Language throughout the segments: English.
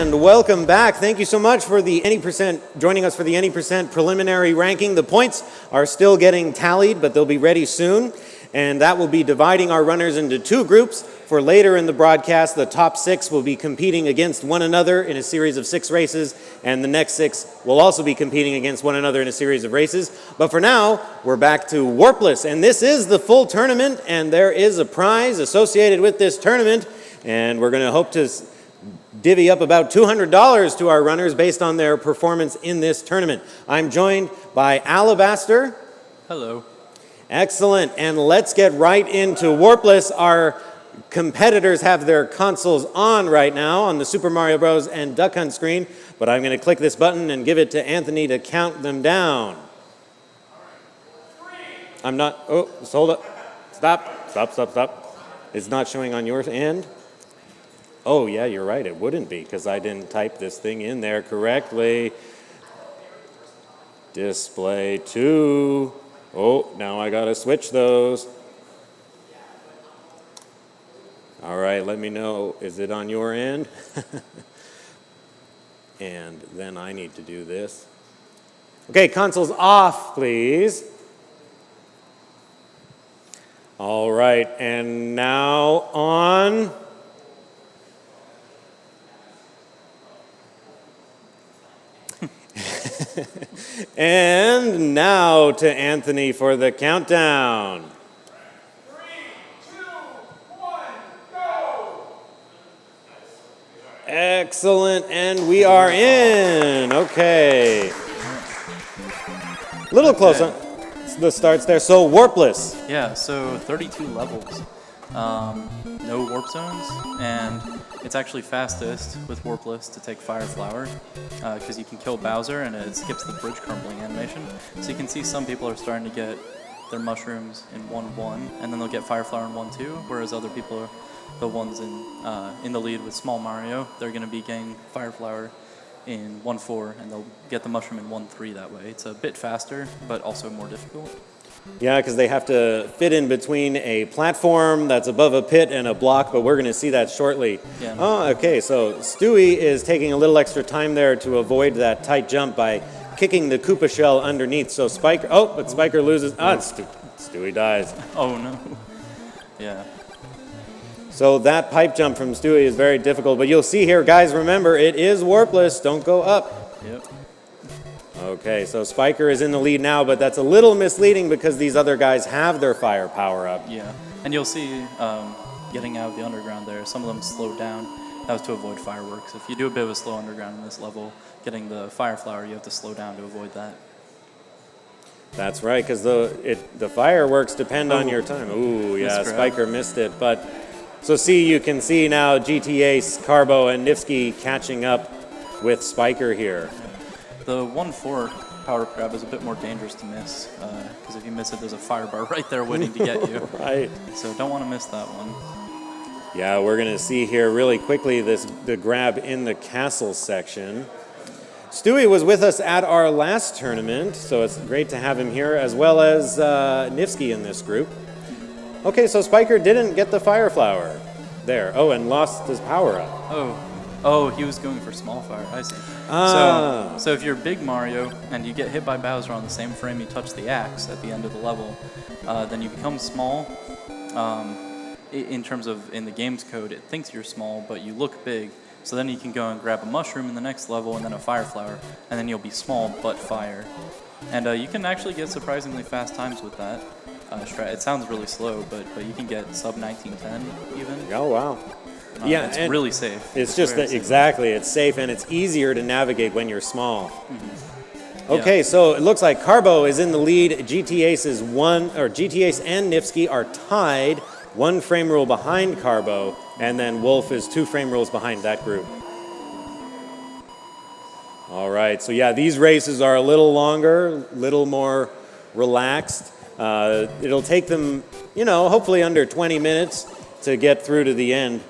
And welcome back. Thank you so much for the joining us for the Any Percent preliminary ranking. The points are still getting tallied, but they'll be ready soon. And that will be dividing our runners into two groups. For later in the broadcast, the top 6 will be competing against one another in a series of 6 races, and the next 6 will also be competing against one another in a series of races. But for now, we're back to Warpless, and this is the full tournament, and there is a prize associated with this tournament, and we're going to hope to divvy up about $200 to our runners based on their performance in this tournament. I'm joined by Alabaster. Hello. Excellent, and let's get right into Warpless. Our competitors have their consoles on right now on the Super Mario Bros. And Duck Hunt screen, but I'm going to click this button and give it to Anthony to count them down. I'm not, hold up. Stop. It's not showing on your end? Oh, yeah, you're right, it wouldn't be, because I didn't type this thing in there correctly. Display 2. Oh, now I gotta switch those. All right, let me know, is it on your end? And then I need to do this. Okay, consoles off, please. All right, and now on. And now to Anthony for the countdown. 3, 2, 1, go! Excellent, and we are in. Okay. Little close on the starts there. So Warpless. Yeah, so 32 levels. No warp zones, and it's actually fastest with Warpless to take Fire Flower because you can kill Bowser and it skips the bridge crumbling animation. So you can see some people are starting to get their mushrooms in 1-1, and then they'll get Fire Flower in 1-2, whereas other people are the ones in the lead with Small Mario. They're going to be getting Fire Flower in 1-4, and they'll get the mushroom in 1-3 that way. It's a bit faster, but also more difficult. Yeah, because they have to fit in between a platform that's above a pit and a block, but we're going to see that shortly. Yeah. Oh, okay, so Stewie is taking a little extra time there to avoid that tight jump by kicking the Koopa shell underneath. So Spiker, but Spiker loses. Stewie dies. Oh, no. Yeah. So that pipe jump from Stewie is very difficult, but you'll see here, guys, remember, it is Warpless. Don't go up. Yep. Okay, so Spiker is in the lead now, but that's a little misleading because these other guys have their fire power up. Yeah, and you'll see getting out of the underground there, some of them slowed down. That was to avoid fireworks. If you do a bit of a slow underground in this level, getting the Fire Flower, you have to slow down to avoid that. That's right, because the fireworks depend on your time. Ooh, yeah, Spiker missed it. But so you can see now GTA, Carbo, and Nifsky catching up with Spiker here. The 1-4 power grab is a bit more dangerous to miss, because if you miss it, there's a fire bar right there waiting to get you. Right. So don't want to miss that one. Yeah, we're going to see here really quickly the grab in the castle section. Stewie was with us at our last tournament, so it's great to have him here, as well as Nifsky in this group. Okay, so Spiker didn't get the Fire Flower there. Oh, and lost his power up. Oh, he was going for Small Fire. I see. So if you're Big Mario and you get hit by Bowser on the same frame you touch the axe at the end of the level, then you become small. In terms of in the game's code, it thinks you're small, but you look big. So then you can go and grab a mushroom in the next level and then a Fire Flower, and then you'll be small but fire. And you can actually get surprisingly fast times with that. It sounds really slow, but you can get sub 1910 even. Oh, wow. Yeah, it's really safe. It's just that, exactly, it's safe and it's easier to navigate when you're small. Mm-hmm. Okay, so it looks like Carbo is in the lead. GTAce and Nifsky are tied, 1 frame rule behind Carbo, and then Wolf is 2 frame rules behind that group. All right, so yeah, these races are a little longer, little more relaxed. It'll take them, hopefully under 20 minutes to get through to the end.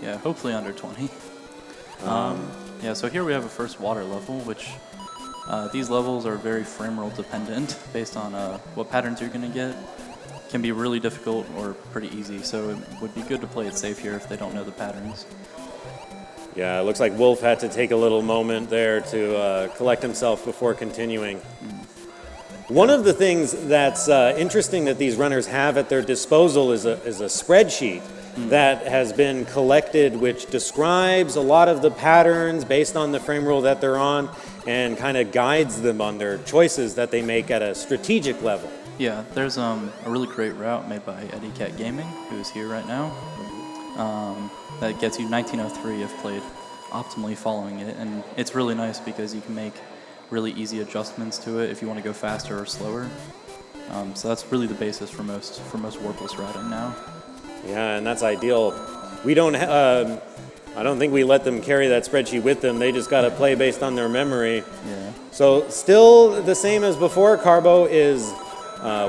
Yeah, hopefully under 20. Yeah, so here we have a first water level, which these levels are very frame roll dependent based on what patterns you're going to get. Can be really difficult or pretty easy, so it would be good to play it safe here if they don't know the patterns. Yeah, it looks like Wolf had to take a little moment there to collect himself before continuing. One of the things that's interesting that these runners have at their disposal is a spreadsheet that has been collected, which describes a lot of the patterns based on the frame rule that they're on and kind of guides them on their choices that they make at a strategic level. Yeah, there's a really great route made by Eddie Cat Gaming, who is here right now, that gets you 1903 if played optimally following it, and it's really nice because you can make really easy adjustments to it if you want to go faster or slower. So that's really the basis for most Warpless routing now. Yeah, and that's ideal. We don't. I don't think we let them carry that spreadsheet with them. They just got to play based on their memory. Yeah. So still the same as before. Carbo is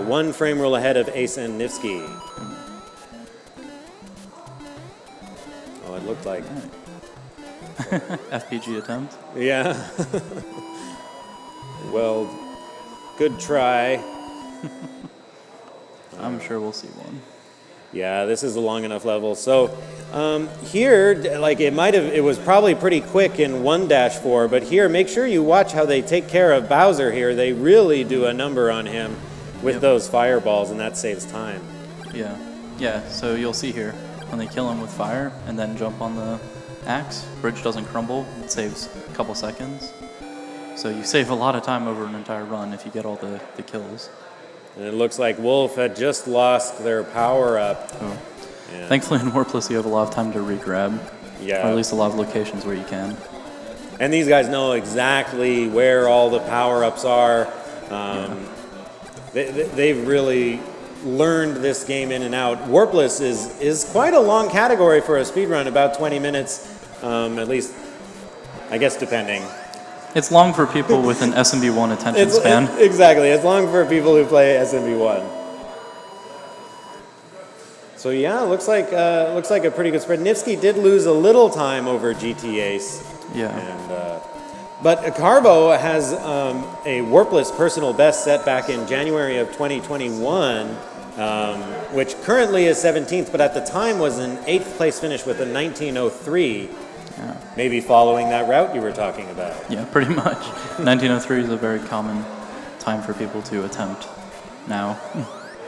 one frame rule ahead of Ace and Nifsky. Oh, it looked like. FPG attempt. Yeah. Well, good try. I'm sure we'll see one. Yeah, this is a long enough level. So here, like it was probably pretty quick in 1-4, but here, make sure you watch how they take care of Bowser here. They really do a number on him with those fireballs, and that saves time. Yeah. Yeah, so you'll see here, when they kill him with fire and then jump on the axe, bridge doesn't crumble. It saves a couple seconds. So you save a lot of time over an entire run if you get all the kills. And it looks like Wolf had just lost their power up. Oh. Yeah. Thankfully in Warpless you have a lot of time to re-grab. Yeah. Or at least a lot of locations where you can. And these guys know exactly where all the power-ups are. They've really learned this game in and out. Warpless is quite a long category for a speedrun, about 20 minutes, at least, I guess, depending. It's long for people with an SMB1 attention span. Exactly, it's long for people who play SMB1. So yeah, looks like a pretty good spread. Nifsky did lose a little time over GT Ace. Yeah. And, but Carbo has a Warpless personal best set back in January of 2021, which currently is 17th, but at the time was an 8th place finish with a 1903. Yeah. Maybe following that route you were talking about. Yeah, pretty much. 1903 is a very common time for people to attempt now.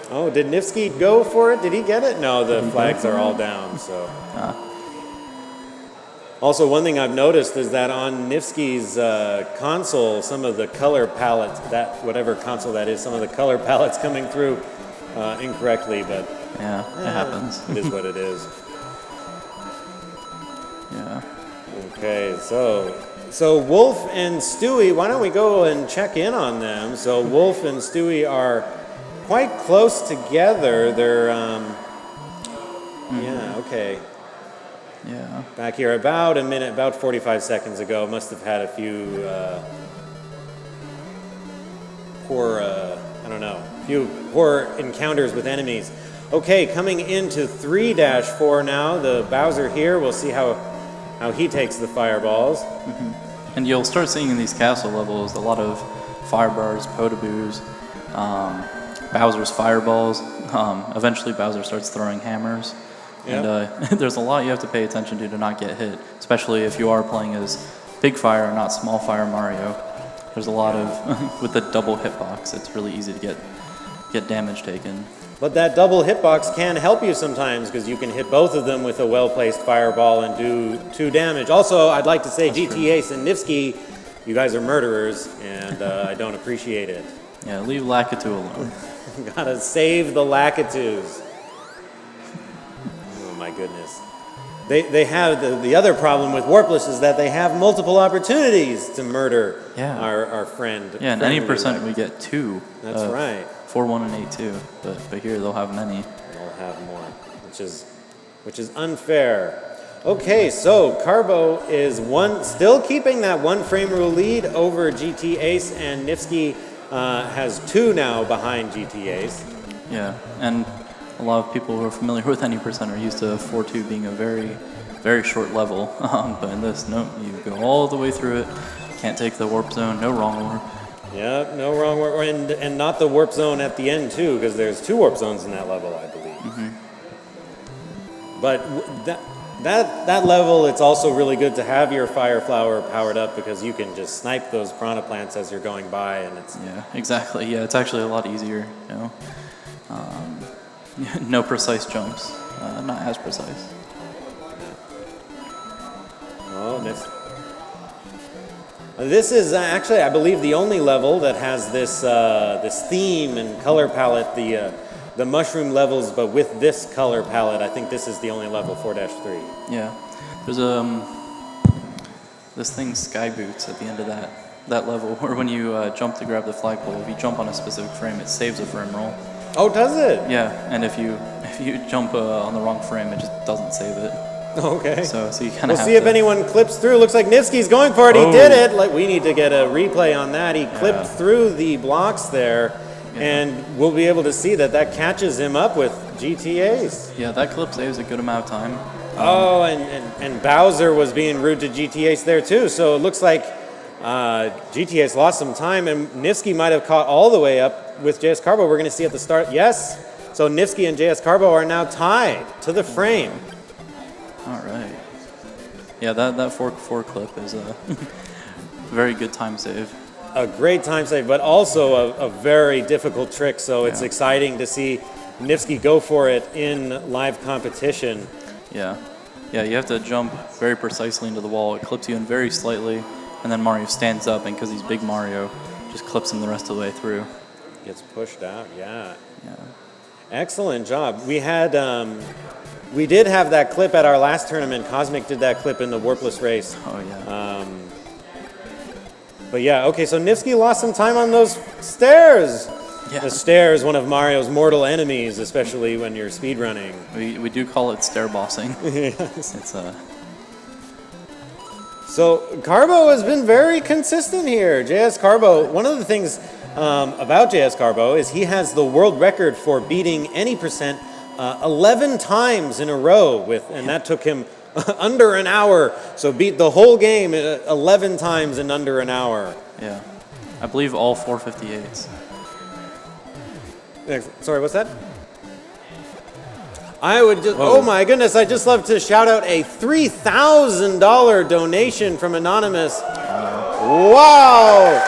Oh, did Nifsky go for it? Did he get it? No, the flags are all down, so. Also, one thing I've noticed is that on Nifsky's console, some of the color palettes, that whatever console that is, some of the color palettes coming through incorrectly, but yeah, it happens. It is what it is. Yeah. Okay, so Wolf and Stewie, why don't we go and check in on them? So Wolf and Stewie are quite close together. They're, yeah, okay. Yeah. Back here about a minute, about 45 seconds ago, must have had a few poor encounters with enemies. Okay, coming into 3-4 now, the Bowser here, we'll see how he takes the fireballs. Mm-hmm. And you'll start seeing in these castle levels a lot of firebars, potaboos, Bowser's fireballs. Eventually Bowser starts throwing hammers. Yep. And there's a lot you have to pay attention to not get hit, especially if you are playing as Big Fire, not Small Fire Mario. There's a lot of, with the double hitbox, it's really easy to get damage taken. But that double hitbox can help you sometimes because you can hit both of them with a well-placed fireball and do 2 damage. Also, I'd like to say GT Ace and Nifsky, you guys are murderers, and I don't appreciate it. Yeah, leave Lakitu alone. Gotta save the Lakitus. Oh my goodness. They have the other problem with Warpless is that they have multiple opportunities to murder our friend. Yeah, and any percent we get 2. That's right. 4-1 and 8-2, but here they'll have many. They'll have more, which is unfair. Okay, so Carbo is still keeping that 1 frame rule lead over GT Ace, and Nifsky has 2 now behind GT Ace. Yeah, and a lot of people who are familiar with any percent are used to 4-2 being a very, very short level. But in this, no, you go all the way through it. Can't take the warp zone, no wrong warp. Yeah, no wrong warp, and not the warp zone at the end too, because there's 2 warp zones in that level, I believe. Mm-hmm. But That level, it's also really good to have your fire flower powered up because you can just snipe those piranha plants as you're going by, and it's Yeah, exactly. Yeah, it's actually a lot easier, you know. No precise jumps, not as precise. oh, this is actually, I believe, the only level that has this this theme and color palette, the mushroom levels, but with this color palette. I think this is the only level 4-3. Yeah, there's this thing, Sky Boots, at the end of that level, where when you jump to grab the flagpole, if you jump on a specific frame, it saves a frame roll. Oh, does it? Yeah, and if you jump on the wrong frame, it just doesn't save it. Okay. So you kind We'll of have see if to, anyone clips through. Looks like Nifsky's going for it. He Oh. did it. Like, we need to get a replay on that. He clipped through the blocks there, and we'll be able to see that catches him up with GTAs. Yeah, that clip saves a good amount of time. Oh, and Bowser was being rude to GTAs there too. So it looks like GTAs lost some time, and Nifsky might have caught all the way up with JS Carbo. We're going to see at the start. Yes. So Nifsky and JS Carbo are now tied to the frame. All right. Yeah, that 4 clip is a very good time save. A great time save, but also a very difficult trick. So it's exciting to see Nifsky go for it in live competition. Yeah. Yeah, you have to jump very precisely into the wall. It clips you in very slightly, and then Mario stands up, and because he's big Mario, just clips him the rest of the way through. Gets pushed out, yeah. Yeah. Excellent job. We did have that clip at our last tournament. Cosmic did that clip in the Warpless race. Oh, yeah. But yeah, okay, so Nifsky lost some time on those stairs. Yeah. The stairs, one of Mario's mortal enemies, especially when you're speedrunning. We do call it stair bossing. It's So Carbo has been very consistent here. JS Carbo, one of the things about JS Carbo is he has the world record for beating any percent 11 times in a row, and that took him under an hour. So beat the whole game 11 times in under an hour. Yeah. I believe all 458s. Sorry, what's that? I would just, oh my goodness, I'd just love to shout out a $3,000 donation from Anonymous. Wow!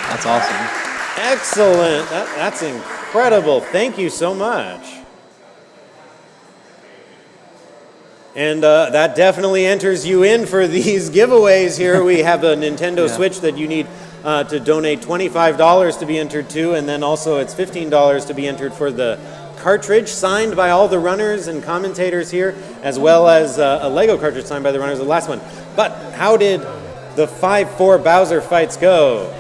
That's awesome. Excellent. That's incredible. Thank you so much. And that definitely enters you in for these giveaways here. We have a Nintendo Switch that you need to donate $25 to be entered to, and then also it's $15 to be entered for the cartridge signed by all the runners and commentators here, as well as a Lego cartridge signed by the runners of the last one. But how did the 5-4 Bowser fights go?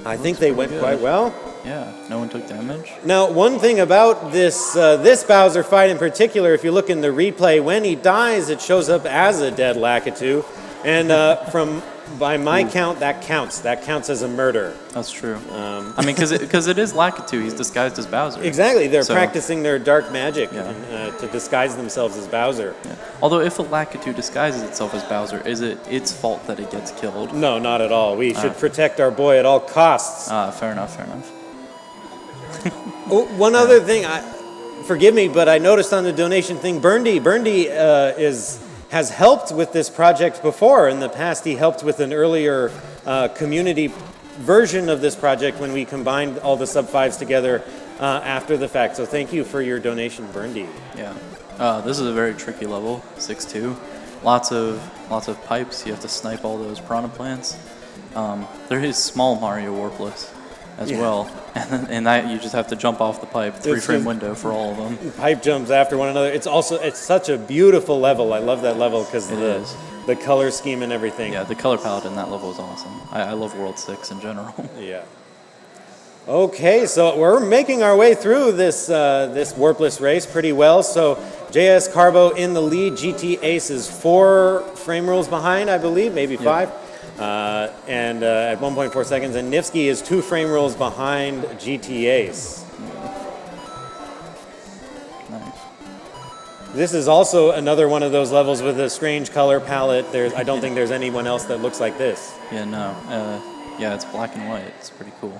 I think they went quite well. Yeah, no one took damage. Now, one thing about this this Bowser fight in particular, if you look in the replay, when he dies, it shows up as a dead Lakitu, and by my count, that counts. That counts as a murder. That's true. I mean, because it is Lakitu. He's disguised as Bowser. Exactly. They're practicing their dark magic to disguise themselves as Bowser. Yeah. Although if a Lakitu disguises itself as Bowser, is it its fault that it gets killed? No, not at all. We should protect our boy at all costs. Fair enough. Oh, one other thing, forgive me, but I noticed on the donation thing, Burndy has helped with this project before. In the past, he helped with an earlier community version of this project when we combined all the sub-5s together after the fact. So thank you for your donation, Burndy. Yeah. This is a very tricky level, 6-2. Lots of pipes. You have to snipe all those piranha plants. There is small Mario Warpless as well, and that you just have to jump off the pipe, 3-frame window for all of them. Pipe jumps after one another. It's such a beautiful level. I love that level because the color scheme and everything. Yeah, the color palette in that level is awesome. I love World 6 in general. Yeah. Okay, so we're making our way through this this Warpless race pretty well. So JS Carbo in the lead. GT Ace is 4 frame rules behind, I believe, maybe 5. And at 1.4 seconds, and Nifsky is 2 frame rules behind GT Ace. Nice. This is also another one of those levels with a strange color palette. I don't think there's anyone else that looks like this. Yeah, no. Yeah, it's black and white. It's pretty cool.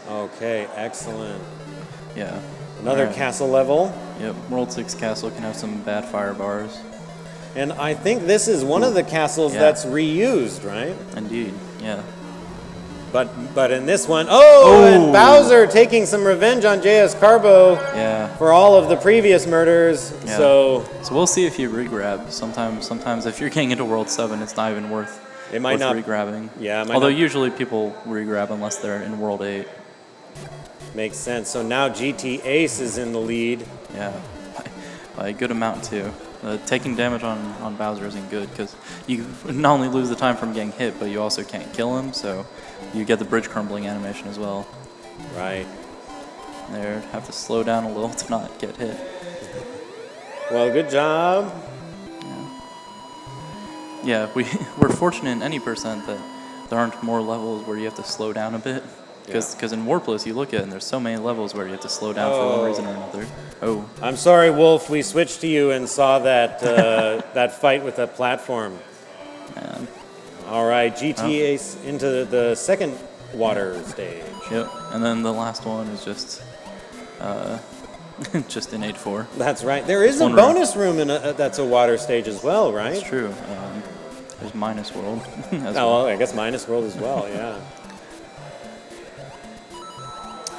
Okay, excellent. Yeah. Another castle level. Yep, World 6 castle can have some bad fire bars. And I think this is one of the castles Yeah. that's reused, right? Indeed, yeah. But in this one, and Bowser taking some revenge on JS Carbo Yeah. for all of the previous murders. Yeah. So we'll see if you regrab. Sometimes if you're getting into World 7, it's not even worth it might not regrabbing. Yeah, it might although not usually people regrab unless they're in World 8. makes sense. So now GT Ace is in the lead. Yeah, by a good amount too. Taking damage on Bowser isn't good because you not only lose the time from getting hit, but you also can't kill him, so you get the bridge crumbling animation as well. Right. There, have to slow down a little to not get hit. Well, good job. Yeah, we're fortunate in any percent that there aren't more levels where you have to slow down a bit. Because in Warpless, you look at it and there's so many levels where you have to slow down for one reason or another. Oh. I'm sorry, Wolf. We switched to you and saw that that fight with that platform. Man. All right, GT Ace into the second water stage. Yep, and then the last one is just just in 8-4. That's right. There is a bonus room in that's a water stage as well, right? That's true. There's Minus World as well, I guess Minus World as well, yeah.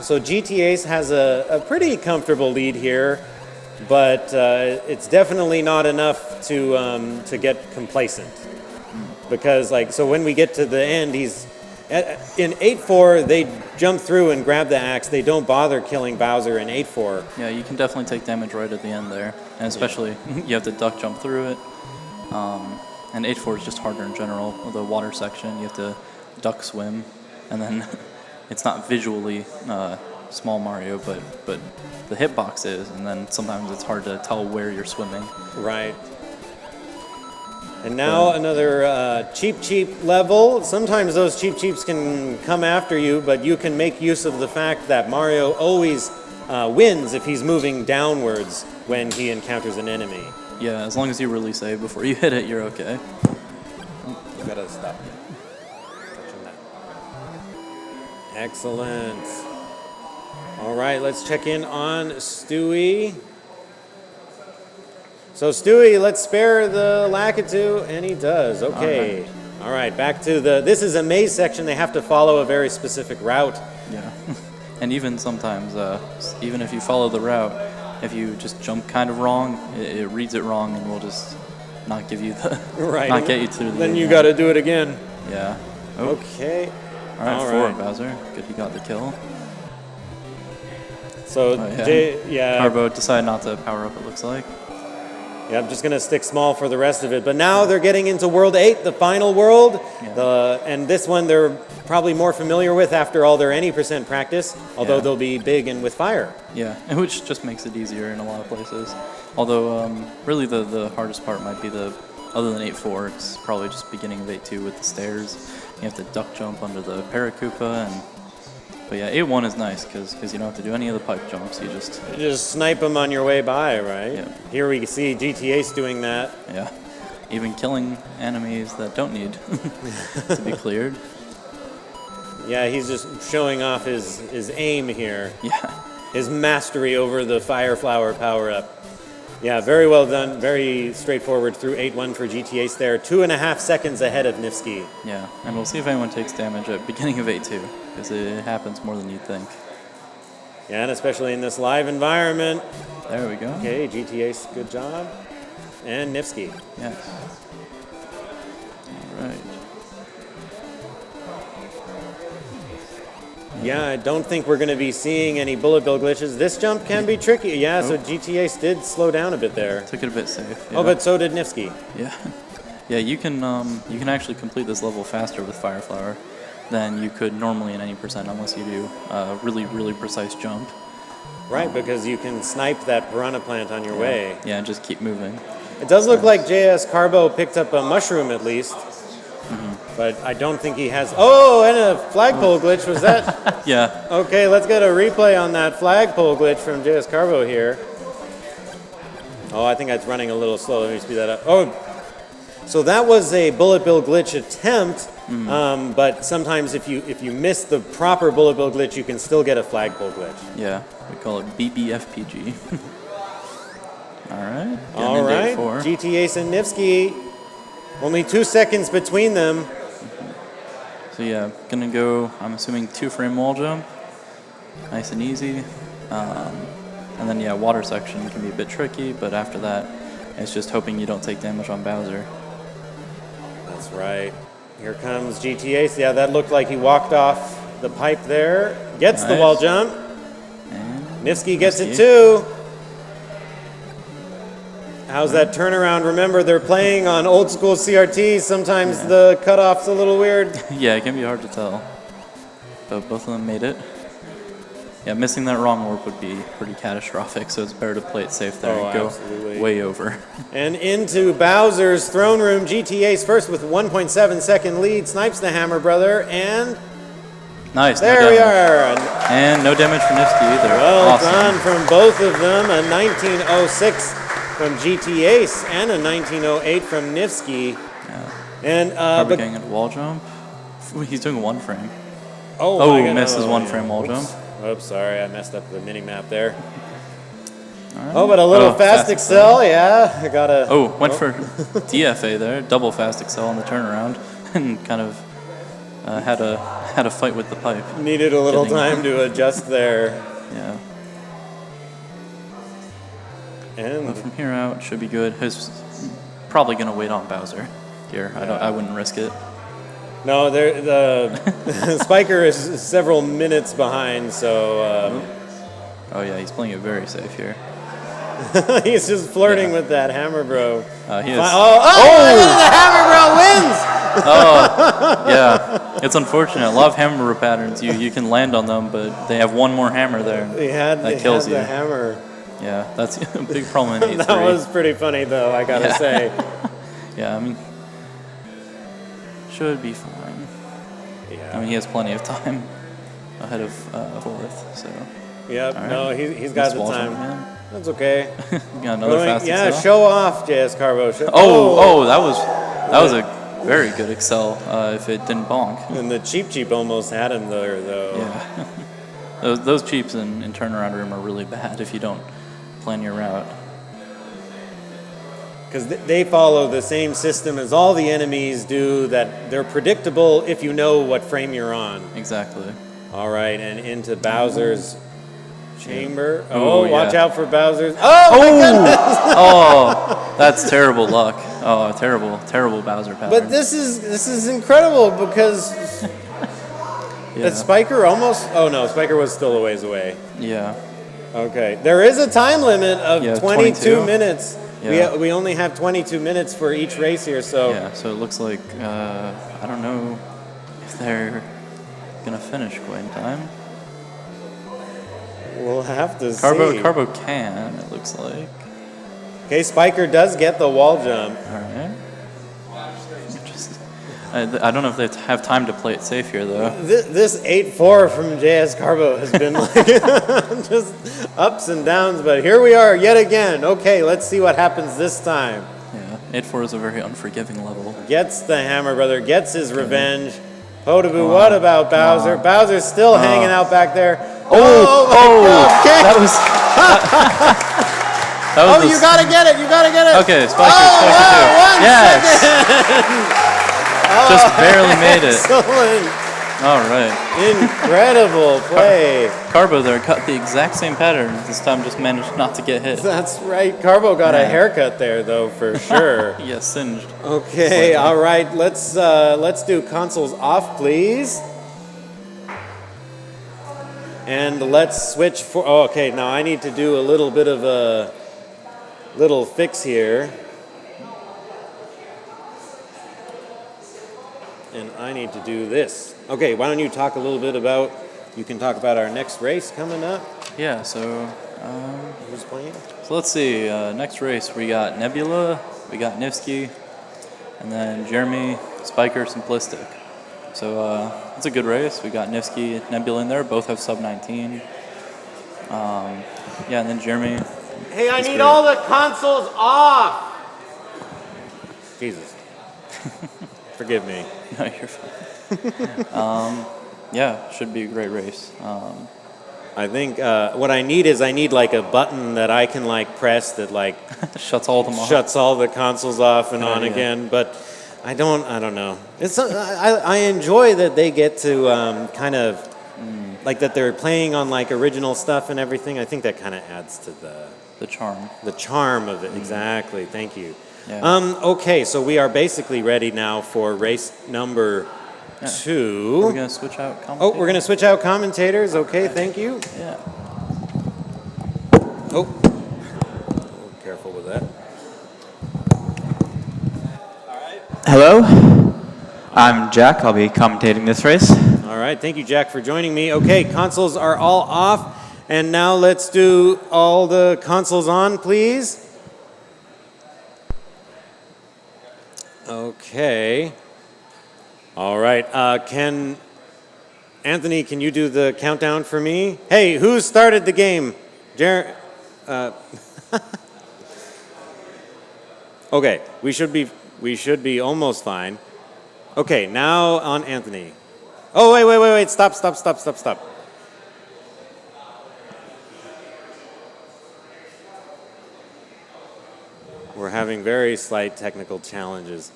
So GT Ace has a pretty comfortable lead here, but it's definitely not enough to get complacent. Because so when we get to the end, he's in 8-4. They jump through and grab the axe. They don't bother killing Bowser in 8-4. Yeah, you can definitely take damage right at the end there, and especially you have to duck jump through it. And 8-4 is just harder in general. With the water section, you have to duck swim, and then it's not visually small Mario, but the hitbox is, and then sometimes it's hard to tell where you're swimming. Right. And now another cheap level. Sometimes those cheaps can come after you, but you can make use of the fact that Mario always wins if he's moving downwards when he encounters an enemy. Yeah, as long as you really save before you hit it, you're okay. You gotta stop touching that. Excellent. All right, let's check in on Stewie. So Stewie, let's spare the Lakitu, and he does. Okay. All right, back to this is a maze section. They have to follow a very specific route. Yeah. And even sometimes, even if you follow the route, if you just jump kind of wrong, it reads it wrong and will just not give you the, not get you through the Then you got to do it again. Yeah. Oh. Okay. All right, 4, Bowser. Good, he got the kill. So, Carbo decided not to power up, it looks like. Yeah, I'm just going to stick small for the rest of it. But now they're getting into World 8, the final world. Yeah. And this one they're probably more familiar with after all their any % practice, although they'll be big and with fire. Yeah, which just makes it easier in a lot of places. Although, really the hardest part might be other than 8-4, it's probably just beginning of 8-2 with the stairs. You have to duck jump under the Paracoopa, but yeah, 8-1 is nice because you don't have to do any of the pipe jumps. You just snipe them on your way by, right? Yeah. Here we see GT Ace doing that. Yeah, even killing enemies that don't need to be cleared. Yeah, he's just showing off his aim here. Yeah. His mastery over the Fire Flower power-up. Yeah, very well done. Very straightforward through 8-1 for GT Ace there. 2.5 seconds ahead of Nifsky. Yeah, and we'll see if anyone takes damage at beginning of 8-2, because it happens more than you'd think. Yeah, and especially in this live environment. There we go. Okay, GT Ace, good job. And Nifsky. Yes. All right. Yeah, I don't think we're going to be seeing any bullet bill glitches. This jump can be tricky. Yeah, so GT Ace did slow down a bit there. Took it a bit safe. Yeah. Oh, but so did Nifsky. Yeah. Yeah, you can actually complete this level faster with Fire Flower than you could normally in any % unless you do a really, really precise jump. Right, because you can snipe that piranha plant on your way. Yeah, and just keep moving. It does look like JS Carbo picked up a mushroom at least. But I don't think he has... Oh, and a flagpole glitch, was that? Yeah. Okay, let's get a replay on that flagpole glitch from JS Carbo here. Oh, I think that's running a little slow. Let me speed that up. Oh, so that was a bullet bill glitch attempt, but sometimes if you miss the proper bullet bill glitch, you can still get a flagpole glitch. Yeah, we call it BBFPG. All right. All right. GT Ace and Nifsky. Only 2 seconds between them. So yeah, gonna go, I'm assuming 2-frame wall jump. Nice and easy. And then yeah, water section can be a bit tricky, but after that, it's just hoping you don't take damage on Bowser. That's right. Here comes GT Ace. Yeah, that looked like he walked off the pipe there. Gets the wall jump. And Nifsky gets it too. How's that turnaround? Remember, they're playing on old school CRT. Sometimes the cutoff's a little weird. Yeah, it can be hard to tell. But both of them made it. Yeah, missing that wrong warp would be pretty catastrophic, so it's better to play it safe there and go way over. And into Bowser's throne room. GT Ace first with 1.7 second lead. Snipes the Hammer Brother, and nice. there we are. And no damage from Nifsky either. Well done from both of them. A 1906 from GT Ace and a 1908 from Nifsky. Yeah. And Probably getting a wall jump. He's doing 1-frame. Oh, misses 1-frame wall jump. Oops, sorry, I messed up the mini map there. Right. Oh, but a little fast excel, yeah. I got a. Went for DFA there, double fast excel on the turnaround, and kind of had a fight with the pipe. Needed a little time to adjust there. Yeah. And But from here out, should be good. He's probably gonna wait on Bowser here. I wouldn't risk it. No, the Spiker is several minutes behind, so. Oh yeah, he's playing it very safe here. He's just flirting with that Hammer Bro. He is. The Hammer Bro wins! Oh, yeah. It's unfortunate. A lot of hammer bro patterns, you can land on them, but they have one more hammer there. That kills you. The hammer. Yeah, that's a big problem in 8-3. That was pretty funny, though, I gotta say. Yeah, I mean, should be fine. Yeah. I mean, he has plenty of time ahead of fourth, so. Yep, right. no, he's got the time. That's okay. Got another fast excel. Show off, JS Carbo. That was a very good excel if it didn't bonk. And the cheap almost had him there, though. Yeah. those cheaps in turnaround room are really bad if you don't plan your route. Because they follow the same system as all the enemies do, that they're predictable if you know what frame you're on. Exactly. All right, and into Bowser's chamber. Watch out for Bowser's. Oh, that's terrible luck. Oh, terrible Bowser pattern. But this is incredible because that Spiker almost. Oh no, Spiker was still a ways away. Yeah. Okay, there is a time limit of 22 minutes. Yeah. We only have 22 minutes for each race here, so. Yeah, so it looks like I don't know if they're gonna finish quite in time. We'll have to see. Carbo can, it looks like. Okay, Spiker does get the wall jump. All right. I don't know if they have time to play it safe here, though. This 8-4 from JS Carbo has been like just ups and downs, but here we are yet again. Okay, let's see what happens this time. Yeah, 8-4 is a very unforgiving level. Gets the Hammer Brother, gets his revenge. Potaboo, what about Bowser? Bowser's still hanging out back there. That was... you gotta get it, you gotta get it. Okay, Spiker 2. Yes! Just barely made it. Excellent. All right. Incredible play. Carbo there cut the exact same pattern. This time just managed not to get hit. That's right. Carbo got a haircut there, though, for sure. Yeah, singed. Okay, all right. Let's do consoles off, please. And let's switch for... Oh, okay, now I need to do a little bit of a little fix here. And I need to do this. Okay, why don't you talk a little bit about... You can talk about our next race coming up. Yeah, so... Who's playing? So let's see. Next race, we got Nebula, we got Nifsky, and then Jeremy, Spiker, Simplistic. So it's a good race. We got Nifsky, Nebula in there. Both have sub-19. Yeah, and then Jeremy. Hey, I need all the consoles off! Jesus. Forgive me. No, you're fine. Yeah, should be a great race. I think what I need is like a button that I can like press that like Shuts all of them off. shuts all the consoles off and on idea. again. But I don't know. It's I enjoy that they get to kind of like that they're playing on like original stuff and everything. I think that kind of adds to The charm. the charm of it. Exactly. Thank you. Yeah. Okay, so we are basically ready now for race number 2. We're going to switch out Oh, commentators. we're going to switch out commentators. Okay, thank you. Yeah. Oh, careful with that. Hello, I'm Jack. I'll be commentating this race. All right, thank you, Jack, for joining me. Okay, consoles are all off, and now let's do all the consoles on, please. Okay. All right. Anthony, can you do the countdown for me? Hey, who started the game? Okay, we should be almost fine. Okay, now on Anthony. Oh, wait. Stop. We're having very slight technical challenges.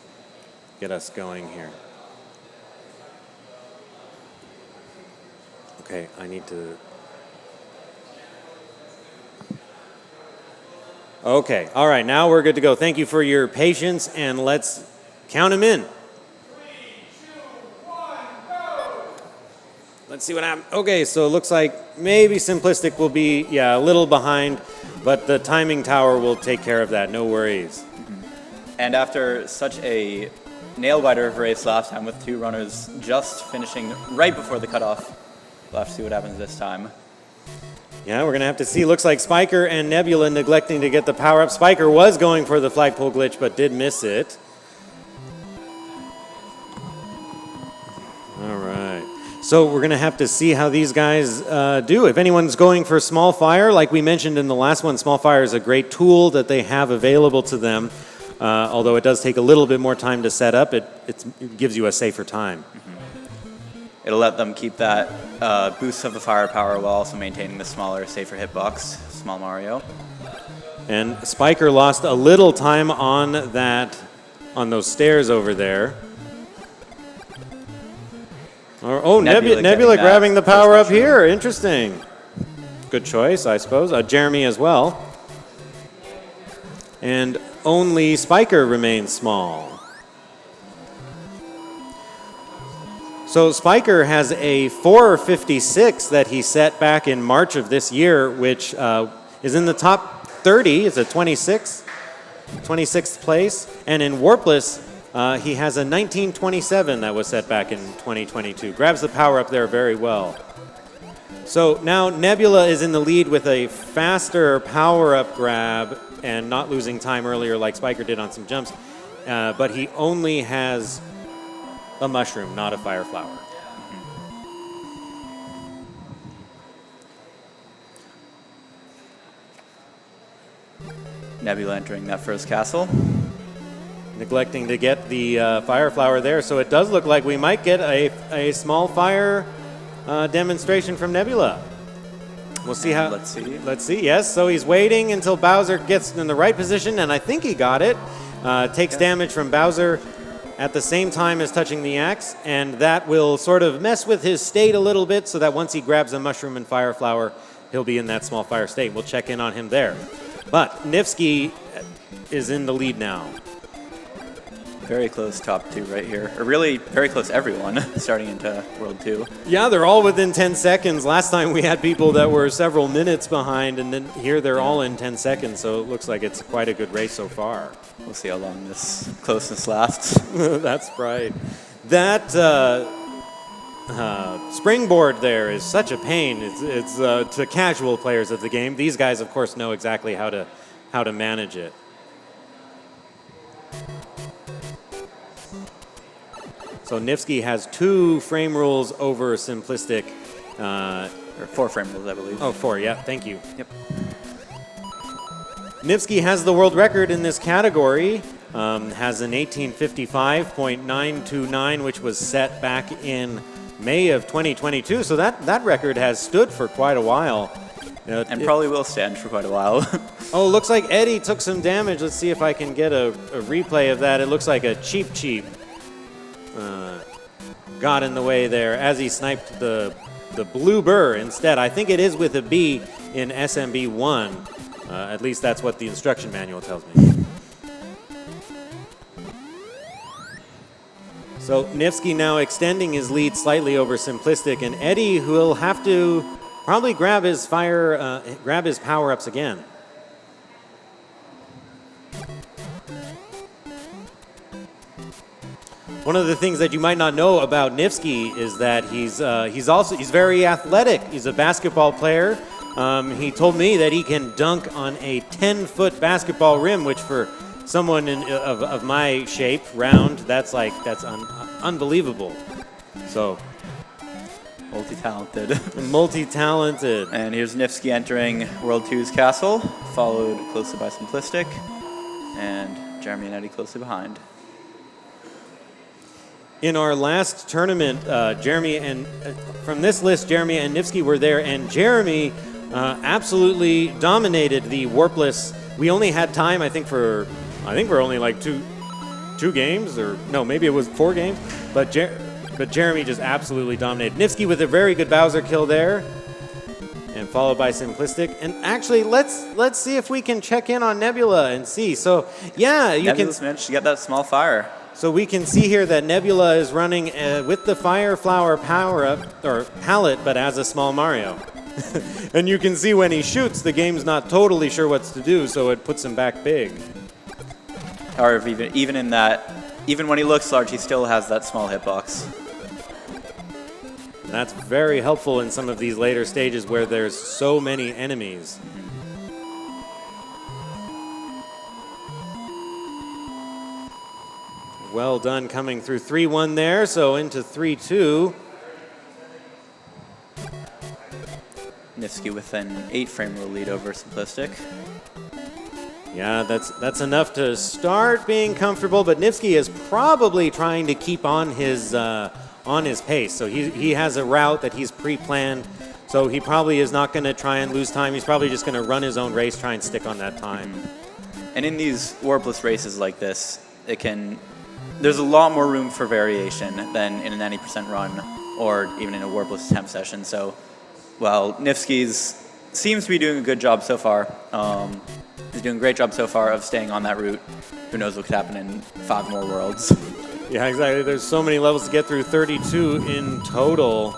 Get us going here. Okay, I need to... Okay, all right, now we're good to go. Thank you for your patience, and let's count them in. 3, 2, 1, go! Let's see what happens. Okay, so it looks like maybe Simplistic will be, a little behind, but the timing tower will take care of that, no worries. And after such a nail-biter of a race last time with 2 runners just finishing right before the cutoff, we'll have to see what happens this time. Yeah, we're going to have to see. Looks like Spiker and Nebula neglecting to get the power-up. Spiker was going for the flagpole glitch, but did miss it. All right. So we're going to have to see how these guys do. If anyone's going for small fire, like we mentioned in the last one, small fire is a great tool that they have available to them. Although it does take a little bit more time to set up, it gives you a safer time. It'll let them keep that boost of the firepower while also maintaining the smaller, safer hitbox, Small Mario. And Spiker lost a little time on those stairs over there. Nebula grabbing the power up here. Interesting. Good choice, I suppose. Jeremy as well. And only Spiker remains small. So Spiker has a 4:56 that he set back in March of this year, which is in the top 30. It's a 26th place. And in Warpless, he has a 19:27 that was set back in 2022. Grabs the power up there very well. So now Nebula is in the lead with a faster power-up grab and not losing time earlier like Spiker did on some jumps. But he only has a mushroom, not a fire flower. Nebula entering that first castle. Neglecting to get the fire flower there, so it does look like we might get a small fire demonstration from Nebula. We'll see how. Let's see. Let's see. Yes. So he's waiting until Bowser gets in the right position, and I think he got it. Takes damage from Bowser at the same time as touching the axe, and that will sort of mess with his state a little bit, so that once he grabs a mushroom and fire flower, he'll be in that small fire state. We'll check in on him there. But Nifsky is in the lead now. Very close top 2 right here. Or really very close everyone starting into World 2. Yeah, they're all within 10 seconds. Last time we had people that were several minutes behind, and then here they're all in 10 seconds, so it looks like it's quite a good race so far. We'll see how long this closeness lasts. That's right. That springboard there is such a pain. It's to casual players of the game. These guys, of course, know exactly how to manage it. So Nifsky has 2 frame rules over Simplistic. Or 4 frame rules, I believe. Oh, 4, yeah, thank you. Yep. Nifsky has the world record in this category, has an 1855.929, which was set back in May of 2022, so that record has stood for quite a while. And probably will stand for quite a while. Oh, looks like Eddie took some damage. Let's see if I can get a replay of that. It looks like a Cheep got in the way there as he sniped the blue burr instead. I think it is with a B in SMB 1. At least that's what the instruction manual tells me. So Nifsky now extending his lead slightly over Simplistic, and Eddie who will have to probably grab his power-ups again. One of the things that you might not know about Nifsky is that he's very athletic. He's a basketball player. He told me that he can dunk on a 10-foot basketball rim, which for someone of my shape, round, that's unbelievable. So multi-talented. And here's Nifsky entering World 2's castle, followed closely by Simplistic, and Jeremy and Eddie closely behind. In our last tournament, from this list, Jeremy and Nifsky were there, and Jeremy absolutely dominated the Warpless. We only had time, I think we're only like two games, or no, maybe it was 4 games, but Jeremy just absolutely dominated. Nifsky with a very good Bowser kill there, and followed by Simplistic. And actually, let's see if we can check in on Nebula and see. So yeah, Nebula's managed to get that small fire. So we can see here that Nebula is running with the Fire Flower power-up, or palette, but as a small Mario. And you can see when he shoots, the game's not totally sure what to do, so it puts him back big. Or even in that, even when he looks large, he still has that small hitbox. And that's very helpful in some of these later stages where there's so many enemies. Well done coming through 3-1 there, so into 3-2. Nifsky with an 8-frame rule lead over Simplistic. Yeah, that's enough to start being comfortable, but Nifsky is probably trying to keep on his pace. So he has a route that he's pre-planned, so he probably is not going to try and lose time. He's probably just going to run his own race, try and stick on that time. And in these Warpless races like this, there's a lot more room for variation than in an 90% run or even in a Warpless attempt session. So, well, Nifsky seems to be doing a good job so far. He's doing a great job so far of staying on that route. Who knows what could happen in 5 more worlds. Yeah, exactly. There's so many levels to get through, 32 in total.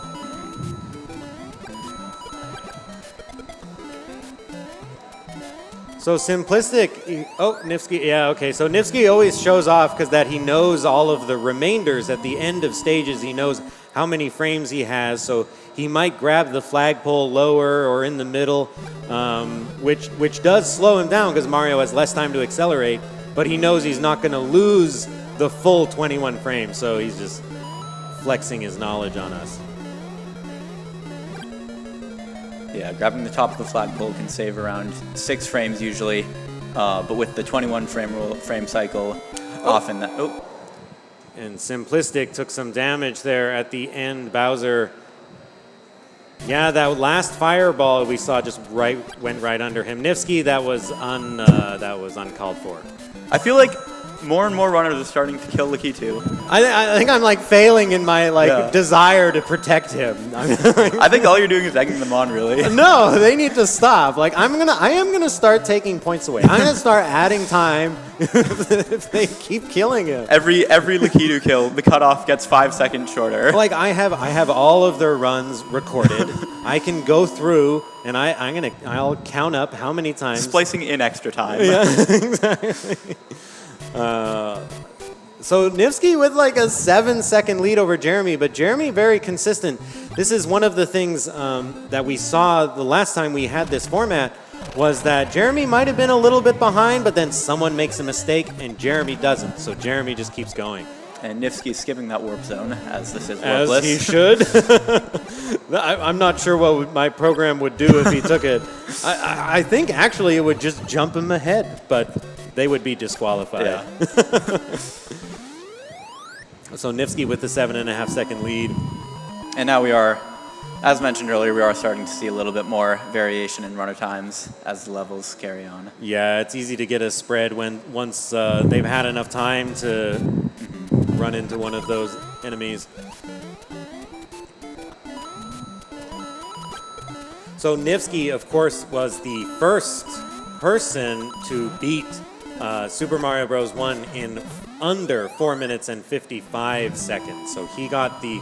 So Simplistic, Nifsky, yeah, okay. So Nifsky always shows off because that he knows all of the remainders at the end of stages. He knows how many frames he has, so he might grab the flagpole lower or in the middle, which does slow him down because Mario has less time to accelerate, but he knows he's not going to lose the full 21 frames, so he's just flexing his knowledge on us. Yeah, grabbing the top of the flagpole can save around 6 frames usually, but with the 21 frame cycle, often that. Oh. And Simplistic took some damage there at the end. Bowser. Yeah, that last fireball we saw just went right under him. Nifsky, that was uncalled for. I feel like more and more runners are starting to kill Lakitu. I think I'm like failing in my desire to protect him. I think all you're doing is egging them on, really. No, they need to stop. Like I am gonna start taking points away. I'm gonna start adding time if they keep killing him. Every Lakitu kill, the cutoff gets 5 seconds shorter. Like I have all of their runs recorded. I can go through and I'll count up how many times. Splicing in extra time. Yeah, exactly. So Nifsky with like a 7-second lead over Jeremy, but Jeremy very consistent. This is one of the things that we saw the last time we had this format was that Jeremy might have been a little bit behind, but then someone makes a mistake and Jeremy doesn't. So Jeremy just keeps going. And Nifsky skipping that warp zone as this is Warpless. As he should. I'm not sure what my program would do if he took it. I think actually it would just jump him ahead, but they would be disqualified. Yeah. So Nifsky with the 7.5-second lead. And now we are, as mentioned earlier, we are starting to see a little bit more variation in runner times as the levels carry on. Yeah, it's easy to get a spread once they've had enough time to run into one of those enemies. So Nifsky, of course, was the first person to beat Super Mario Bros. 1 in under 4 minutes and 55 seconds. So he got the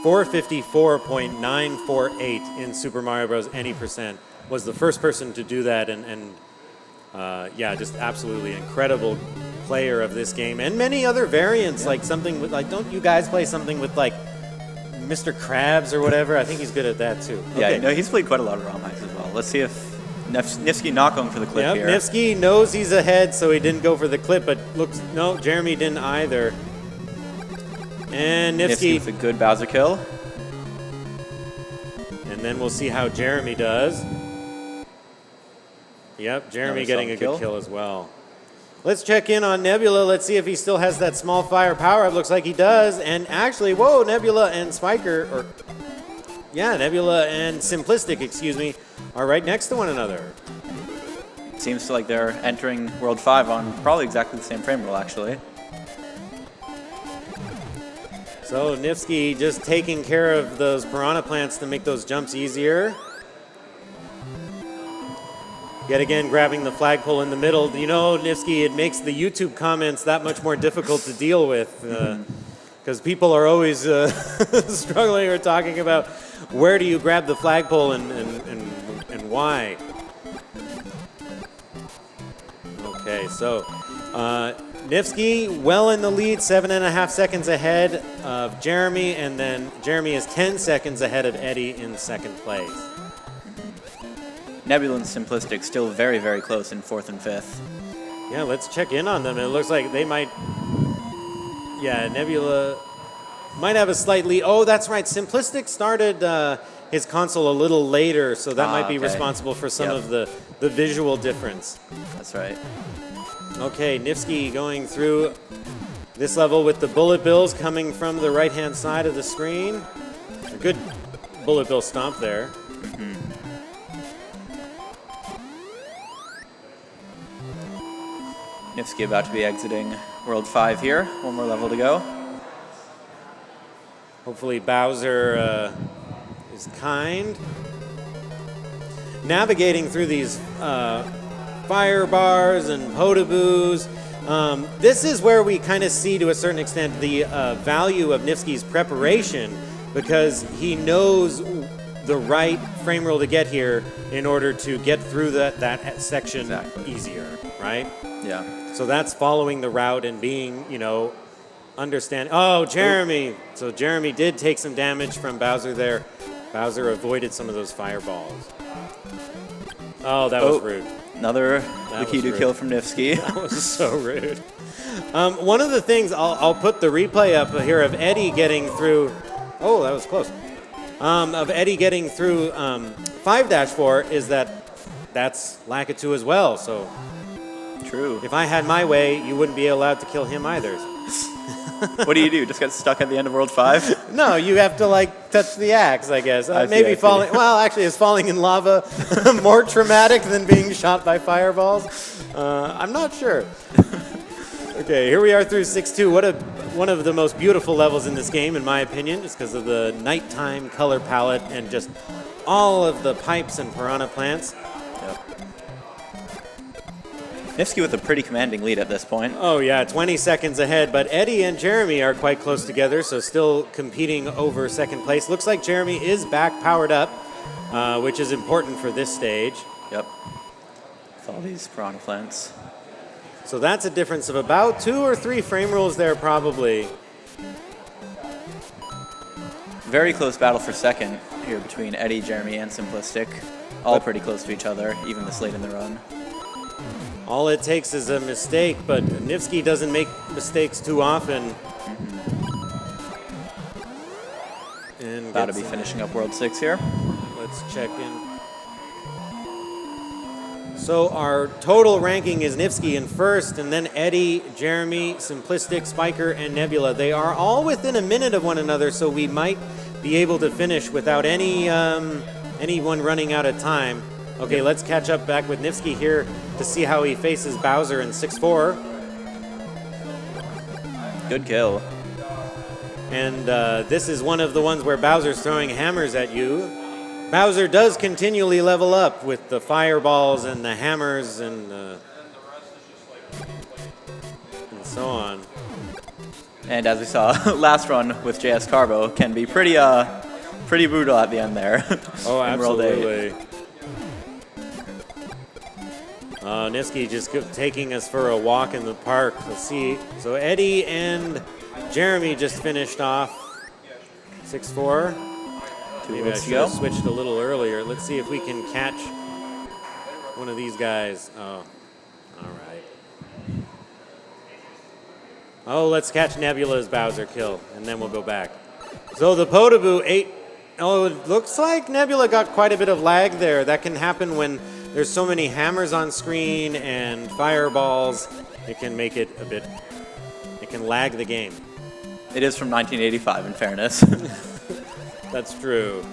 454.948 in Super Mario Bros. Any percent. Was the first person to do that, and yeah, just absolutely incredible player of this game, and many other variants, like something with, like, don't you guys play something with, like, Mr. Krabs or whatever? I think he's good at that too. Yeah, Okay. no, he's played quite a lot of ROM hacks as well. Let's see if Nifsky not going for the clip Yep, here. Nifsky knows he's ahead, so he didn't go for the clip, but looks, no, Jeremy didn't either. And Nifsky Nifsky, with a good Bowser kill. and then we'll see how Jeremy does. Yep, Jeremy Another getting a solid good kill as well. Let's check in on Nebula. Let's see if he still has that small fire power-up. Looks like he does. And actually, whoa, Nebula and Spiker, or yeah, Nebula and Simplistic, excuse me, are right next to one another. Seems like they're entering World 5 on probably exactly the same frame rule, actually. So Nifsky just taking care of those piranha plants to make those jumps easier. Yet again, grabbing the flagpole in the middle. You know, Nifsky, it makes the YouTube comments that much more difficult to deal with, because people are always struggling or talking about where do you grab the flagpole and why. Okay, so Nifsky well in the lead, 7.5 seconds ahead of Jeremy, and then Jeremy is 10 seconds ahead of Eddie in second place. Nebula and Simplistic still very, very close in 4th and 5th. Yeah, let's check in on them. It looks like they might, yeah, Nebula might have a slight lead. Oh, that's right, Simplistic started his console a little later, so that might be okay. responsible for some of the visual difference. That's right. Okay, Nifsky going through this level with the bullet bills coming from the right-hand side of the screen. A good bullet bill stomp there. Nifsky about to be exiting World 5 here. One more level to go. Hopefully Bowser is kind. Navigating through these fire bars and potaboos. This is where we kind of see, to a certain extent, the value of Nifsky's preparation, because he knows the right frame rule to get here in order to get through that section easier, right? Yeah. So that's following the route and being, you know, understand. Oh, Jeremy. So Jeremy did take some damage from Bowser there. Bowser avoided some of those fireballs. Oh, that was rude. Another was Lakitu rude. kill from Nifsky. That was so rude. One of the things, I'll put the replay up here of Eddie getting through. Oh, that was close. Of Eddie getting through 5-4 is that's Lakitu as well. So True. if I had my way, you wouldn't be allowed to kill him either. What do you do? Just get stuck at the end of World 5? No, you have to, like, touch the axe, I guess. I see, Maybe I see. falling. Well, actually, is falling in lava more traumatic than being shot by fireballs? I'm not sure. Okay, here we are through 6-2. One of the most beautiful levels in this game, in my opinion, just because of the nighttime color palette and just all of the pipes and piranha plants. Yep. Nifsky with a pretty commanding lead at this point. Oh, yeah, 20 seconds ahead, but Eddie and Jeremy are quite close together, so still competing over second place. Looks like Jeremy is back powered up, which is important for this stage. Yep. With all these piranha plants. So that's a difference of about 2 or 3 frame rules there, probably. Very close battle for second here between Eddie, Jeremy, and Simplistic. All pretty close to each other, even this late in the run. All it takes is a mistake, but Nifsky doesn't make mistakes too often. And About to gets be finishing up World 6 here. Let's check in. So our total ranking is Nifsky in first, and then Eddie, Jeremy, Simplistic, Spiker, and Nebula. They are all within a minute of one another, so we might be able to finish without anyone running out of time. Okay, let's catch up back with Nifsky here to see how he faces Bowser in 6-4. Good kill. And this is one of the ones where Bowser's throwing hammers at you. Bowser does continually level up with the fireballs and the hammers and so on. And as we saw, last run with JS Carbo can be pretty brutal at the end there. Oh, in World 8. absolutely. Nifsky just taking us for a walk in the park. Let's see. So Eddie and Jeremy just finished off 6-4. Maybe I should have switched a little earlier. Let's see if we can catch one of these guys. Oh, all right. Oh, let's catch Nebula's Bowser kill, and then we'll go back. So the Podoboo 8. Oh, it looks like Nebula got quite a bit of lag there. That can happen when there's so many hammers on screen and fireballs. It can make it a bit, it can lag the game. It is from 1985, in fairness. That's true.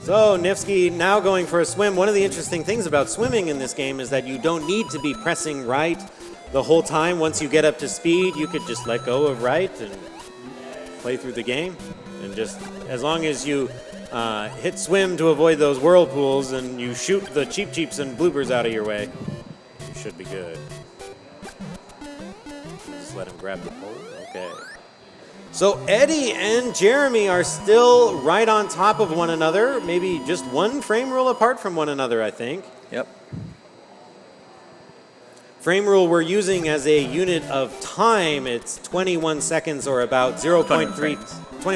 So Nifsky now going for a swim. One of the interesting things about swimming in this game is that you don't need to be pressing right the whole time. Once you get up to speed, you could just let go of right and play through the game. And just as long as you hit swim to avoid those whirlpools and you shoot the Cheep Cheeps and bloopers out of your way, you should be good. Just let him grab the pole. Okay. So Eddie and Jeremy are still right on top of one another, maybe just one frame rule apart from one another, I think. Yep. Frame rule we're using as a unit of time, it's 21 seconds or about 21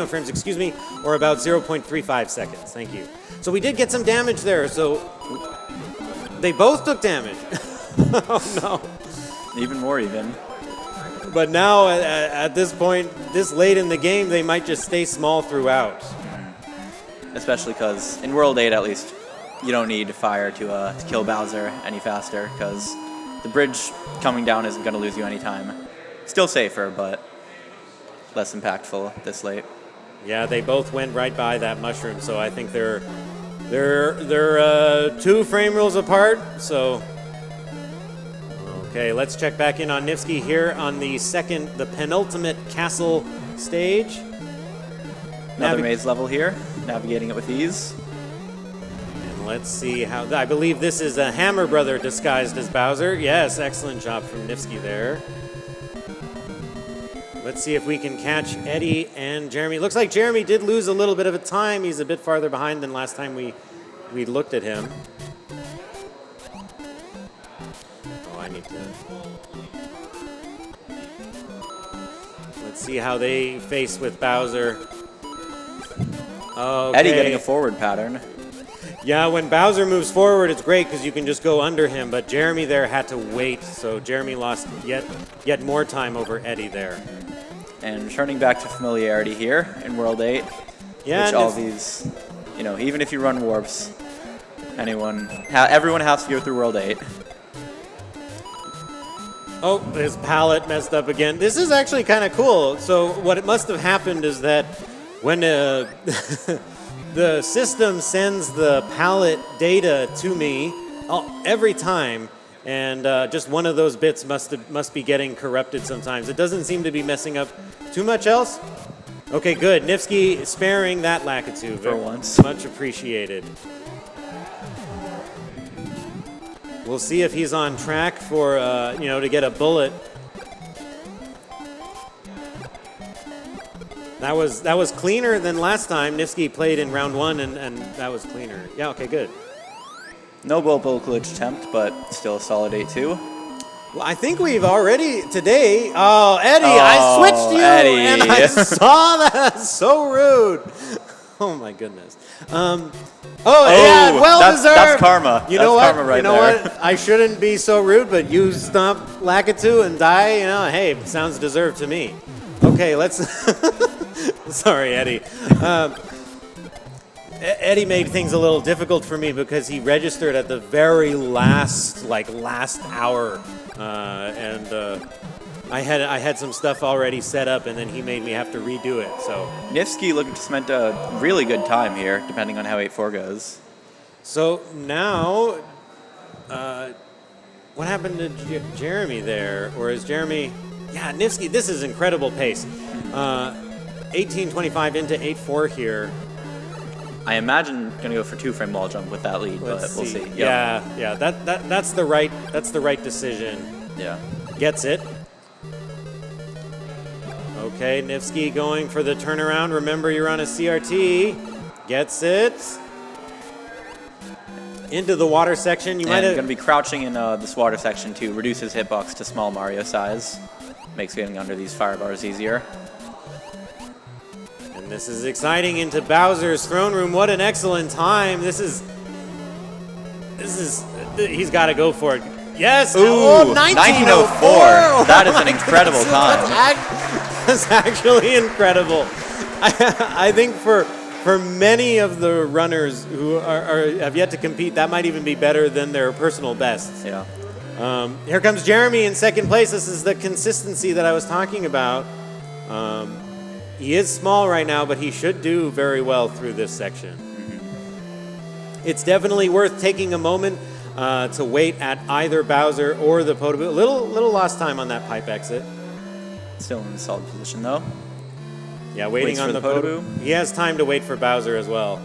frames, excuse me, or about 0.35 seconds. Thank you. So we did get some damage there, so they both took damage. Oh no. Even more even. But now, at this point, this late in the game, they might just stay small throughout. Especially because in World 8, at least, you don't need fire to kill Bowser any faster, because the bridge coming down isn't going to lose you any time. Still safer, but less impactful this late. Yeah, they both went right by that mushroom, so I think they're 2 frame rules apart. So. Okay, let's check back in on Nifsky here on the penultimate castle stage. Another maze level here, navigating it with ease. And let's see how, I believe this is a Hammer Brother disguised as Bowser. Yes, excellent job from Nifsky there. Let's see if we can catch Eddie and Jeremy. Looks like Jeremy did lose a little bit of a time. He's a bit farther behind than last time we looked at him. I need to. Let's see how they face with Bowser. Okay. Eddie getting a forward pattern. Yeah, when Bowser moves forward, it's great because you can just go under him. But Jeremy there had to wait, so Jeremy lost yet more time over Eddie there. And returning back to familiarity here in World 8. Yeah, which all these, even if you run warps, everyone has to go through World 8. Oh, his palette messed up again. This is actually kind of cool. So what it must have happened is that when the system sends the palette data to me every time, and just one of those bits must be getting corrupted sometimes. It doesn't seem to be messing up too much else. Okay, good. Nifsky sparing that Lakitu. For once. Much appreciated. We'll see if he's on track for, to get a bullet. That was cleaner than last time. Nifsky played in round 1, and that was cleaner. Yeah, okay, good. No bullet glitch attempt, but still a solid 8-2. Well, I think we've already today. Oh, Eddie, I switched you, Eddie. and I saw that. So rude. Oh my goodness. Yeah, well deserved. That's karma. You know that's what? Karma right you know there. what? I shouldn't be so rude, but you stomp Lakitu and die. Hey, sounds deserved to me. Okay, let's. Sorry, Eddie. Eddie made things a little difficult for me because he registered at the very last hour, and I had some stuff already set up, and then he made me have to redo it. So Nifsky looking to cement a really good time here, depending on how 8-4 goes. so now, what happened to Jeremy there? Or is Jeremy? Yeah, Nifsky. This is incredible pace. 18:25 into 8-4 here. I imagine going to go for 2-frame wall jump with that lead, but we'll see. Yep. Yeah. That's the right decision. Yeah. Gets it. Okay, Nifsky going for the turnaround. Remember, you're on a CRT. Gets it. Into the water section. You might And have going to be crouching in this water section to reduce his hitbox to small Mario size. Makes getting under these fire bars easier. And this is exciting into Bowser's throne room. What an excellent time. This is he's got to go for it. Yes. Ooh, 1904. That is an incredible time. That's actually incredible. I think for many of the runners who have yet to compete, that might even be better than their personal bests. Yeah. Here comes Jeremy in second place. This is the consistency that I was talking about. He is small right now, but he should do very well through this section. Mm-hmm. It's definitely worth taking a moment to wait at either Bowser or the Podoboo. Little lost time on that pipe exit. Still in a solid position, though. Yeah, waiting Waits on for the the Podoboo. He has time to wait for Bowser as well.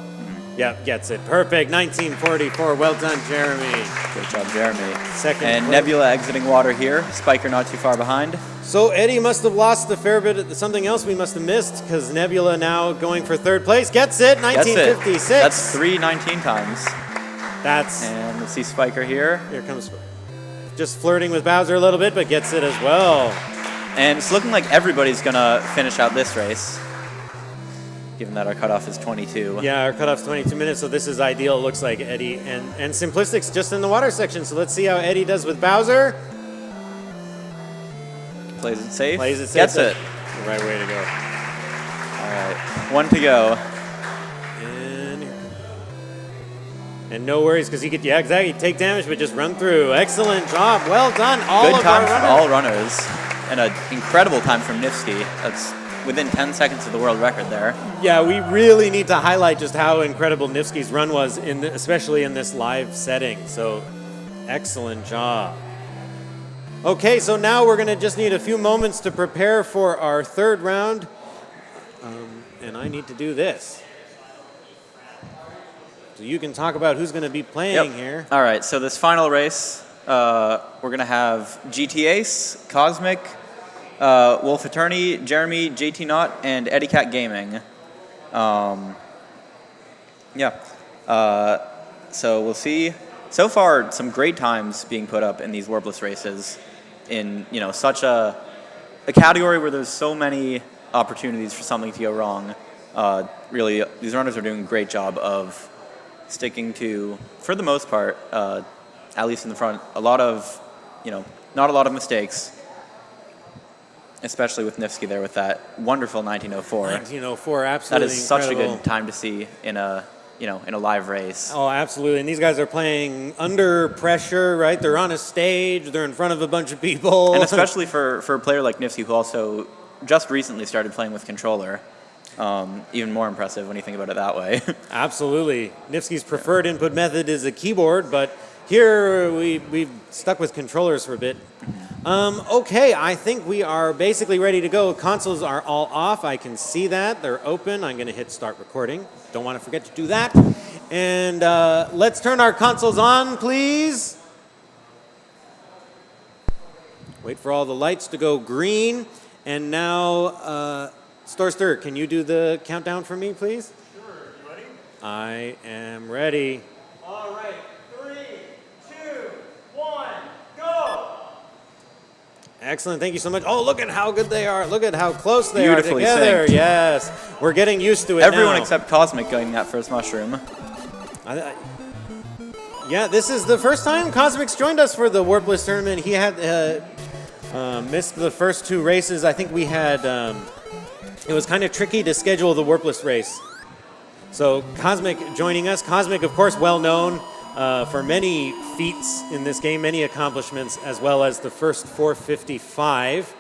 Yep, gets it. Perfect. 1944. Well done, Jeremy. Great job, Jeremy. Second And place. Nebula exiting water here. Spiker not too far behind. So Eddie must have lost a fair bit of something else we must have missed, because Nebula now going for third place. Gets it. Gets it. 1956. That's 3:19 times. That's And let's see Spiker here. here comes just flirting with Bowser a little bit, but gets it as well. And it's looking like everybody's going to finish out this race, given that our cutoff is 22. Yeah, our cutoff's 22 minutes, so this is ideal. It looks like Eddie and Simplistic's just in the water section. So let's see how Eddie does with Bowser. Plays it safe. Plays it safe. Gets it. The right way to go. All right. 1 to go. And no worries, because he could, yeah, exactly, take damage, but just run through. Excellent job. Well done. All Good of our time for runners. all runners. And an incredible time from Nifsky. That's within 10 seconds of the world record there. Yeah, we really need to highlight just how incredible Nifsky's run was, especially in this live setting. So, excellent job. Okay, so now we're going to just need a few moments to prepare for our third round. And I need to do this. So you can talk about who's going to be playing here. All right, so this final race, we're going to have GT Ace, Cosmic, Wolf Attorney, Jeremy, JT Knott, and Eddie Cat Gaming. So we'll see. So far, some great times being put up in these Warpless races in, such a category where there's so many opportunities for something to go wrong. Really, these runners are doing a great job of sticking to, for the most part, at least in the front, not a lot of mistakes, especially with Nifsky there with that wonderful 1904. 1904, absolutely That is such a incredible. good time to see in a live race. Oh, absolutely. And these guys are playing under pressure, right? They're on a stage. They're in front of a bunch of people. And especially for a player like Nifsky, who also just recently started playing with controller. Even more impressive when you think about it that way. Absolutely. Nifsky's preferred input method is a keyboard, but here we've stuck with controllers for a bit. Okay, I think we are basically ready to go. Consoles are all off. I can see that. They're open. I'm going to hit start recording. Don't want to forget to do that. And let's turn our consoles on, please. Wait for all the lights to go green. And now... Storster, can you do the countdown for me, please? Sure. You ready? I am ready. All right. 3, 2, 1, go! Excellent. Thank you so much. Oh, look at how good they are. Look at how close they Beautifully are together. synced. Yes. We're getting used to it Everyone now. except Cosmic going that first mushroom. Yeah, this is the first time Cosmic's joined us for the Warpless tournament. He had missed the first 2 races. I think we had... it was kind of tricky to schedule the Warpless race. So Cosmic joining us. Cosmic, of course, well known for many feats in this game, many accomplishments, as well as the first 455.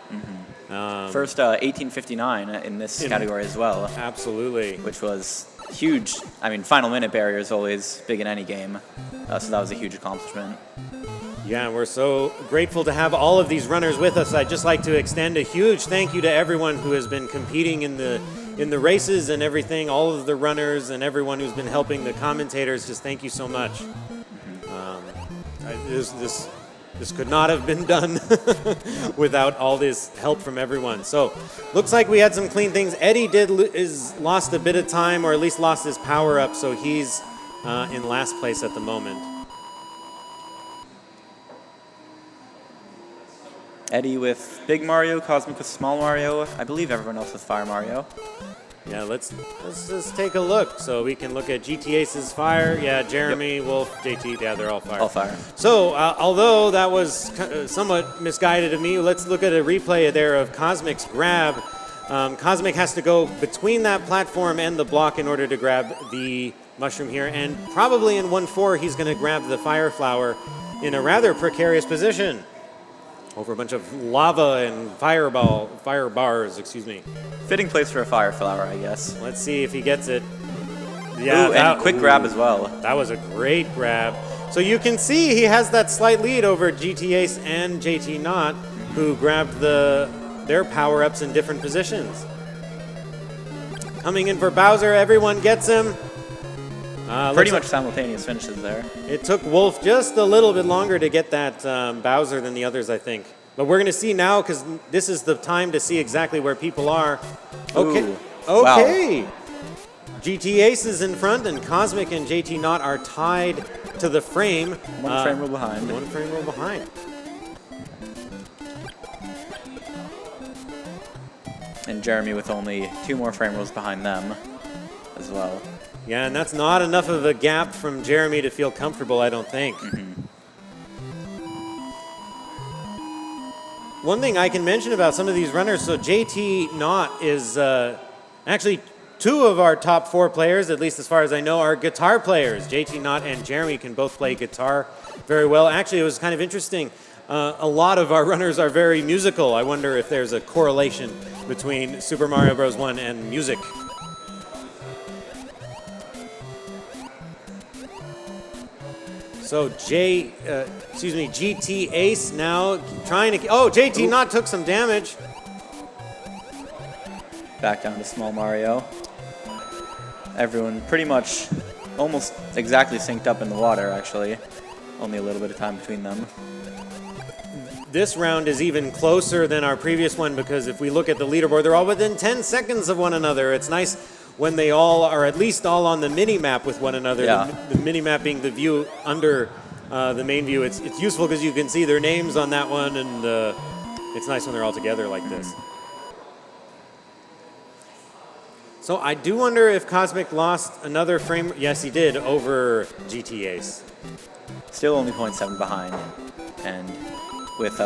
First 1859 in this category as well. Absolutely. Which was huge. I mean, final minute barrier is always big in any game, so that was a huge accomplishment. Yeah, we're so grateful to have all of these runners with us. I'd just like to extend a huge thank you to everyone who has been competing in the races and everything, all of the runners and everyone who's been helping the commentators. Just thank you so much. This could not have been done without all this help from everyone. So, looks like we had some clean things. Eddie lost a bit of time, or at least lost his power up, so he's in last place at the moment. Eddie with Big Mario, Cosmic with Small Mario. I believe everyone else with Fire Mario. Yeah, let's just take a look. So we can look at GT Ace's Fire. Yeah, Jeremy, Wolf, JT, yeah, they're all Fire. All Fire. So, although that was somewhat misguided of me, let's look at a replay there of Cosmic's grab. Cosmic has to go between that platform and the block in order to grab the mushroom here, and probably in 1-4 he's going to grab the Fire Flower in a rather precarious position. Over a bunch of lava and fire bars, excuse me. Fitting place for a Fire Flower, I guess. Let's see if he gets it. Yeah, and quick grab as well. That was a great grab. So you can see he has that slight lead over GT Ace and JT Knott, who grabbed their power-ups in different positions. Coming in for Bowser, everyone gets him. Pretty much simultaneous finishes there. It took Wolf just a little bit longer to get that Bowser than the others, I think. But we're going to see now, because this is the time to see exactly where people are. Okay. Ooh. Okay. Wow. GT Ace is in front, and Cosmic and JT Knott are tied to the frame. One frame roll behind. One frame roll behind. And Jeremy with only 2 more frame rolls behind them as well. Yeah, and that's not enough of a gap from Jeremy to feel comfortable, I don't think. One thing I can mention about some of these runners, so JT Knott is actually 2 of our top 4 players, at least as far as I know, are guitar players. JT Knott and Jeremy can both play guitar very well. Actually, it was kind of interesting. A lot of our runners are very musical. I wonder if there's a correlation between Super Mario Bros. 1 and music. So GT Ace now trying to, JT Knott took some damage. Back down to Small Mario. Everyone pretty much almost exactly synced up in the water, actually. Only a little bit of time between them. This round is even closer than our previous one, because if we look at the leaderboard, they're all within 10 seconds of one another. It's nice when they all are at least all on the mini-map with one another. Yeah. The mini-map being the view under the main view. It's useful because you can see their names on that one, and it's nice when they're all together like this. So I do wonder if Cosmic lost another frame. Yes, he did, over GT Ace. Still only 0.7 behind. And with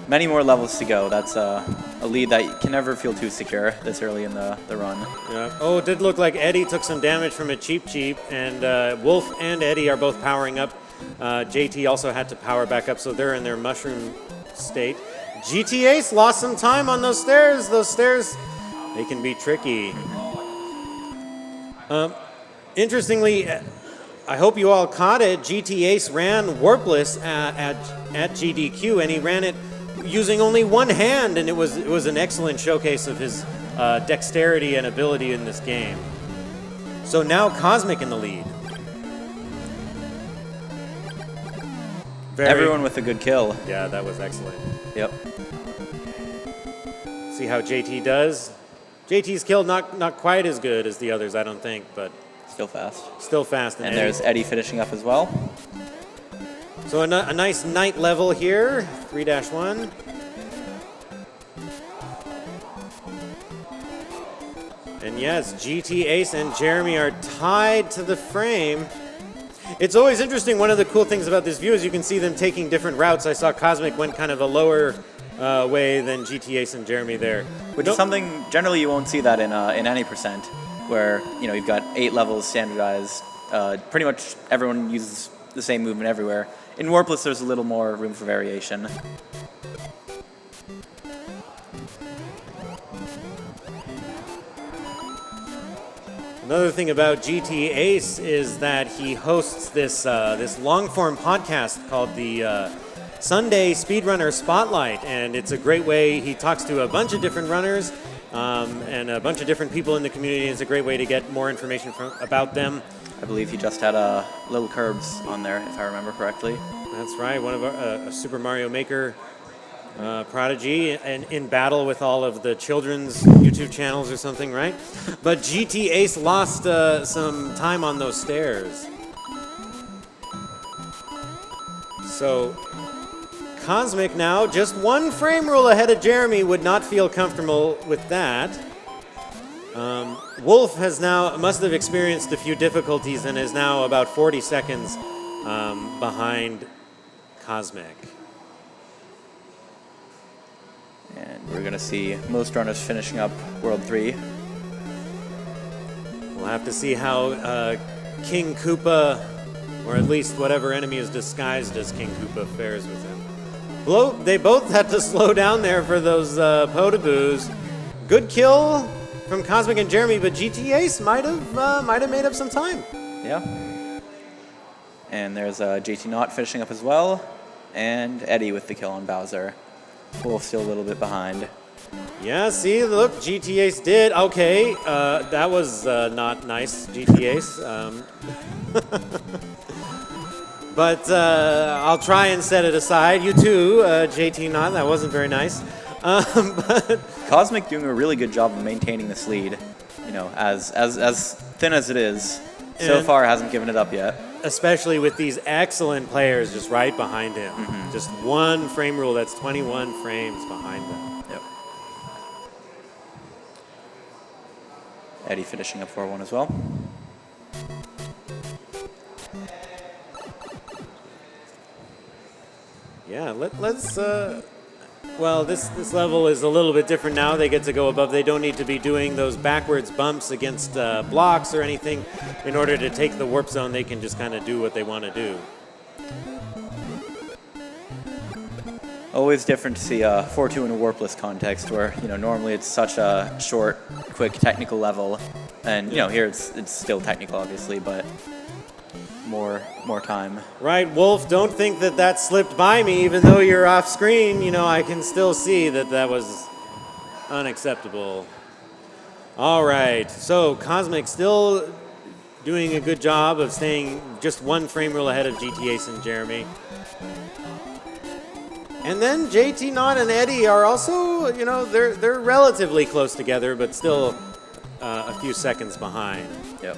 many more levels to go, that's a lead that you can never feel too secure this early in the run. Yeah. Oh, it did look like Eddie took some damage from a Cheep, and Wolf and Eddie are both powering up. JT also had to power back up, so they're in their mushroom state. GT Ace lost some time on those stairs. Those stairs, they can be tricky. Interestingly, I hope you all caught it. GT Ace ran Warpless at GDQ, and he ran it using only one hand, and it was an excellent showcase of his dexterity and ability in this game. So now Cosmic in the lead. Everyone with a good kill. Yeah, that was excellent. Yep. See how JT does. JT's kill not quite as good as the others, I don't think, but Still fast. still fast. And there's Eddie finishing up as well. So a nice night level here, 3-1. And yes, GT Ace and Jeremy are tied to the frame. It's always interesting. One of the cool things about this view is you can see them taking different routes. I saw Cosmic went kind of a lower way than GT Ace and Jeremy there. Which is something, generally you won't see that in any percent, where, you've got 8 levels standardized Pretty much everyone uses the same movement everywhere. In Warpless, there's a little more room for variation. Another thing about GT Ace is that he hosts this this long-form podcast called the Sunday Speedrunner Spotlight, and it's a great way. He talks to a bunch of different runners and a bunch of different people in the community. It's a great way to get more information about them. I believe he just had Little Curbs on there, if I remember correctly. That's right, one of our a Super Mario Maker prodigy, and in battle with all of the children's YouTube channels or something, right? But GT Ace lost some time on those stairs. So Cosmic now just 1 frame rule ahead of Jeremy, would not feel comfortable with that. Wolf must have experienced a few difficulties and is now about 40 seconds behind Cosmic. And we're going to see most runners finishing up World 3. We'll have to see how King Koopa, or at least whatever enemy is disguised as King Koopa, fares with him. They both had to slow down there for those potaboos. Good kill from Cosmic and Jeremy, but GT Ace might have made up some time. Yeah. And there's JT Knott finishing up as well, and Eddie with the kill on Bowser. Wolf still a little bit behind. Yeah, see, look, GT Ace did. Okay, that was not nice, GT Ace. But I'll try and set it aside. You too, JT Knott, that wasn't very nice. But Cosmic doing a really good job of maintaining this lead. You know, as thin as it is, so far hasn't given it up yet. Especially with these excellent players just right behind him. Mm-hmm. Just 1 frame rule, that's 21 frames behind them. Yep. Eddie finishing up 4-1 as well. Yeah, let's well, this level is a little bit different now. They get to go above. They don't need to be doing those backwards bumps against blocks or anything in order to take the warp zone. They can just kind of do what they want to do. Always different to see 4-2 in a warpless context where, you know, normally it's such a short, quick technical level. And, you know, here it's still technical, obviously, but more time. Right, Wolf, don't think that slipped by me. Even though you're off screen, you know, I can still see that was unacceptable. All right, so Cosmic still doing a good job of staying just 1 frame rule ahead of GT Ace and Jeremy. And then JT Knott and Eddie are also, you know, they're relatively close together, but still a few seconds behind. Yep.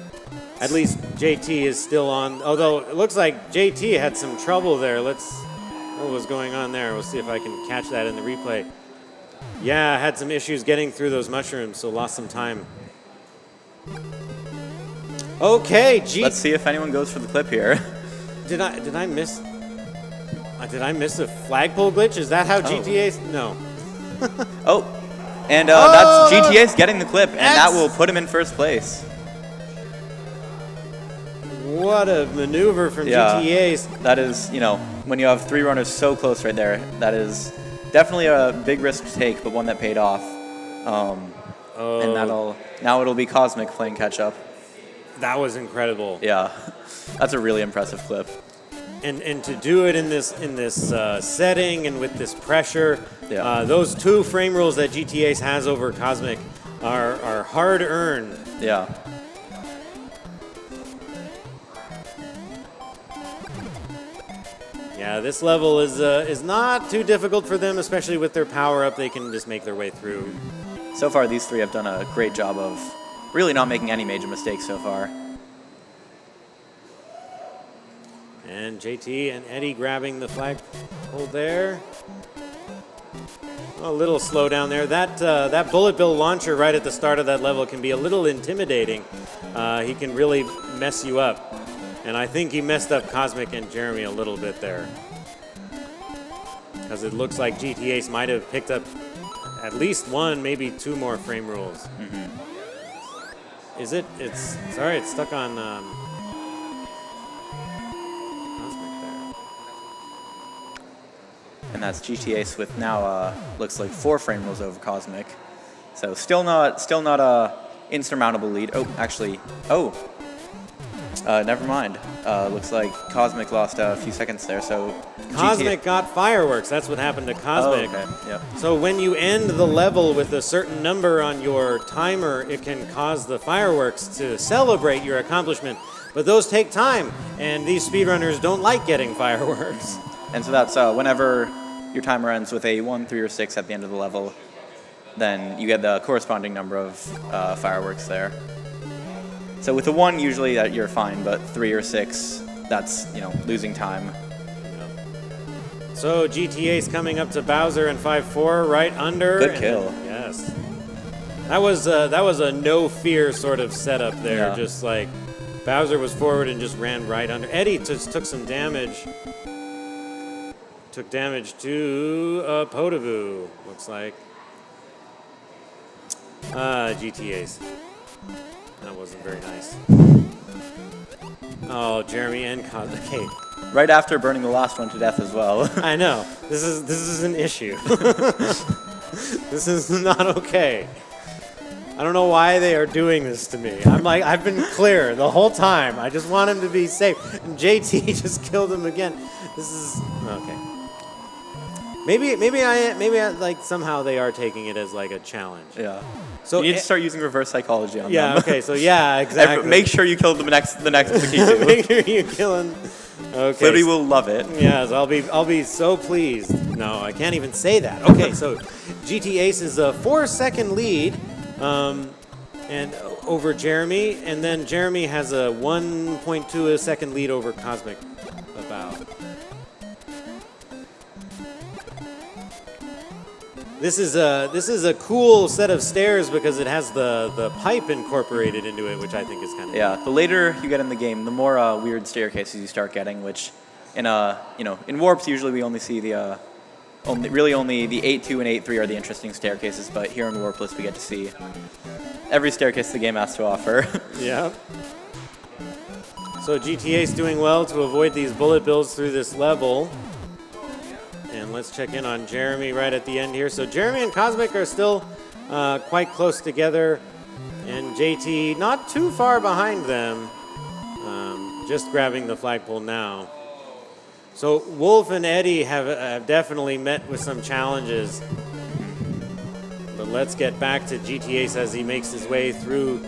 At least JT is still on, although it looks like JT had some trouble there. What was going on there? We'll see if I can catch that in the replay. Yeah, had some issues getting through those mushrooms, so lost some time. Okay, Let's see if anyone goes for the clip here. Did I miss a flagpole glitch? Is that how GTA? No. That's GTA's getting the clip, and that will put him in first place. What a maneuver from GTA's. That is, you know, when you have 3 runners so close right there, that is definitely a big risk to take, but one that paid off. And now it'll be Cosmic playing catch up. That was incredible. Yeah, that's a really impressive clip. And to do it in this setting and with this pressure, those 2 frame rules that GTA's has over Cosmic are hard earned. Yeah. Yeah, this level is not too difficult for them, especially with their power up. They can just make their way through. So far, these 3 have done a great job of really not making any major mistakes so far. And JT and Eddie grabbing the flagpole there. A little slow down there. That bullet bill launcher right at the start of that level can be a little intimidating. He can really mess you up. And I think he messed up Cosmic and Jeremy a little bit there. Because it looks like GT Ace might have picked up at least 1, maybe 2 more frame rules. Mm-hmm. Is it? It's stuck on and that's GTAce with now looks like 4 frame rules over Cosmic. So still not a insurmountable lead. Oh, actually, never mind. Looks like Cosmic lost a few seconds there. So Cosmic got fireworks. That's what happened to Cosmic. Oh, okay. Yep. So when you end the level with a certain number on your timer, it can cause the fireworks to celebrate your accomplishment. But those take time, and these speedrunners don't like getting fireworks. And so that's whenever your timer ends with a 1, 3, or 6 at the end of the level, then you get the corresponding number of fireworks there. So with a 1, usually you're fine, but 3 or 6, that's losing time. So GTA's coming up to Bowser and 5-4 right under. Good kill. Yes. That was a no fear sort of setup there. Yeah. Just like Bowser was forward and just ran right under. Eddie just took some damage. Took damage to Potavu, looks like. GTA's. That wasn't very nice. Oh, Jeremy and okay. Right after burning the last one to death as well. I know. This is an issue. This is not okay. I don't know why they are doing this to me. I've been clear the whole time. I just want him to be safe. And JT just killed him again. This is okay. Maybe I like somehow they are taking it as like a challenge. Yeah. So you need to start using reverse psychology on them. Yeah. Okay. So yeah, exactly. Make sure you kill the next Pakitu. Make sure you kill him. Okay. Flippy will love it. Yes, I'll be so pleased. No, I can't even say that. Okay, so GTAce is a 4-second lead, and over Jeremy, and then Jeremy has a 1.2 second lead over Cosmic. About. This is a cool set of stairs because it has the pipe incorporated into it, which I think is kind of Yeah. The later you get in the game, the more weird staircases you start getting. Which, in Warps usually we only see the only the 8-2 and 8-3 are the interesting staircases. But here in Warpless we get to see every staircase the game has to offer. Yeah. So GTA's doing well to avoid these bullet bills through this level. And let's check in on Jeremy right at the end here. So Jeremy and Cosmic are still quite close together, and JT not too far behind them, just grabbing the flagpole now. So Wolf and Eddie have definitely met with some challenges. But let's get back to GTAce as he makes his way through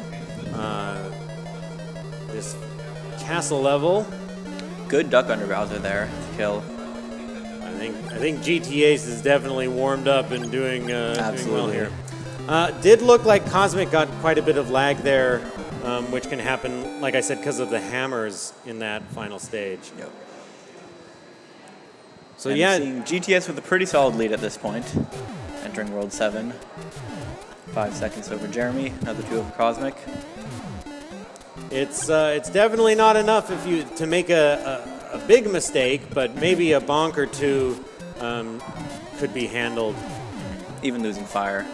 this castle level. Good duck under Bowser there to kill. I think GTAce is definitely warmed up and doing well here. Did look like Cosmic got quite a bit of lag there, which can happen, like I said, because of the hammers in that final stage. Yep. So and yeah, seeing GTS with a pretty solid lead at this point, entering World 7. 5 seconds over Jeremy, another 2 over Cosmic. it's definitely not enough to make a big mistake, but maybe a bonk or two could be handled. Even losing fire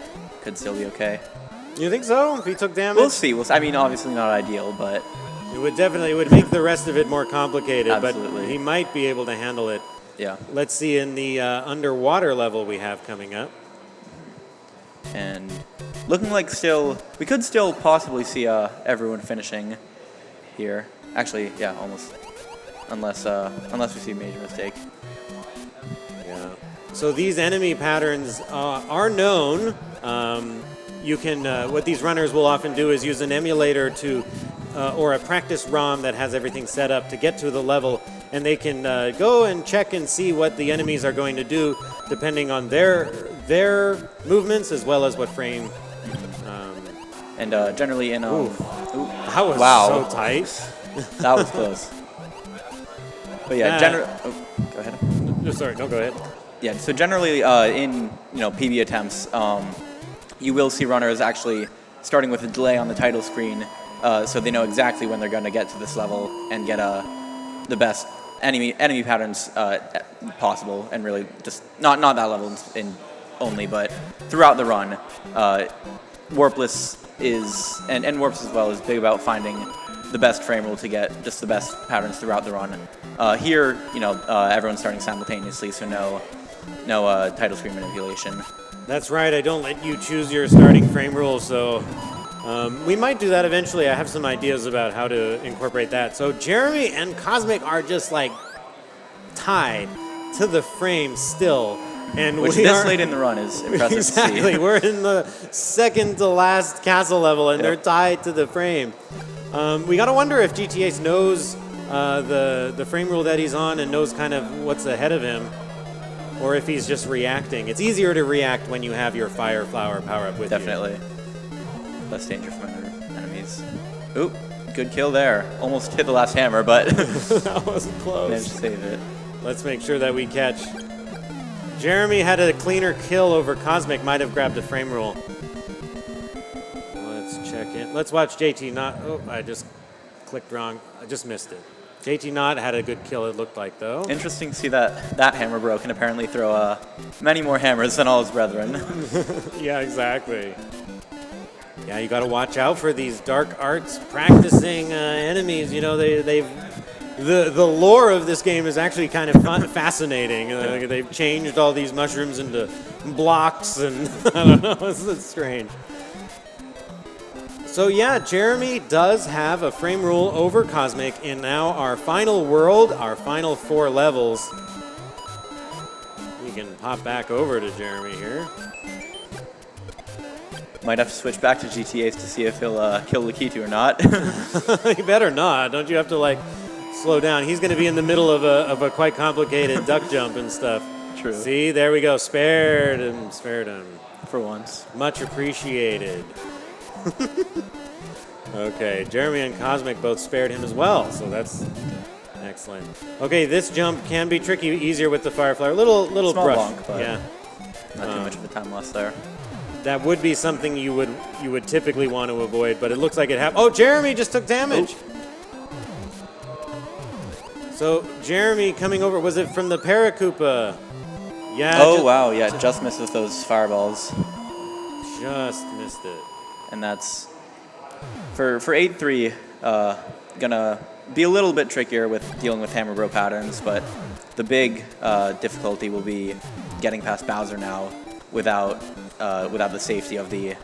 could still be okay. You think so? If he took damage? We'll see. I mean, obviously not ideal, but it would make the rest of it more complicated, Absolutely. but he might be able to handle it. yeah. Let's see in the underwater level we have coming up. And looking like we could still possibly see everyone finishing here. Actually, yeah, almost. Unless we see a major mistake. Yeah. So these enemy patterns are known. You can what these runners will often do is use an emulator or a practice ROM that has everything set up to get to the level, and they can go and check and see what the enemies are going to do depending on their movements as well as what frame. And generally in That was wow. so tight. That was close. But yeah, go ahead. No, sorry, no, go ahead. Yeah, so generally in PB attempts, you will see runners actually starting with a delay on the title screen, so they know exactly when they're going to get to this level and get the best enemy patterns possible, and really just not that level only, but throughout the run. Warpless and Warps as well is big about finding the best frame rule to get just the best patterns throughout the run. Here, everyone's starting simultaneously, so no title screen manipulation. That's right, I don't let you choose your starting frame rule, so we might do that eventually. I have some ideas about how to incorporate that. So Jeremy and Cosmic are just like tied to the frame still. And Which this late in the run is impressive exactly. to see. We're in the second to last castle level, and they're tied to the frame. We got to wonder if GTA knows the frame rule that he's on and knows kind of what's ahead of him, or if he's just reacting. It's easier to react when you have your Fire Flower power-up with Definitely. Less danger from enemies. Oop, good kill there. Almost hit the last hammer, but That was close. managed to save it. Let's make sure that we catch. Jeremy had a cleaner kill over Cosmic, might have grabbed a frame rule. Let's check in. Let's watch JT Not. Oh, I just clicked wrong. I just missed it. JT Not had a good kill, it looked like, though. Interesting to see that hammer bro can apparently throw many more hammers than all his brethren. Yeah, exactly. Yeah, you got to watch out for these dark arts practicing enemies. You know, the lore of this game is actually kind of fascinating. They've changed all these mushrooms into blocks, and I don't know, it's strange. So yeah, Jeremy does have a frame rule over Cosmic in now our final world, our final 4 levels. We can pop back over to Jeremy here. Might have to switch back to GTAs to see if he'll kill Lakitu or not. You better not. Don't you have to like slow down? He's going to be in the middle of a quite complicated duck jump and stuff. True. See, there we go. Spared him. Spared him. For once. Much appreciated. Okay, Jeremy and Cosmic both spared him as well, so that's excellent. Okay, this jump can be tricky, easier with the Fireflower. Little Small brush. bonk, but yeah. Not too much of a time loss there. That would be something you would typically want to avoid, but it looks like it happened. Oh, Jeremy just took damage. So Jeremy coming over, was it from the Paracoupa? Yeah. Oh, wow, yeah, just missed with those fireballs. Just missed it. And that's, for 8-3, gonna be a little bit trickier with dealing with hammer bro patterns, but the big difficulty will be getting past Bowser now without the safety of the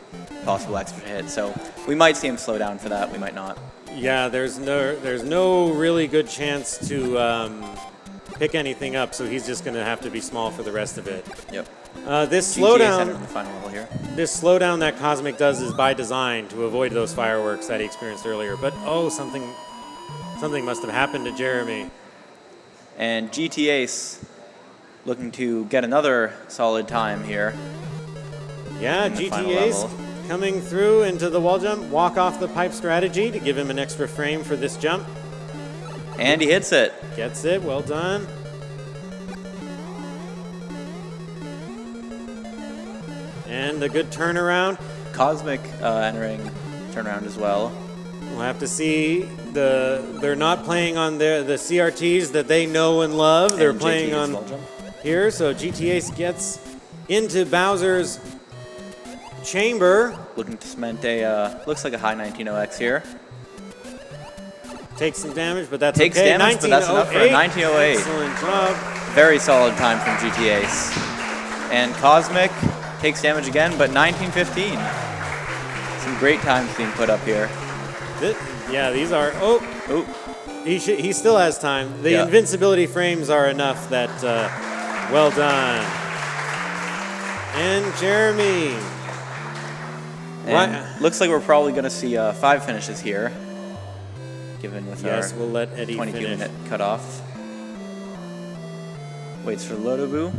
possible extra hit. So we might see him slow down for that, we might not. Yeah, there's no really good chance to pick anything up, so he's just going to have to be small for the rest of it. Yep. This GTA slowdown, center in the final level here. this slowdown that Cosmic does is by design to avoid those fireworks that he experienced earlier. But oh, something must have happened to Jeremy. And GTA's looking to get another solid time here. Yeah, in the final GTA's level. coming through into the wall jump, walk off the pipe strategy to give him an extra frame for this jump. And he hits it. Gets it, well done. And a good turnaround. Cosmic entering turnaround as well. We'll have to see. They're not playing on the CRTs that they know and love. They're And playing JTA's on wall jump. here. So GTA gets into Bowser's chamber. Looking to cement a, looks like a high 19.0x here. Takes some damage, but that's Takes okay. damage, but that's enough for a 1908. Excellent job. Very solid time from GTA's. And Cosmic takes damage again, but 1915. Some great times being put up here. Yeah, these are. Oh, Oop. he still has time. The Yeah. invincibility frames are enough that. Well done. And Jeremy. And Right. looks like we're probably going to see 5 finishes here, given with Yes, our we'll let Eddie 22-minute finish. cutoff. Waits for Lodobu.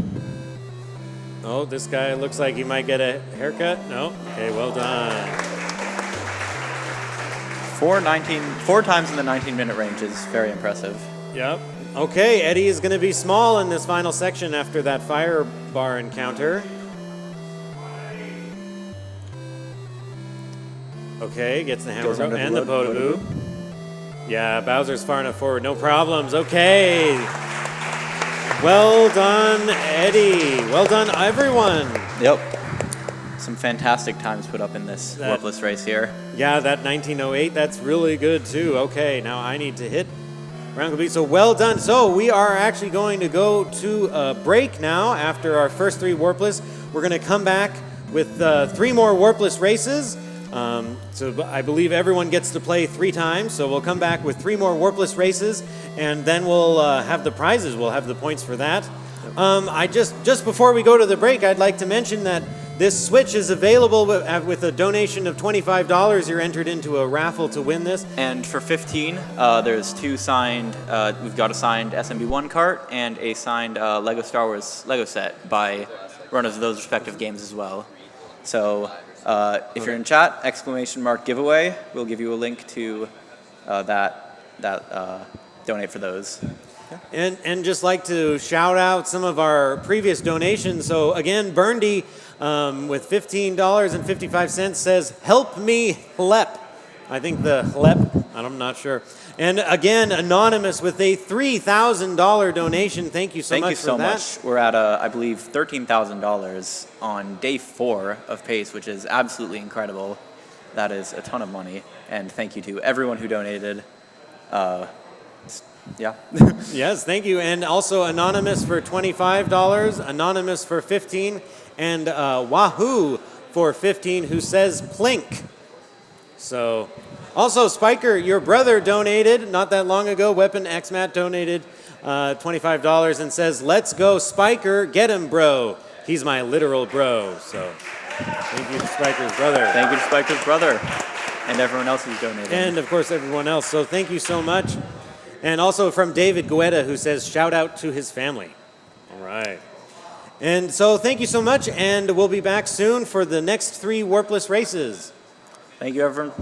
Oh, this guy looks like he might get a haircut. No. Okay, well done. 4 times in the 19-minute range is very impressive. Yep. Okay, Eddie is going to be small in this final section after that fire bar encounter. Okay, gets the hammer Goes under the and the load- Podaboo. Yeah, Bowser's far enough forward. No problems. Okay. Well done, Eddie. Well done, everyone. Yep. Some fantastic times put up in this Warpless race here. Yeah, that 1908, that's really good too. Okay, now I need to hit Round complete. So well done. So we are actually going to go to a break now after our first 3 Warpless. We're going to come back with 3 more Warpless races. So I believe everyone gets to play 3 times. So we'll come back with 3 more Warpless races, and then we'll have the prizes. We'll have the points for that. Just before we go to the break, I'd like to mention that this Switch is available with a donation of $25. You're entered into a raffle to win this. And for 15, there's 2 signed, we've got a signed SMB1 cart and a signed Lego Star Wars Lego set by runners of those respective games as well. So if you're in chat, ! giveaway, we'll give you a link to that donate for those. And just like to shout out some of our previous donations. So again, Burndy with $15.55 says, "Help me, HLEP." I think the HLEP, I'm not sure. And again, Anonymous with a $3,000 donation. Thank you so much for that. Thank you so much. We're at, I believe, $13,000 on day 4 of PACE, which is absolutely incredible. That is a ton of money. And thank you to everyone who donated. Yeah. Yes, thank you. And also Anonymous for $25, Anonymous for $15, and Wahoo for $15, who says plink. So, also Spiker, your brother donated not that long ago. Weapon XMat donated $25 and says, "Let's go, Spiker, get him, bro. He's my literal bro." So, thank you to Spiker's brother. Thank you to Spiker's brother and everyone else who's donated. And of course, everyone else. So, thank you so much. And also from David Guetta, who says, "Shout out to his family." All right. And so thank you so much, and we'll be back soon for the next 3 Warpless races. Thank you, everyone.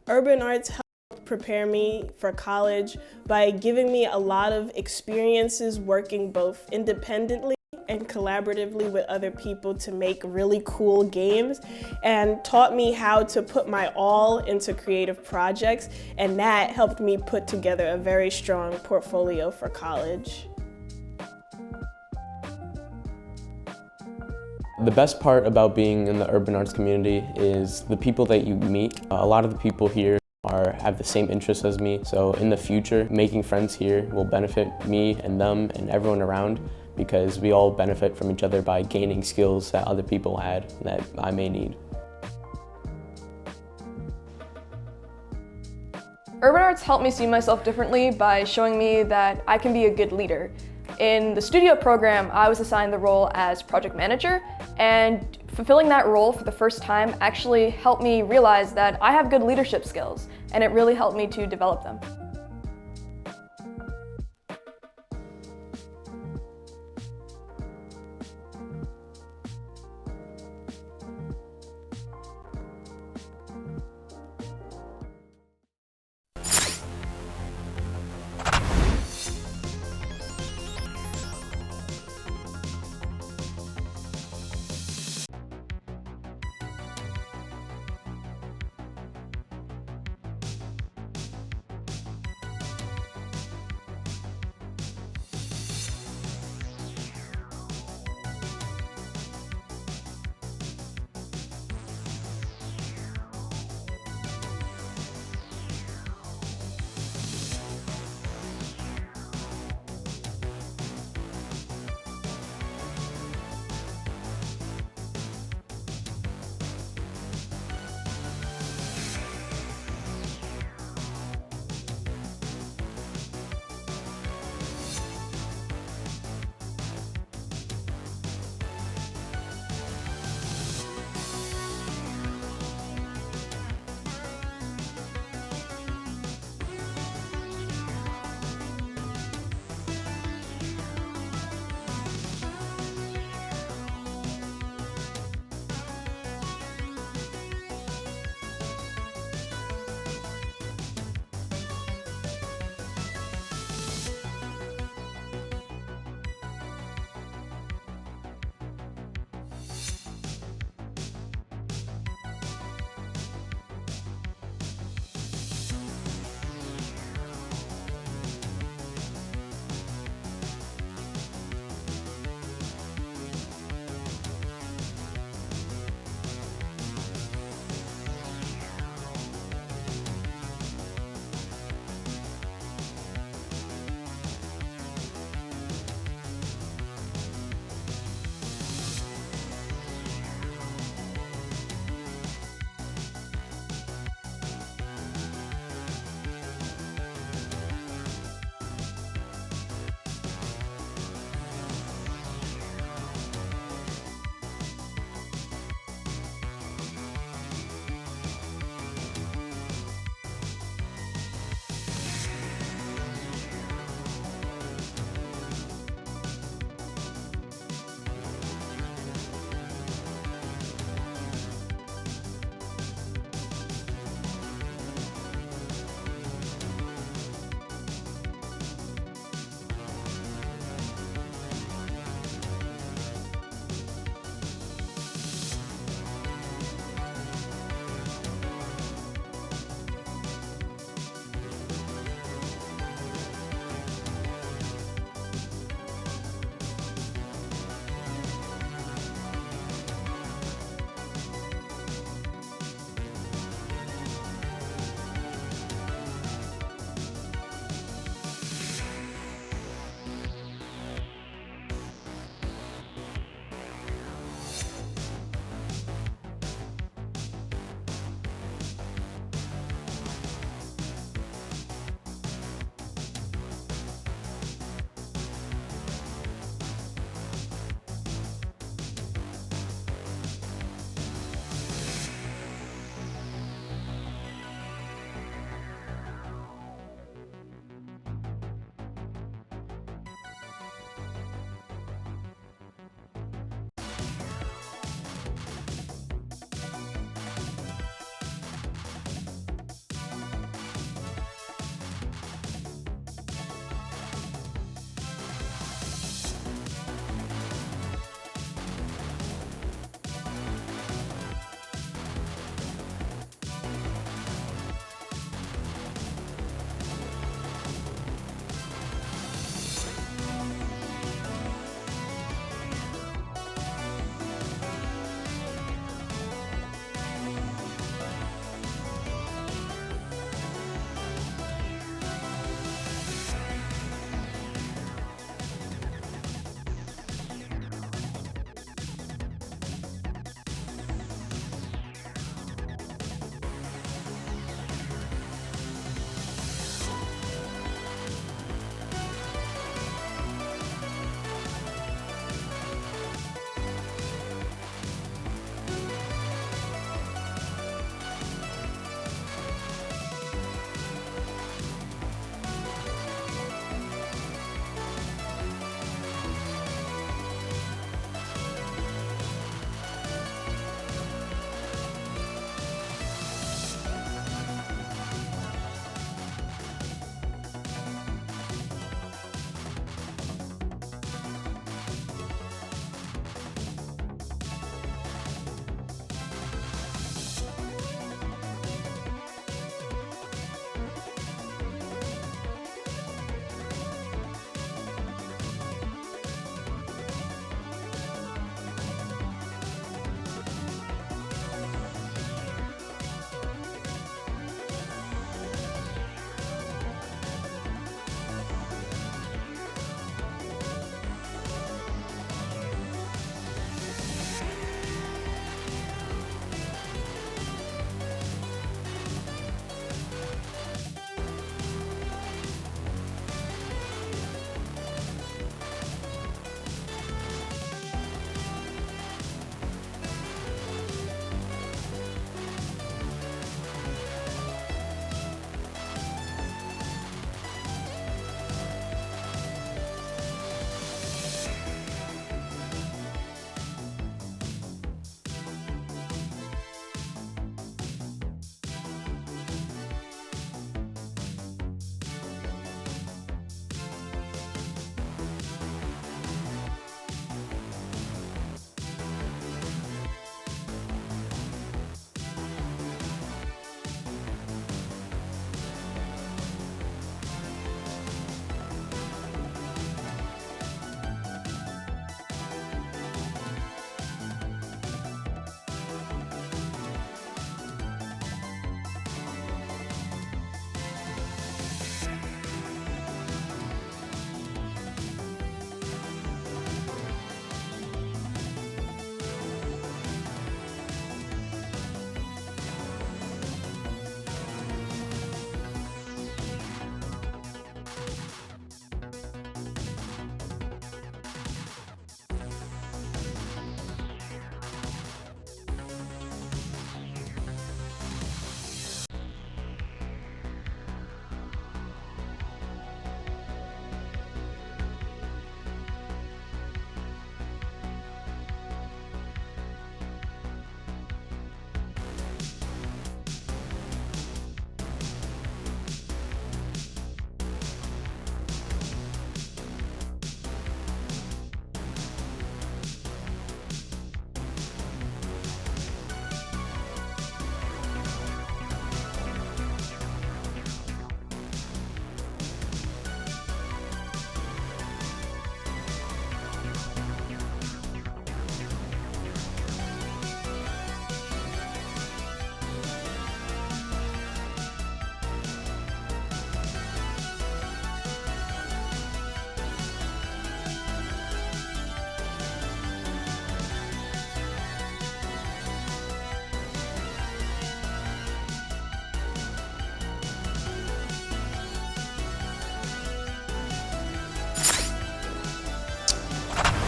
Urban Arts helped prepare me for college by giving me a lot of experiences working both independently and collaboratively with other people to make really cool games, and taught me how to put my all into creative projects, and that helped me put together a very strong portfolio for college. The best part about being in the urban arts community is the people that you meet. A lot of the people here have the same interests as me, so in the future, making friends here will benefit me and them and everyone around, because we all benefit from each other by gaining skills that other people had that I may need. Urban Arts helped me see myself differently by showing me that I can be a good leader. In the studio program, I was assigned the role as project manager, and fulfilling that role for the first time actually helped me realize that I have good leadership skills, and it really helped me to develop them.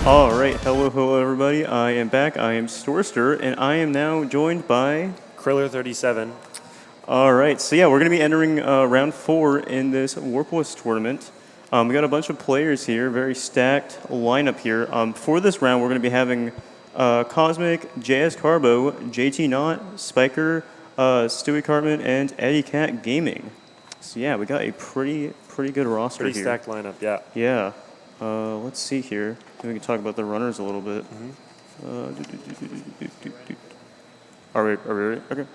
All right, hello everybody. I am back. I am Storster, and I am now joined by Kriller37. All right, so yeah, we're going to be entering round 4 in this Warpless tournament. We got a bunch of players here, very stacked lineup here. For this round, we're going to be having Cosmic, JS Carbo, JT Knott, Spiker, Stewie Cartman, and Eddie Cat Gaming. So yeah, we got a pretty good roster Pretty here. stacked lineup, yeah. Yeah. Let's see here. Maybe we can talk about the runners a little bit. Are we ready? Okay.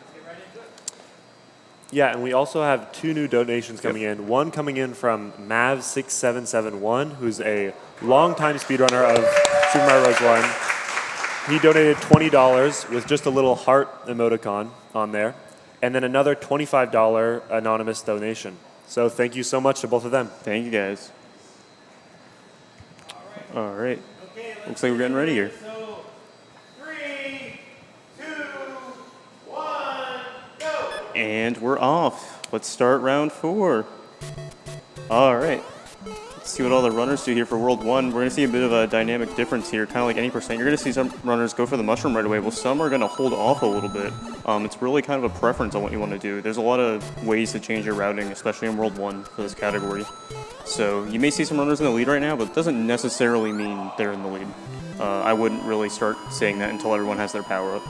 Yeah, and we also have 2 new donations coming in. One coming in from Mav6771, who's a longtime speedrunner of Super Mario Bros. 1. He donated $20 with just a little heart emoticon on there. And then another $25 anonymous donation. So thank you so much to both of them. Thank you, guys. All right. Looks like we're getting ready here. So, 3, 2, 1, go! And we're off. Let's start round 4. All right. Let's see what all the runners do here for World 1. We're going to see a bit of a dynamic difference here, kind of like any percent. You're going to see some runners go for the mushroom right away, while some are going to hold off a little bit. It's really kind of a preference on what you want to do. There's a lot of ways to change your routing, especially in World 1 for this category. So you may see some runners in the lead right now, but it doesn't necessarily mean they're in the lead. I wouldn't really start saying that until everyone has their power up.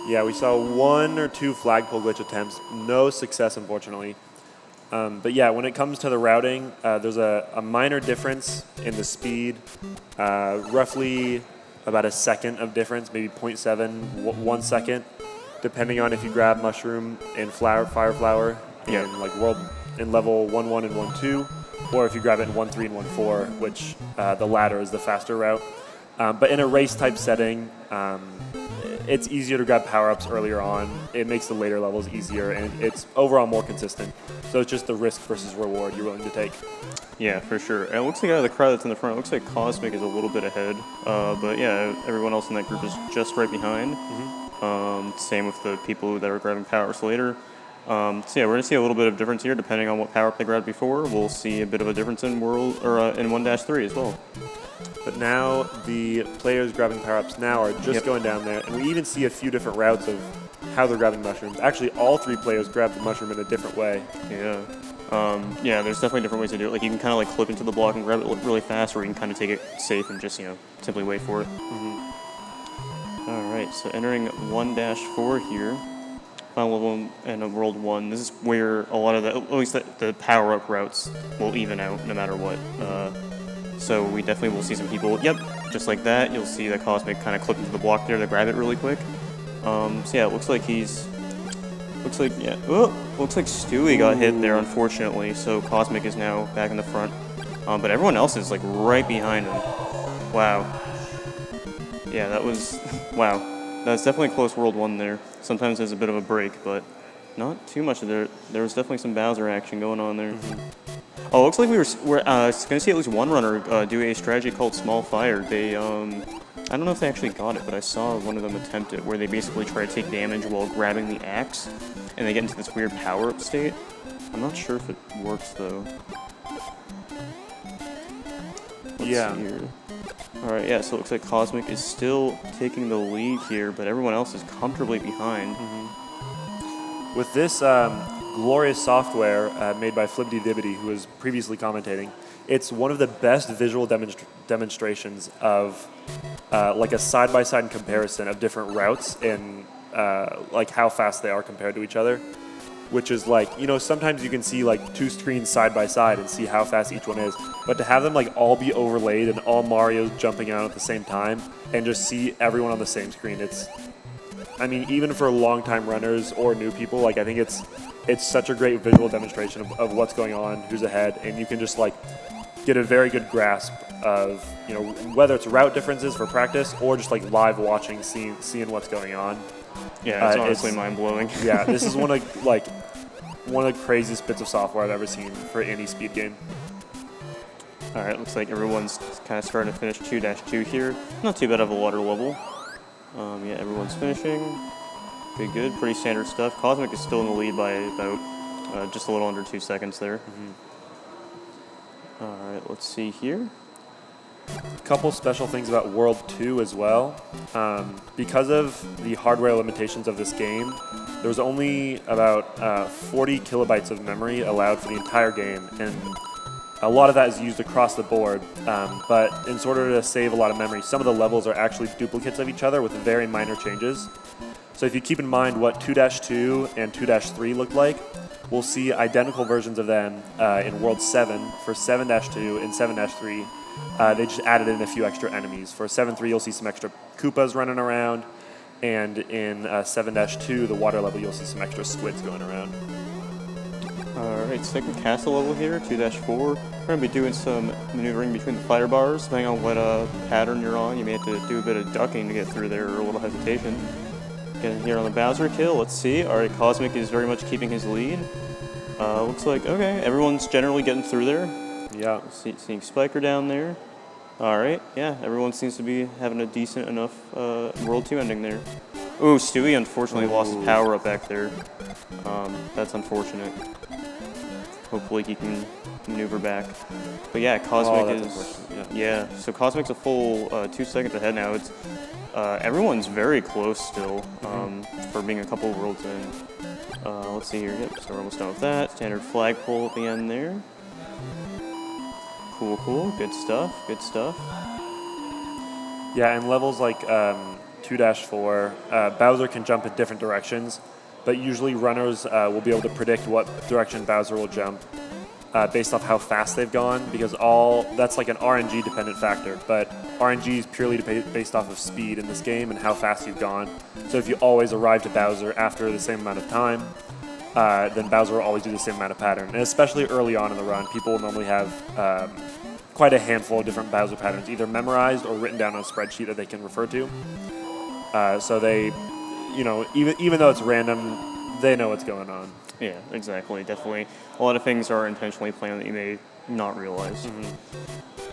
Yeah, we saw 1 or 2 flagpole glitch attempts. No success, unfortunately. But yeah, when it comes to the routing, there's a minor difference in the speed, roughly about a second of difference, maybe 0.7, 1 second, depending on if you grab mushroom in fire flower in level 1-1 and 1-2, or if you grab it in 1-3 and 1-4, which the latter is the faster route. But in a race type setting, it's easier to grab power-ups earlier on. It makes the later levels easier, and it's overall more consistent. So it's just the risk versus reward you're willing to take. Yeah, for sure. And it looks like out of the crowd that's in the front, it looks like Cosmic is a little bit ahead. But yeah, everyone else in that group is just right behind. Same with the people that are grabbing power-ups later. So yeah, we're going to see a little bit of difference here depending on what power-up they grabbed before. We'll see a bit of a difference in in 1-3 as well. But now the players grabbing power-ups now are just going down there, and we even see a few different routes of how they're grabbing mushrooms. Actually, all 3 players grab the mushroom in a different way. Yeah. Yeah, there's definitely different ways to do it. Like you can kind of like clip into the block and grab it really fast, or you can kind of take it safe and just, simply wait for it. All right, so entering 1-4 here. Final level in World 1. This is where a lot of at least the power-up routes will even out no matter what. So we definitely will see some people, just like that. You'll see that Cosmic kind of clip into the block there to grab it really quick. So yeah, it looks like Stewie got hit there, unfortunately. So Cosmic is now back in the front. But everyone else is like right behind him. Wow. Yeah, that was, wow. That's definitely a close World 1 there. Sometimes there's a bit of a break, but not too much of there. There was definitely some Bowser action going on there. Oh, it looks like we're going to see at least one runner do a strategy called Small Fire. They, I don't know if they actually got it, but I saw one of them attempt it, where they basically try to take damage while grabbing the axe, and they get into this weird power-up state. I'm not sure if it works, though. Let's see here. Alright, yeah, so it looks like Cosmic is still taking the lead here, but everyone else is comfortably behind. With this glorious software made by Flibbity Dibbity, who was previously commentating, it's one of the best visual demonstrations of like a side-by-side comparison of different routes and like how fast they are compared to each other. Which is like, sometimes you can see like 2 screens side by side and see how fast each one is. But to have them like all be overlaid and all Marios jumping out at the same time and just see everyone on the same screen, even for long-time runners or new people, like I think it's such a great visual demonstration of what's going on, who's ahead, and you can just like get a very good grasp of, whether it's route differences for practice or just like live watching, seeing what's going on. Yeah, it's honestly mind-blowing. Yeah, this is one of the craziest bits of software I've ever seen for any speed game. All right, looks like everyone's kind of starting to finish 2-2 here. Not too bad of a water level. Yeah, everyone's finishing. Good. Pretty standard stuff. Cosmic is still in the lead by about just a little under 2 seconds there. All right, let's see here. couple special things about World 2 as well. Because of the hardware limitations of this game, there's only about 40 kilobytes of memory allowed for the entire game, and a lot of that is used across the board. But in order to save a lot of memory, some of the levels are actually duplicates of each other with very minor changes. So if you keep in mind what 2-2 and 2-3 looked like, we'll see identical versions of them in World 7 for 7-2 and 7-3. They just added in a few extra enemies. For 7-3, you'll see some extra Koopas running around, and in 7-2, the water level, you'll see some extra squids going around. Alright, second castle level here, 2-4. We're going to be doing some maneuvering between the fire bars. Depending on what pattern you're on, you may have to do a bit of ducking to get through there, or a little hesitation. Getting here on the Bowser kill, let's see. Alright, Cosmic is very much keeping his lead. Looks like, okay, everyone's generally getting through there. Yeah. Seeing Spiker down there. Alright, yeah, everyone seems to be having a decent enough World 2 ending there. Ooh, Stewie unfortunately lost his power up back there. That's unfortunate. Hopefully he can maneuver back. But yeah, Cosmic is... Yeah, so Cosmic's a full 2 seconds ahead now. It's everyone's very close still for being a couple worlds in. Let's see here. Yep, so we're almost done with that. Standard flagpole at the end there. Cool, cool. Good stuff. Good stuff. Yeah, and levels like 2-4, Bowser can jump in different directions, but usually runners will be able to predict what direction Bowser will jump based off how fast they've gone, because that's like an RNG dependent factor, but RNG is purely based off of speed in this game and how fast you've gone. So if you always arrive to Bowser after the same amount of time, then Bowser will always do the same amount of pattern. And especially early on in the run, people will normally have quite a handful of different Bowser patterns, either memorized or written down on a spreadsheet that they can refer to. So they, you know, even though it's random, they know what's going on. Yeah, exactly. Definitely. A lot of things are intentionally planned that you may not realize.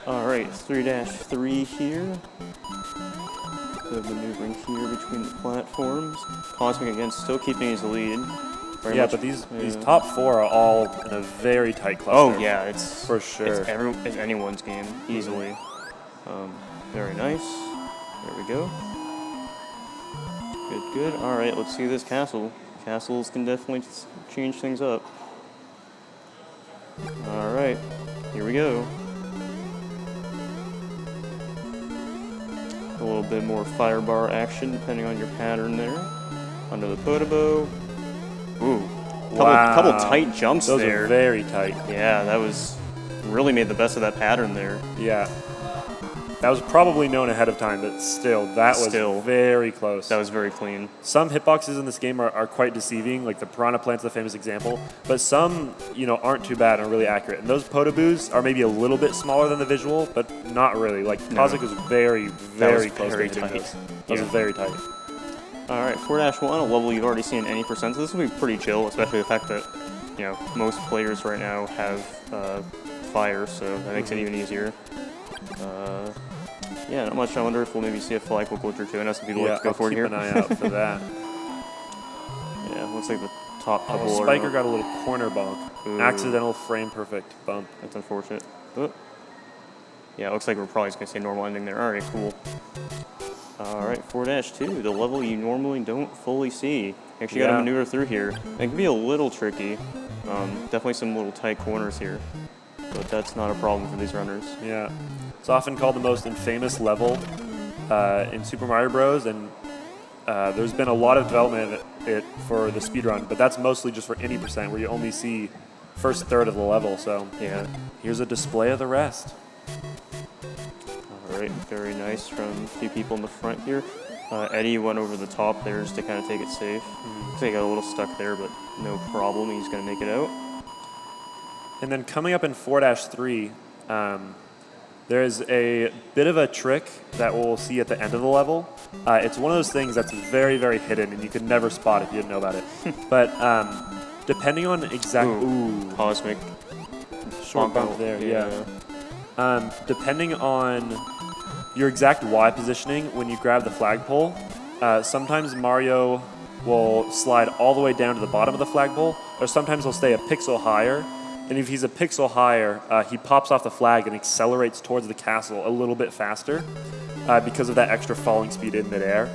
All right, 3-3 here. The maneuvering here between the platforms. Cosmic again still keeping his lead. Yeah, but these top four are all in a very tight cluster. Oh yeah, it's for sure. It's anyone's game easily. Very nice. There we go. Good, good. All right, let's see this castle. Castles can definitely change things up. All right, here we go. A little bit more firebar action depending on your pattern there. Under the Podobo. Ooh, couple tight jumps there. Those are very tight. Yeah, that was really made the best of that pattern there. Yeah. That was probably known ahead of time, but still, that was very close. That was very clean. Some hitboxes in this game are quite deceiving, like the Piranha Plant's the famous example, but some, you know, aren't too bad and are really accurate. And those Podoboos are maybe a little bit smaller than the visual, but not really. Like, Cosmic was very, very close to hitting those. That was very tight. All right, 4-1, a level you've already seen any percent. So this will be pretty chill, especially the fact that, you know, most players right now have fire, so that makes it even easier. Yeah, not much. I wonder if we'll maybe see a flagpole glitch or two. I know some people like to go for it here. Yeah, I'll keep an eye out for that. Yeah, looks like the top couple are... Spiker got a little corner bonk. Ooh. Accidental frame perfect bump. That's unfortunate. Oh. Yeah, it looks like we're probably just going to see a normal ending there. All right, cool. All right, 4-2, the level you normally don't fully see. You actually got to maneuver through here. It can be a little tricky. Definitely some little tight corners here. But that's not a problem for these runners. Yeah. It's often called the most infamous level in Super Mario Bros. And there's been a lot of development for the speedrun, but that's mostly just for any percent, where you only see first third of the level. So yeah, here's a display of the rest. All right, very nice from a few people in the front here. Eddie went over the top there just to kind of take it safe. Looks like he got a little stuck there, but no problem. He's going to make it out. And then coming up in 4-3, there's a bit of a trick that we'll see at the end of the level. It's one of those things that's very, very hidden, and you could never spot if you didn't know about it. But depending on exact... Ooh, Cosmic. Short bump there, yeah. Depending on your exact Y positioning when you grab the flagpole, sometimes Mario will slide all the way down to the bottom of the flagpole, or sometimes he'll stay a pixel higher. And if he's a pixel higher, he pops off the flag and accelerates towards the castle a little bit faster because of that extra falling speed in midair.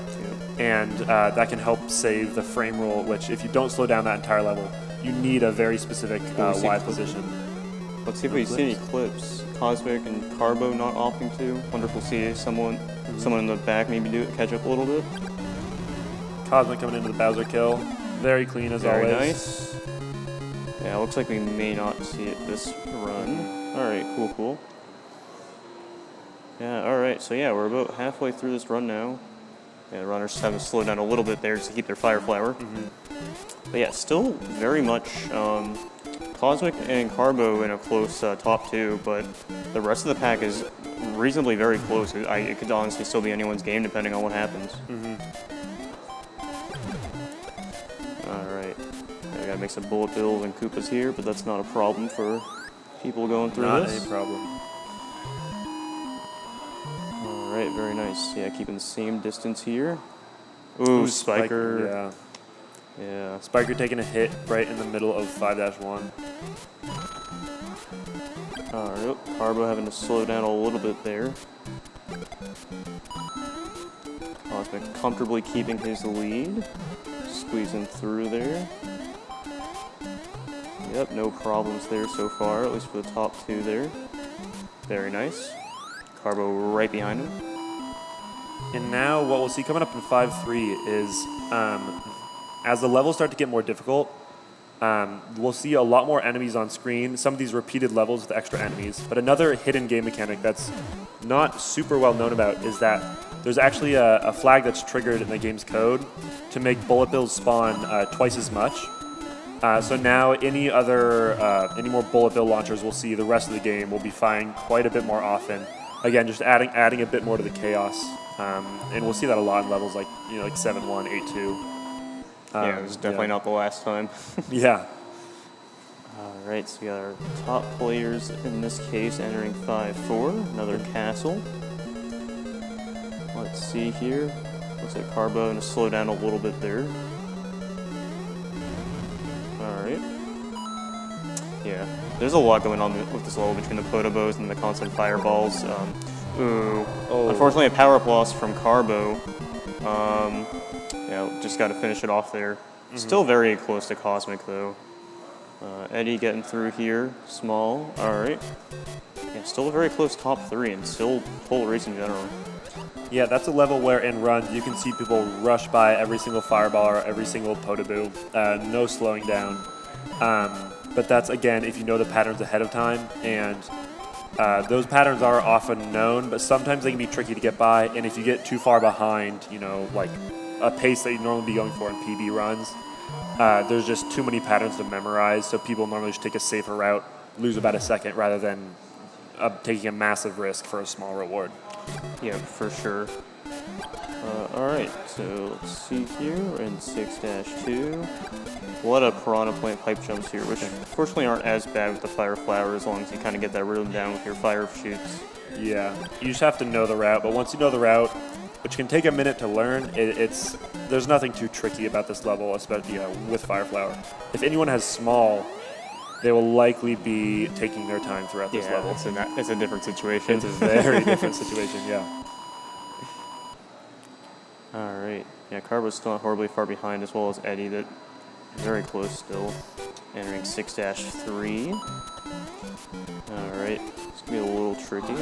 And that can help save the frame roll, which if you don't slow down that entire level, you need a very specific Y position. Let's see if we see any clips. Cosmic and Carbo not opting to. Wonder if we'll see someone in the back maybe catch up a little bit. Cosmic coming into the Bowser kill. Very clean as always. Very nice. Yeah, looks like we may not see it this run. Alright, cool. Yeah, alright, so yeah, we're about halfway through this run now. Yeah, the runners have to slow down a little bit there just to keep their fire flower. But yeah, still very much Cosmic and Carbo in a close top two, but the rest of the pack is reasonably very close. It could honestly still be anyone's game depending on what happens. Alright. Yeah, we gotta make some bullet bills and Koopas here, but that's not a problem for people going through this. Not any problem. Alright, very nice. Yeah, keeping the same distance here. Ooh, Spiker. Yeah. Spiker taking a hit right in the middle of 5-1. Alright, Carbo having to slow down a little bit there. Cosmic comfortably keeping his lead. Squeezing through there. Yep, no problems there so far, at least for the top two there. Very nice. Carbo right behind him. And now what we'll see coming up in 5-3 is as the levels start to get more difficult, we'll see a lot more enemies on screen, some of these repeated levels with extra enemies. But another hidden game mechanic that's not super well known about is that there's actually a flag that's triggered in the game's code to make bullet bills spawn twice as much. So now any more bullet bill launchers we'll see the rest of the game will be firing quite a bit more often. Again, just adding a bit more to the chaos. And we'll see that a lot in levels like 7-1, 8-2. Yeah, it was definitely not the last time. Yeah. Alright, so we got our top players in this case entering 5-4. Another castle. Let's see here. Looks like Carbo going to slow down a little bit there. Alright. Yeah, there's a lot going on with this level between the Potobos and the constant fireballs. Unfortunately, a power-up loss from Carbo. Yeah, just got to finish it off there. Still very close to Cosmic, though. Eddie getting through here. Small. Alright. Yeah, still a very close top three, and still full race in general. Yeah, that's a level where in runs you can see people rush by every single fireball or every single Potoboo. No slowing down. But that's, again, if you know the patterns ahead of time. And those patterns are often known, but sometimes they can be tricky to get by. And if you get too far behind, like a pace that you'd normally be going for in PB runs, there's just too many patterns to memorize, so people normally just take a safer route, lose about a second, rather than taking a massive risk for a small reward. Yeah, for sure. Alright, so let's see here, we're in 6-2. A lot of Piranha Plant pipe jumps here, which unfortunately aren't as bad with the fire flower as long as you kind of get that rhythm down with your fire shoots. Yeah, you just have to know the route, but once you know the route, which can take a minute to learn, there's nothing too tricky about this level, especially with fire flower. If anyone has small, they will likely be taking their time throughout this level. It's a different situation. It's a very different situation, yeah. Alright. Yeah, Carbo's still not horribly far behind, as well as Eddie, that very close still. Entering 6-3. Alright. It's going to be a little tricky.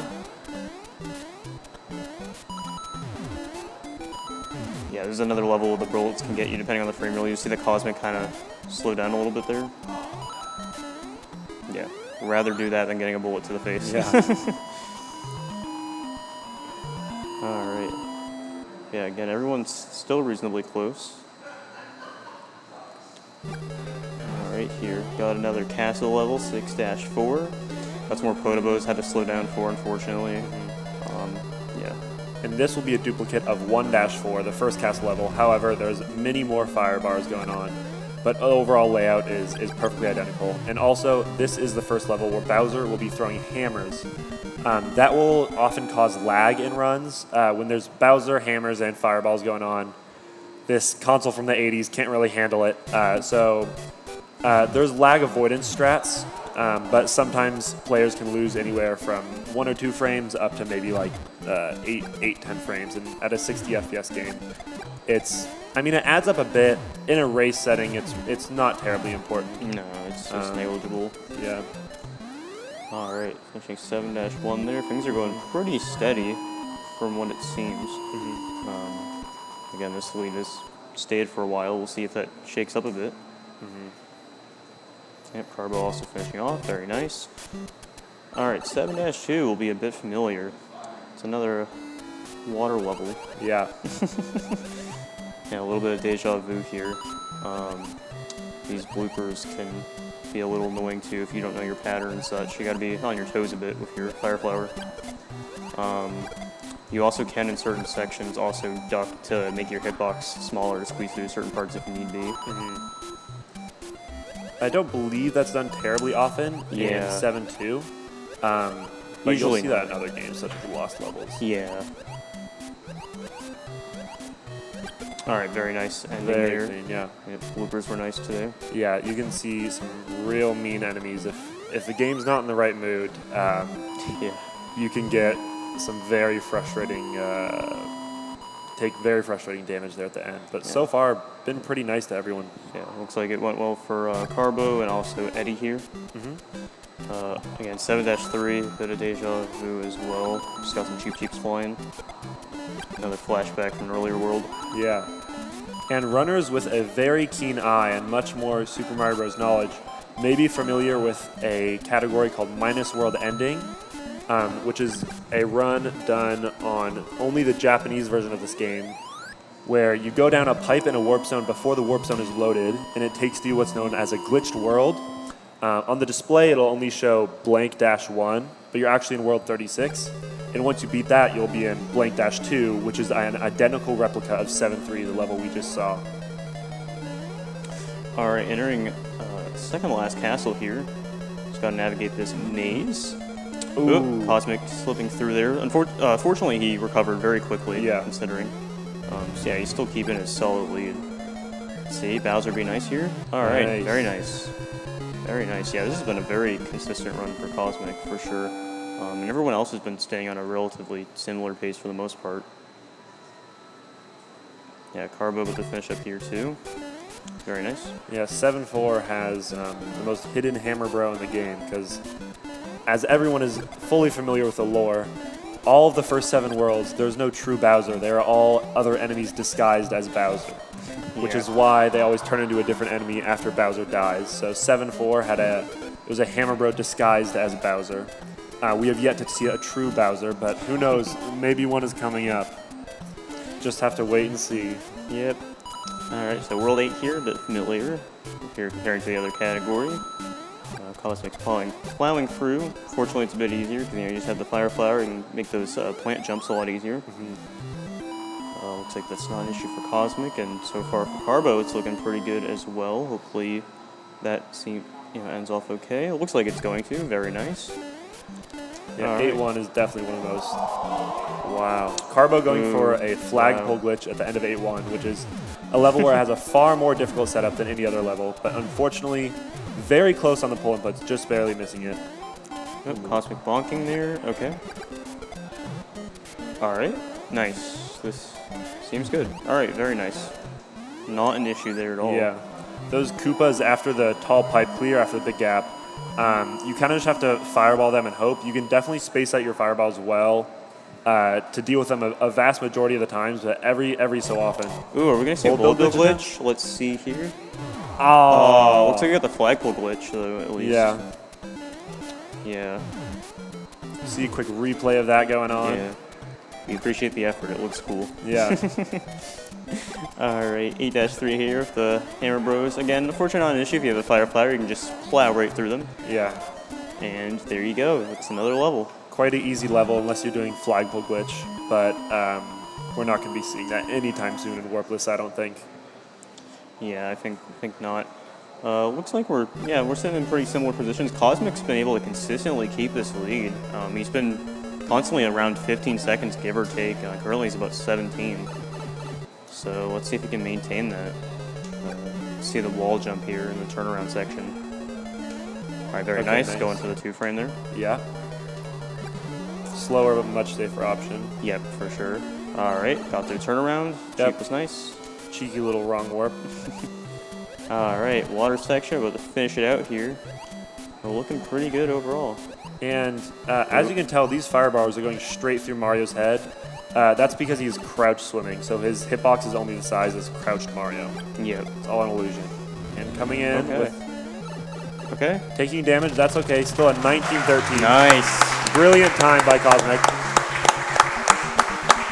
Yeah, there's another level where the bullets can get you depending on the frame rate. You see the Cosmic kind of slow down a little bit there. Yeah, rather do that than getting a bullet to the face. Yeah. Alright. Yeah, again, everyone's still reasonably close. Alright, here. Got another castle level, 6-4. That's more Potobos had to slow down for, unfortunately. Yeah. And this will be a duplicate of 1-4, the first castle level. However, there's many more fire bars going on. But overall layout is perfectly identical. And also, this is the first level where Bowser will be throwing hammers. That will often cause lag in runs. When there's Bowser, hammers, and fireballs going on, this console from the 80s can't really handle it. So there's lag avoidance strats but sometimes players can lose anywhere from 1 or 2 frames up to maybe like 10 frames. And at a 60 FPS game, I mean, it adds up a bit. In a race setting, it's not terribly important. No, it's just negligible. Yeah. All right, finishing 7-1 there. Things are going pretty steady from what it seems. Again, this lead has stayed for a while. We'll see if that shakes up a bit. Yep, Carbo also finishing off. Very nice. All right, 7-2 will be a bit familiar. It's another water level. Yeah. Yeah, a little bit of deja vu here. These bloopers can be a little annoying too if you don't know your pattern and such. You got to be on your toes a bit with your fire flower. You also can, in certain sections, also duck to make your hitbox smaller to squeeze through certain parts if need be. I don't believe that's done terribly often in 7-2. But Usually you'll see that in other games such as Lost Levels. Yeah. All right, very nice ending Very there. clean, yeah. Yep, bloopers were nice today. Yeah, you can see some real mean enemies. If the game's not in the right mood, Yeah. you can get some very frustrating, take very frustrating damage there at the end. But so far, been pretty nice to everyone. Yeah, looks like it went well for Carbo and also Eddie here. Again, 7-3, bit of deja vu as well. Just got some cheap cheeps flying. Another flashback from an earlier world. Yeah. And runners with a very keen eye and much more Super Mario Bros. Knowledge may be familiar with a category called Minus World Ending, which is a run done on only the Japanese version of this game, where you go down a pipe in a warp zone before the warp zone is loaded, and it takes you what's known as a glitched world. On the display, it'll only show blank-1, but you're actually in world 36. And once you beat that, you'll be in blank-2, which is an identical replica of 7-3, the level we just saw. All right, entering second to last castle here. Just gotta navigate this maze. Ooh. Cosmic slipping through there. Fortunately, he recovered very quickly, considering. So yeah, he's still keeping his solid lead. Let's see, Bowser be nice here. All right, Nice. very nice. Very nice. Yeah, this has been a very consistent run for Cosmic, for sure. And everyone else has been staying on a relatively similar pace for the most part. Yeah, Carbo with the finish up here too. Very nice. Yeah, 7-4 has the most hidden hammer bro in the game, because as everyone is fully familiar with the lore, all of the first 7 worlds, there's no true Bowser. They are all other enemies disguised as Bowser, which is why they always turn into a different enemy after Bowser dies. So 7-4 it was a hammer bro disguised as Bowser. We have yet to see a true Bowser, but who knows, maybe one is coming up. Just have to wait and see. Yep. All right, so World 8 here, a bit familiar. Here comparing to the other category. Cosmic's plowing through. Fortunately, it's a bit easier because you just have the fire flower and make those plant jumps a lot easier. Looks like that's not an issue for Cosmic, and so far for Carbo, it's looking pretty good as well. Hopefully, that ends off okay. It looks like it's going to. Very nice. Yeah, 8-1 is definitely one of those. Wow. Carbo going for a flagpole glitch at the end of 8-1, which is a level where it has a far more difficult setup than any other level, but unfortunately, very close on the pull inputs, just barely missing it. Cosmic bonking there. Okay. All right. Nice. This seems good. All right. Very nice. Not an issue there at all. Yeah. Those Koopas after the tall pipe clear, after the big gap, you kind of just have to fireball them and hope. You can definitely space out your fireballs well to deal with them a vast majority of the times, but every so often. Ooh, are we going to see a build glitch? Let's see here. Oh. Looks like we got the flagpole glitch, though, at least. Yeah. Yeah. See a quick replay of that going on. Yeah. We appreciate the effort. It looks cool. Yeah. All right, 8-3 here with the Hammer Bros. Again, unfortunately not an issue. If you have a fire flower, you can just plow right through them. Yeah. And there you go. It's another level. Quite an easy level unless you're doing flagpole glitch, but we're not going to be seeing that anytime soon in Warpless, I don't think. Yeah, I think not. Looks like we're sitting in pretty similar positions. Cosmic's been able to consistently keep this lead. He's been constantly around 15 seconds, give or take. Currently he's about 17. So let's see if he can maintain that. See the wall jump here in the turnaround section. All right, very Okay, nice. nice. Going for the 2-frame there. Yeah. Slower, but much safer option. Yep, for sure. All right, got through turnaround. Yep. Cheap was nice. Cheeky little wrong warp. All right, water section. About to finish it out here. We're looking pretty good overall. And as you can tell, these firebars are going straight through Mario's head. That's because he's crouch swimming, so his hitbox is only the size as crouched Mario. Yep. It's all an illusion. And coming in Okay. with Okay. taking damage, that's okay. Still at 19-13. Nice. Brilliant time by Cosmic.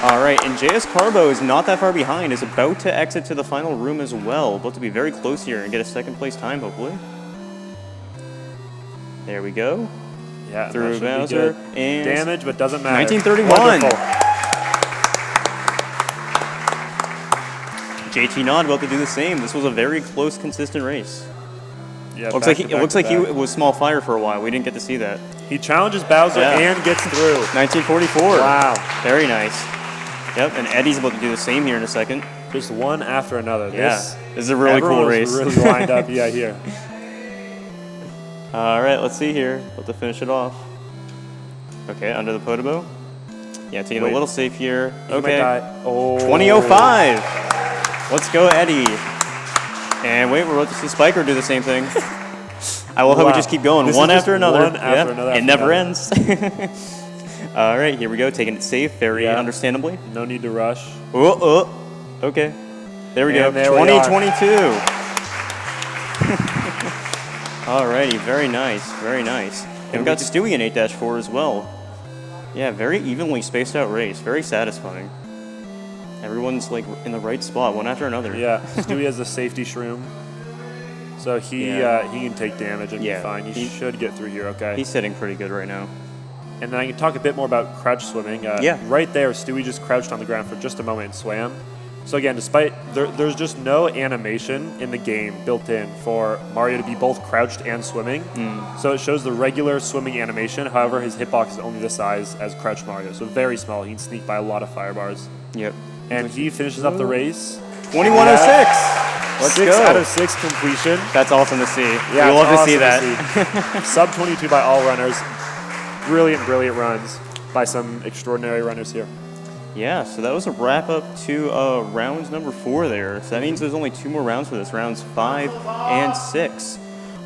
All right, and JS Carbo is not that far behind. Is about to exit to the final room as well. About to be very close here and get a second place time, hopefully. There we go. Yeah, that Through should be Bowser good. and Damage, but doesn't matter. 1931. Wonderful. JT Nod about to do the same. This was a very close, consistent race. Yeah, Looks back like to it looks back like to he back. was small fire for a while. We didn't get to see that. He challenges Bowser Yeah. and gets through. 1944. Wow. Very nice. Yep, and Eddie's about to do the same here in a second. Just one after another. Yeah, This is a really cool everyone's race. really lined up. Yeah, here. All right, let's see here. About to finish it off. Okay, under the Podobo. Yeah, taking Wait. a little safe here. He might Okay, die. Oh. 20:05. Let's go, Eddie. And wait, we're about to see Spiker do the same thing. I love how we Wow. just keep going, This one is after just another. one after another It after never another. ends. All right, here we go, taking it safe, very Yeah. understandably. No need to rush. Okay. There we go, And there we are. 2022. Alrighty, very nice, very nice. And we've got Stewie in 8-4 as well. Yeah, very evenly spaced out race, very satisfying. Everyone's like in the right spot, one after another. Yeah, Stewie has the safety shroom. So he can take damage and Yeah. be fine. He should get through here, okay? He's sitting pretty good right now. And then I can talk a bit more about crouch swimming. Yeah. Right there, Stewie just crouched on the ground for just a moment and swam. So again, despite there's just no animation in the game built in for Mario to be both crouched and swimming. So it shows the regular swimming animation. However, his hitbox is only the size as crouched Mario, so very small. He can sneak by a lot of firebars. Yep. And he finishes up the race. 2106. Let's 6 go. out of 6 completion. That's awesome to see. Yeah, we love it's to see awesome that. Sub 22 by all runners. Brilliant, brilliant runs by some extraordinary runners here. Yeah, so that was a wrap up to round number 4 there. So that means there's only 2 more rounds for this, rounds 5 and 6.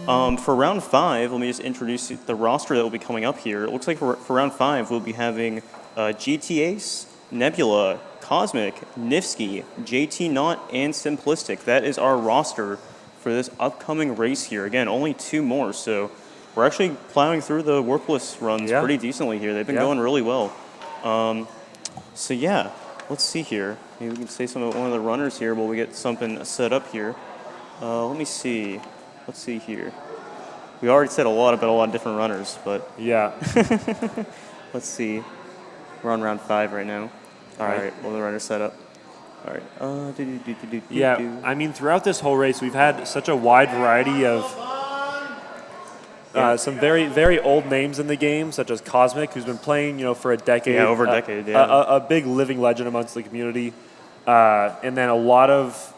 For round 5, let me just introduce the roster that will be coming up here. It looks like for round 5, we'll be having GT Ace, Nebula, Cosmic, Nifsky, JT Knot, and Simplistic. That is our roster for this upcoming race here. Again, only 2 more, so we're actually plowing through the Warpless runs pretty decently here. They've been going really well. So yeah, let's see here. Maybe we can say something about one of the runners here while we get something set up here. Let me see. Let's see here. We already said a lot about a lot of different runners, but Yeah. let's see. We're on round 5 right now. All right, well, the runner's set up. All right. Yeah, I mean, throughout this whole race, we've had such a wide variety of some very, very old names in the game, such as Cosmic, who's been playing, for a decade. Yeah, over a decade, A big living legend amongst the community. And then a lot of,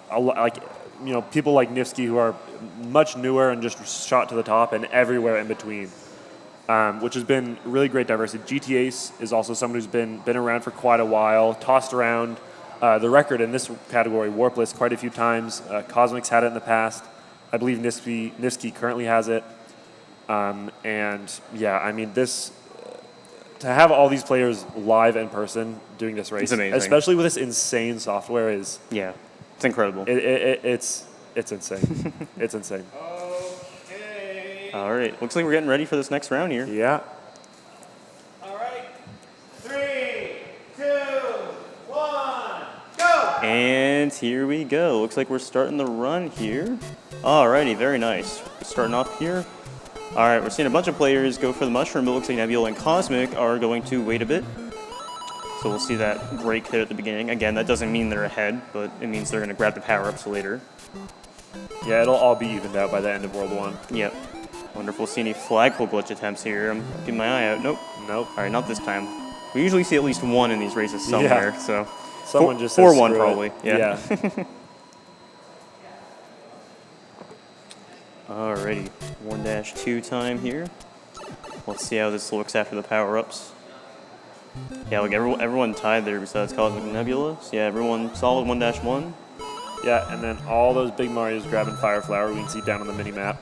people like Nifsky, who are much newer and just shot to the top and everywhere in between, which has been really great diversity. GT Ace is also someone who's been around for quite a while, tossed around the record in this category, Warpless, quite a few times. Cosmic's had it in the past. I believe Nifsky currently has it. And yeah, I mean, this to have all these players live in person doing this race, It's amazing. especially with this insane software, is Yeah, it's incredible. it's insane. It's insane. All right, looks like we're getting ready for this next round here. Yeah. All right. 3, 2, 1, go! And here we go. Looks like we're starting the run here. Alrighty, very nice. Starting off here. All right, we're seeing a bunch of players go for the mushroom, but it looks like Nebula and Cosmic are going to wait a bit. So we'll see that break there at the beginning. Again, that doesn't mean they're ahead, but it means they're going to grab the power-ups later. Yeah, it'll all be evened out by the end of World 1. Yep. Wonder if we'll see any flagpole glitch attempts here. I'm keeping my eye out. Nope. Nope. All right, not this time. We usually see at least one in these races somewhere, Yeah. so... Someone just says 4-1 screw it. probably, yeah. Yeah. Alrighty, 1-2 time here. Let's see how this looks after the power-ups. Yeah, look, everyone tied there besides Cosmic and Nebula. So yeah, everyone solid 1-1. Yeah, and then all those big Marios grabbing Fire Flower. We can see down on the mini map.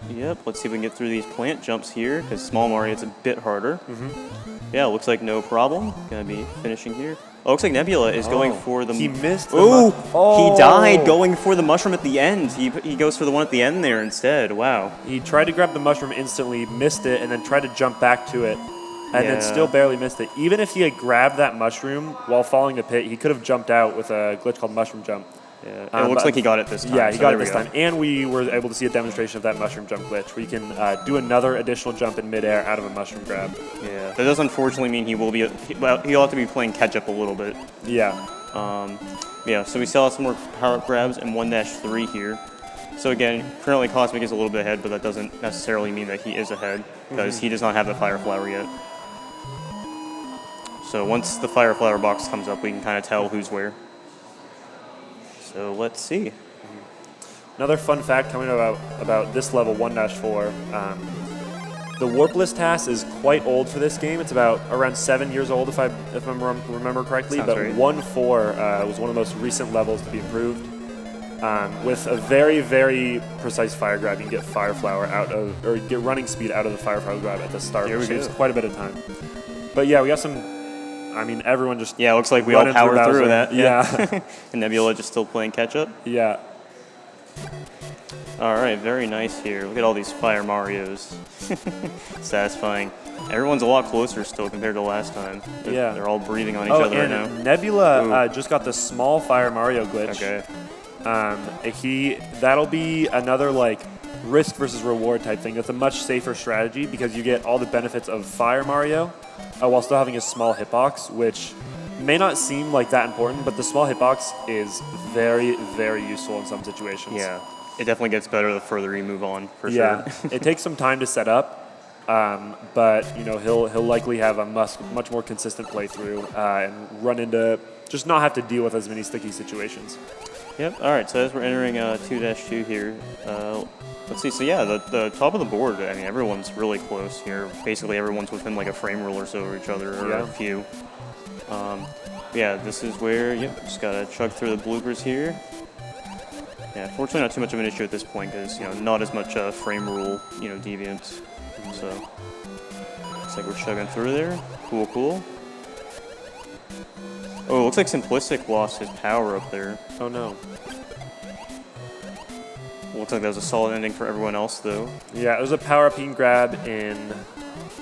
Yep, let's see if we can get through these plant jumps here, because small Mario it's a bit harder. Yeah, looks like no problem. Gonna be finishing here. Oh, looks like Nebula is going for the... He missed the He died going for the mushroom at the end. He goes for the one at the end there instead. Wow. He tried to grab the mushroom instantly, missed it, and then tried to jump back to it, and then still barely missed it. Even if he had grabbed that mushroom while falling the pit, he could have jumped out with a glitch called Mushroom Jump. Yeah, it looks like he got it this time. Yeah, he so got it this time. And we were able to see a demonstration of that mushroom jump glitch, where you can do another additional jump in midair out of a mushroom grab. Yeah, that does unfortunately mean he will be. He'll have to be playing catch up a little bit. Yeah. Yeah. So we still have some more power up grabs and 1-3 here. So again, currently Cosmic is a little bit ahead, but that doesn't necessarily mean that he is ahead because he does not have the Fire Flower yet. So once the Fire Flower box comes up, we can kind of tell who's where. So let's see. Another fun fact coming about this level 1-4. The Warpless task is quite old for this game. It's about around 7 years old, if I remember correctly. Sounds but right. 1-4 was one of the most recent levels to be improved. With a very, very precise fire grab, you can get Fire Flower out of, or get running speed out of the Fire Flower grab at the start, which saves quite a bit of time. But yeah, we got some. I mean, everyone just... Yeah, it looks like we all powered through that. Yeah. And Nebula just still playing catch-up. Yeah. All right, very nice here. Look at all these Fire Marios. Satisfying. Everyone's a lot closer still compared to last time. They're all breathing on each other right now. Nebula just got the small Fire Mario glitch. Okay. That'll be another, like, risk versus reward type thing. That's a much safer strategy because you get all the benefits of Fire Mario while still having a small hitbox, which may not seem like that important, but the small hitbox is very, very useful in some situations. Yeah, it definitely gets better the further you move on, for sure. sure. It takes some time to set up, but you know he'll likely have a much more consistent playthrough and run into just not have to deal with as many sticky situations. Yep. All right. So as we're entering 2-2 here, let's see. So yeah, the top of the board. I mean, everyone's really close here. Basically, everyone's within like a frame rule or so of each other, or a few. Yeah, this is where just gotta chug through the bloopers here. Yeah, fortunately, not too much of an issue at this point because not as much frame rule deviance. So looks like we're chugging through there. Cool. Oh, it looks like Simplistic lost his power up there. Oh no. Looks like that was a solid ending for everyone else, though. Yeah, it was a power-up he can grab in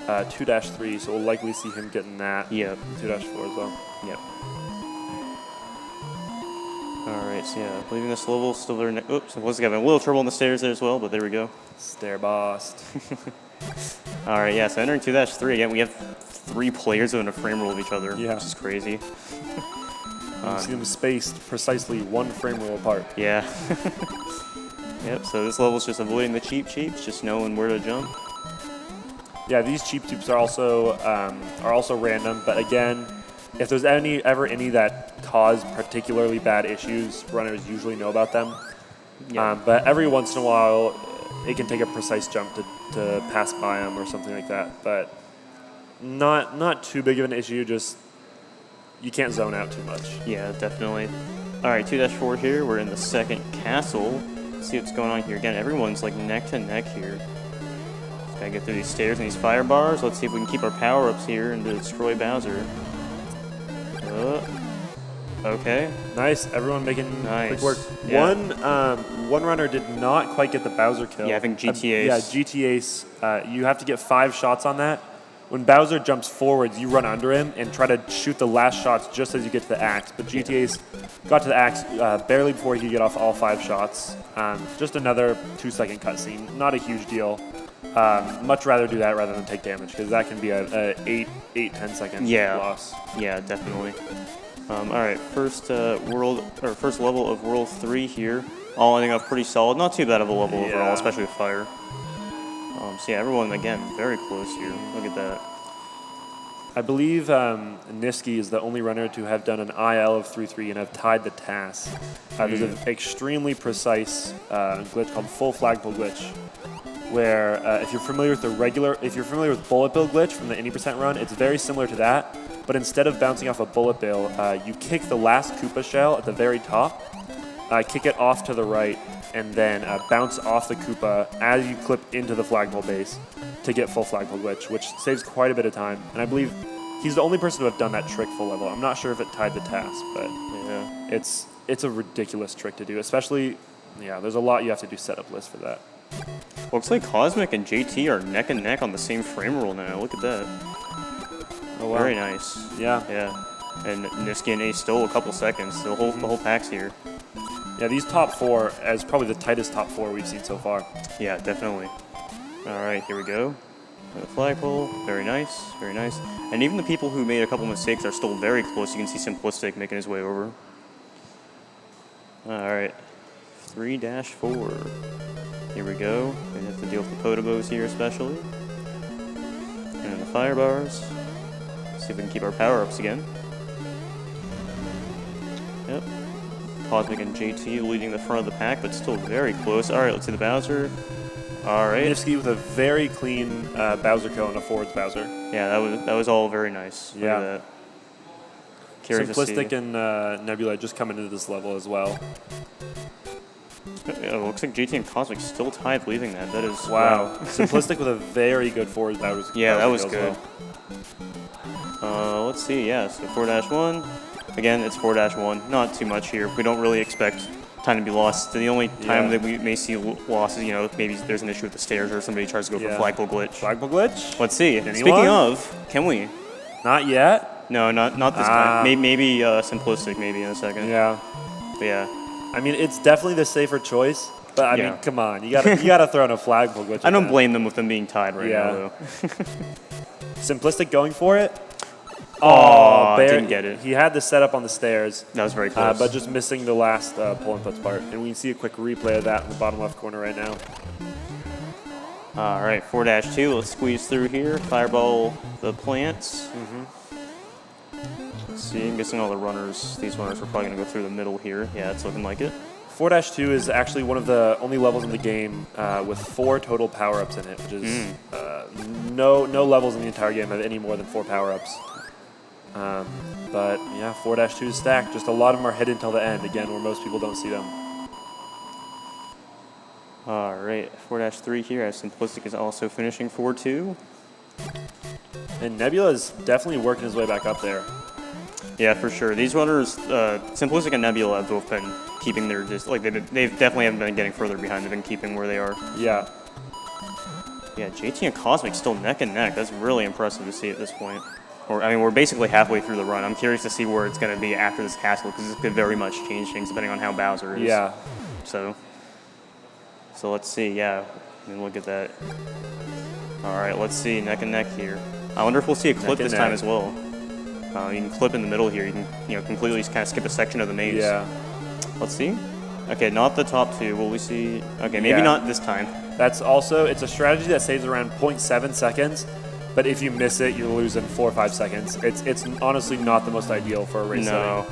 2-3, so we'll likely see him getting that. Yep. 2-4 as well. Yep. Alright, so yeah, leaving this level still there. Oops, I was having a little trouble on the stairs there as well, but there we go. Stair bossed. Alright, yeah, so entering 2-3 again, we have 3 players in a frame rule of each other, Yeah. which is crazy. You see them spaced precisely 1 frame rule apart. Yeah. Yep, so this level's just avoiding the cheeps, just knowing where to jump. Yeah, these cheap tubes are also random, but again, if there's ever any that cause particularly bad issues, runners usually know about them. Yeah. But every once in a while, it can take a precise jump to pass by them or something like that. But not too big of an issue, just you can't zone out too much. Yeah, definitely. All right, 2-4 here. We're in the second castle. Let's see what's going on here. Again, everyone's like neck to neck here. Just gotta get through these stairs and these fire bars. Let's see if we can keep our power-ups here and destroy Bowser. Okay. Nice. Everyone making quick work. Yeah. One runner did not quite get the Bowser kill. Yeah, I think GTA. Yeah, GTA. You have to get 5 shots on that. When Bowser jumps forwards, you run under him and try to shoot the last shots just as you get to the axe. But GTA's got to the axe barely before he could get off all 5 shots. Just another 2-second cutscene. Not a huge deal. Much rather do that rather than take damage because that can be a 8-10 second loss. Yeah, definitely. All right, first level of World 3 here. All ending up pretty solid. Not too bad of a level overall, especially with fire. So yeah, everyone again very close here. Look at that. I believe Niski is the only runner to have done an IL of 3-3 and have tied the task. There's an extremely precise glitch called full flagpole glitch, where if you're familiar with bullet bill glitch from the 80% run, it's very similar to that. But instead of bouncing off a bullet bill, you kick the last Koopa shell at the very top, kick it off to the right, and then bounce off the Koopa as you clip into the flagpole base to get full flagpole glitch, which saves quite a bit of time. And I believe he's the only person to have done that trick full level. I'm not sure if it tied the task, but yeah, it's a ridiculous trick to do, especially, yeah, there's a lot you have to do setup list for that. Looks like Cosmic and JT are neck and neck on the same frame rule now. Look at that. Oh, wow. Very nice. Yeah. Yeah. And Niski and Ace still a couple seconds. The whole pack's here. Yeah, these top four is probably the tightest top four we've seen so far. Yeah, definitely. All right, here we go. The flagpole, very nice, very nice. And even the people who made a couple mistakes are still very close. You can see Simplistic making his way over. All right, 3-4. Here we go. We have to deal with the Potobos here especially. And the fire bars. See if we can keep our power-ups again. Yep. Cosmic and JT leading the front of the pack, but still very close. All right, let's see the Bowser. All right. Niski with a very clean Bowser kill and a forwards Bowser. Yeah, that was all very nice. Look at that. Curious Simplistic to see. and Nebula just coming into this level as well. It looks like JT and Cosmic still tied leaving that. That is wow. Simplistic with a very good forwards Bowser. Yeah, that was kill good. Well. Let's see. Yeah, so 4-1. Again, it's 4-1. Not too much here. We don't really expect time to be lost. The only time that we may see losses, you know, maybe there's an issue with the stairs or somebody tries to go for flagpole glitch. Flagpole glitch? Let's see. Anyone? Speaking of, can we? Not yet. No, not this time. Maybe Simplistic maybe in a second. Yeah. But yeah. I mean, it's definitely the safer choice. But I mean, come on, you gotta throw in a flagpole glitch. I don't blame them with them being tied right now, though. Simplistic going for it. Oh, didn't get it. He had the setup on the stairs. That was very close. But just missing the last pull inputs part. And we can see a quick replay of that in the bottom left corner right now. All right, 4-2. Let's squeeze through here. Fireball the plants. Let's see, I'm guessing all the runners, these runners are probably going to go through the middle here. Yeah, it's looking like it. 4-2 is actually one of the only levels in the game with 4 total power-ups in it, which is no levels in the entire game have any more than 4 power-ups. But yeah, 4-2 is stacked. Just a lot of them are hidden until the end, again, where most people don't see them. All right, 4-3 here as Simplistic is also finishing 4-2. And Nebula is definitely working his way back up there. Yeah, for sure. These runners, Simplistic and Nebula have both been keeping their they've definitely haven't been getting further behind. They've been keeping where they are. Yeah. Yeah, JT and Cosmic still neck and neck. That's really impressive to see at this point. We're basically halfway through the run. I'm curious to see where it's going to be after this castle because this could very much change things depending on how Bowser is. Yeah. So let's see. Yeah, I mean, look at that. All right, let's see neck and neck here. I wonder if we'll see a clip this time as well. You can clip in the middle here. You can completely kind of skip a section of the maze. Yeah. Let's see. Okay, not the top 2. Will we see? Okay, maybe not this time. That's also, it's a strategy that saves around 0.7 seconds, but if you miss it, you lose in 4 or 5 seconds. It's honestly not the most ideal for a race setting. All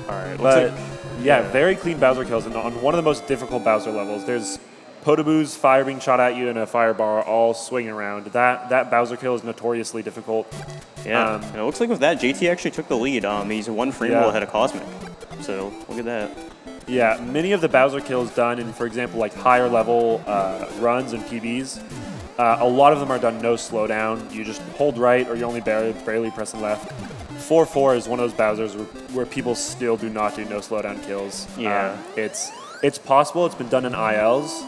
right. But yeah, very clean Bowser kills, and on one of the most difficult Bowser levels, there's Potoboo's fire being shot at you and a fire bar all swinging around. That Bowser kill is notoriously difficult. Yeah, and it looks like with that, JT actually took the lead. He's 1 frame roll ahead of Cosmic. So look at that. Yeah, many of the Bowser kills done in, for example, like higher level runs and PBs, a lot of them are done no slowdown. You just hold right, or you're only barely pressing left. 4-4 is one of those Bowsers where people still do not do no slowdown kills. Yeah, it's possible. It's been done in ILs,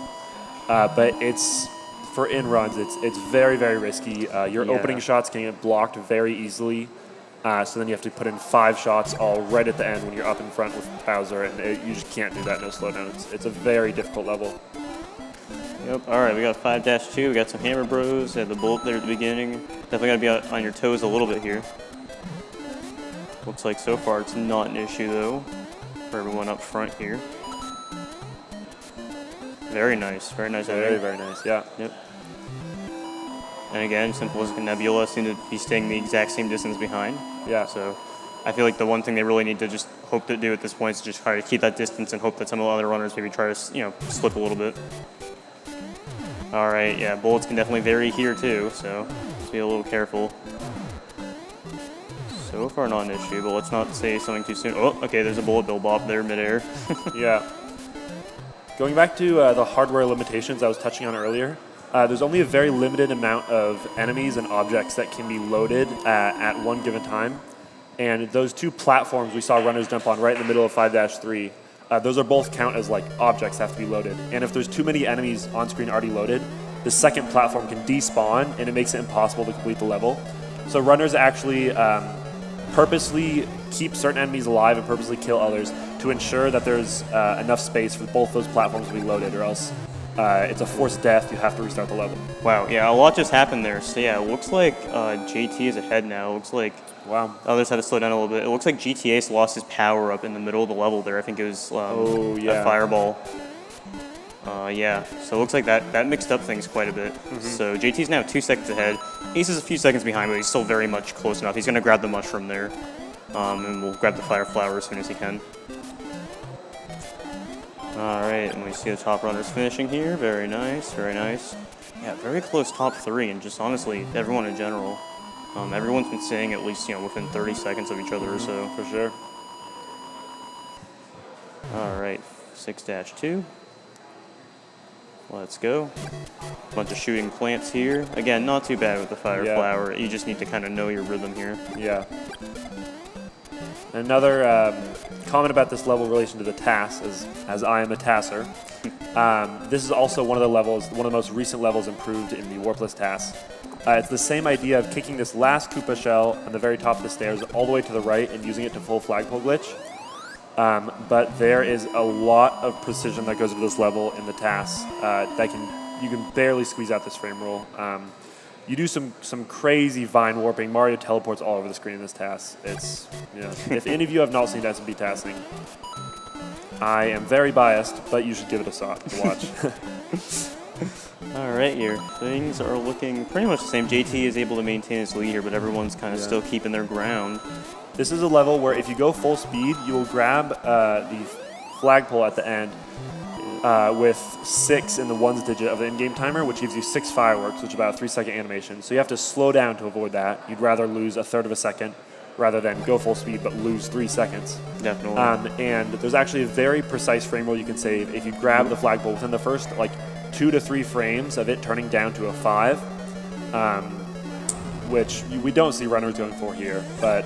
but it's for in runs. It's very, very risky. Your opening shots can get blocked very easily. So then you have to put in 5 shots all right at the end when you're up in front with Bowser, and you just can't do that no slowdown. It's a very difficult level. Yep. All right, we got 5-2. We got some Hammer Bros. Had the bullet there at the beginning. Definitely got to be on your toes a little bit here. Looks like so far it's not an issue though for everyone up front here. Very nice. Very nice. Very, very nice. Yeah. Yep. And again, Simple and Nebula seem to be staying the exact same distance behind. Yeah. So I feel like the one thing they really need to just hope to do at this point is just try to keep that distance and hope that some of the other runners maybe try to, slip a little bit. All right, yeah, bullets can definitely vary here too, so just be a little careful. So far not an issue, but let's not say something too soon. Oh, okay, there's a bullet bill bop there midair. Yeah. Going back to the hardware limitations I was touching on earlier, there's only a very limited amount of enemies and objects that can be loaded at one given time. And those two platforms we saw runners jump on right in the middle of 5-3, those are both count as like objects have to be loaded. And if there's too many enemies on screen already loaded, the second platform can despawn and it makes it impossible to complete the level. So runners actually purposely keep certain enemies alive and purposely kill others to ensure that there's enough space for both those platforms to be loaded, or else it's a forced death. You have to restart the level. Wow, yeah, a lot just happened there. So yeah, it looks like JT is ahead now. It looks like others had to slow down a little bit. It looks like GTA's lost his power up in the middle of the level there. I think it was a fireball. Yeah, so it looks like that mixed up things quite a bit. So JT's now 2 seconds ahead. Ace is a few seconds behind, but he's still very much close enough. He's going to grab the mushroom there, and we'll grab the fire flower as soon as he can. All right, and we see the top runners finishing here. Very nice, very nice. Yeah, very close top 3, and just honestly, everyone in general. Everyone's been staying at least, within 30 seconds of each other or so. For sure. All right, 6-2. Let's go. Bunch of shooting plants here. Again, not too bad with the fire flower. You just need to kind of know your rhythm here. Yeah. Another comment about this level in relation to the TAS, as I am a TASer. This is also one of the most recent levels improved in the Warpless TAS. It's the same idea of kicking this last Koopa shell on the very top of the stairs all the way to the right and using it to full flagpole glitch. But there is a lot of precision that goes into this level in the TAS. You can barely squeeze out this frame roll. You do some crazy vine warping. Mario teleports all over the screen in this TAS. If any of you have not seen SMB TASing, I am very biased, but you should give it a shot to watch. All right, here. Things are looking pretty much the same. JT is able to maintain his lead here, but everyone's kind of still keeping their ground. This is a level where if you go full speed, you will grab the flagpole at the end with 6 in the ones digit of the in-game timer, which gives you 6 fireworks, which is about a 3-second animation. So you have to slow down to avoid that. You'd rather lose a third of a second rather than go full speed but lose 3 seconds. Definitely. And there's actually a very precise frame roll you can save if you grab the flagpole within the first 2 to 3 frames of it turning down to a 5. Which we don't see runners going for here, but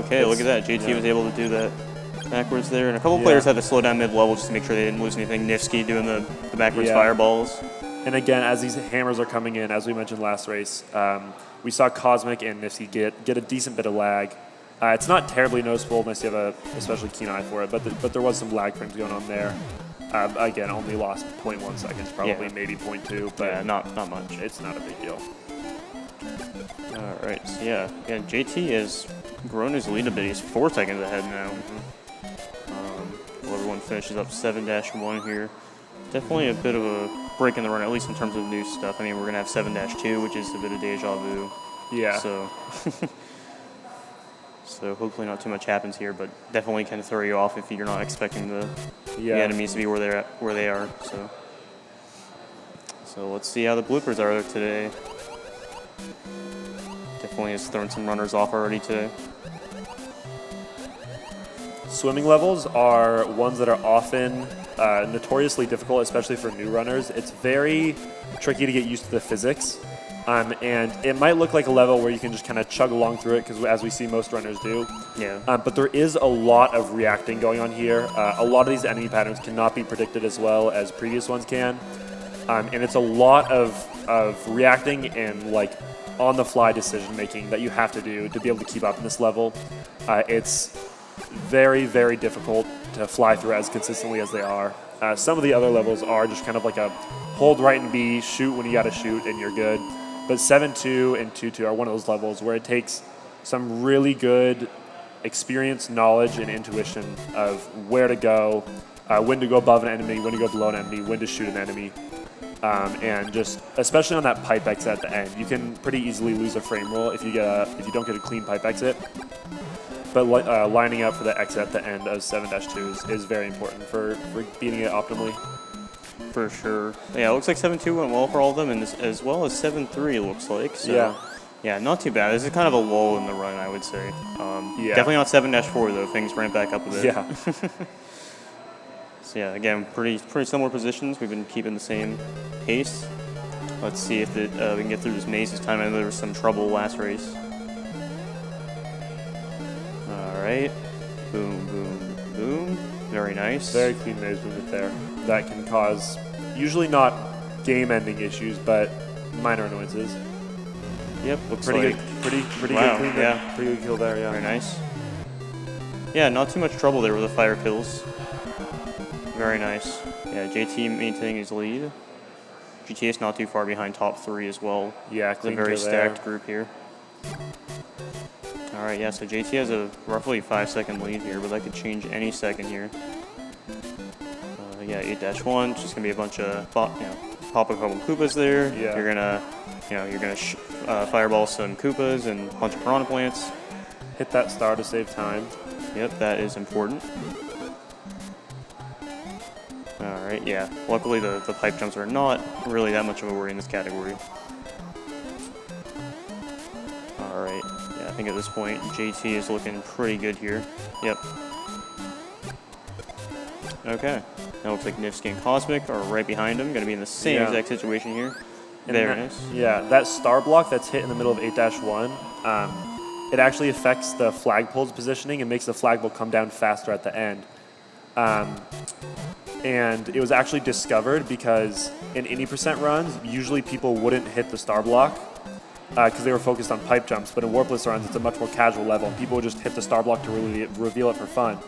okay, look at that. JT was able to do that backwards there, and a couple players had to slow down mid-level just to make sure they didn't lose anything. Nifsky doing the backwards fireballs. And again, as these hammers are coming in, as we mentioned last race, we saw Cosmic and Nifsky get a decent bit of lag. It's not terribly noticeable unless you have a especially keen eye for it, but there was some lag frames going on there. Again, only lost 0.1 seconds, probably maybe 0.2, but not much. It's not a big deal. All right, so yeah, JT has grown his lead a bit. He's 4 seconds ahead now. Well, everyone finishes up 7-1 here. Definitely a bit of a break in the run, at least in terms of new stuff. I mean, we're going to have 7-2, which is a bit of deja vu. Yeah. So, so hopefully not too much happens here, but definitely can throw you off if you're not expecting the enemies to be where they are. So let's see how the bloopers are today. Definitely has thrown some runners off already today. Swimming levels are ones that are often notoriously difficult, especially for new runners. It's very tricky to get used to the physics. And it might look like a level where you can just kind of chug along through it, because as we see most runners do. Yeah. But there is a lot of reacting going on here. A lot of these enemy patterns cannot be predicted as well as previous ones can. And it's a lot of reacting and on-the-fly decision-making that you have to do to be able to keep up in this level. It's very, very difficult to fly through as consistently as they are. Some of the other levels are just kind of like a hold right and B, shoot when you got to shoot, and you're good. But 7-2 and 2-2 are one of those levels where it takes some really good experience, knowledge, and intuition of where to go, when to go above an enemy, when to go below an enemy, when to shoot an enemy. and just especially on that pipe exit at the end, you can pretty easily lose a frame roll if you don't get a clean pipe exit. But lining up for the exit at the end of 7-2 is very important for beating it optimally. For sure. Yeah, it looks like 7-2 went well for all of them, and as well as 7-3 looks like. So, yeah, not too bad. This is kind of a lull in the run, I would say. Definitely not 7-4 though. Things ramped back up a bit. Yeah. So yeah, again, pretty similar positions. We've been keeping the same pace. Let's see if we can get through this maze this time. I know there was some trouble last race. All right. Boom, boom, boom. Very nice. Very clean maze movement there. That can cause usually not game-ending issues, but minor annoyances. Yep, looks pretty like good. Pretty wow, good clean. Yeah, pretty good kill there. Yeah. Very nice. Yeah, not too much trouble there with the fire kills. Very nice. Yeah, JT maintaining his lead. GTS not too far behind top 3 as well. Yeah, it's a very stacked group here. All right, yeah, so JT has a roughly 5-second lead here, but that could change any second here. Yeah, 8-1, it's just gonna be a bunch of pop a couple Koopas there. Yeah. You're gonna fireball some Koopas and a bunch of Piranha Plants. Hit that star to save time. Yep, that is important. All right, yeah. Luckily, the pipe jumps are not really that much of a worry in this category. All right, yeah, I think at this point, JT is looking pretty good here. Yep. Okay. Now looks like Nifsky and Cosmic are right behind him, going to be in the same exact situation here. Very nice. Yeah, that star block that's hit in the middle of 8-1, it actually affects the flagpole's positioning and makes the flagpole come down faster at the end. And it was actually discovered because in 80% runs, usually people wouldn't hit the star block because they were focused on pipe jumps. But in Warpless runs, it's a much more casual level. People would just hit the star block to really reveal it for fun.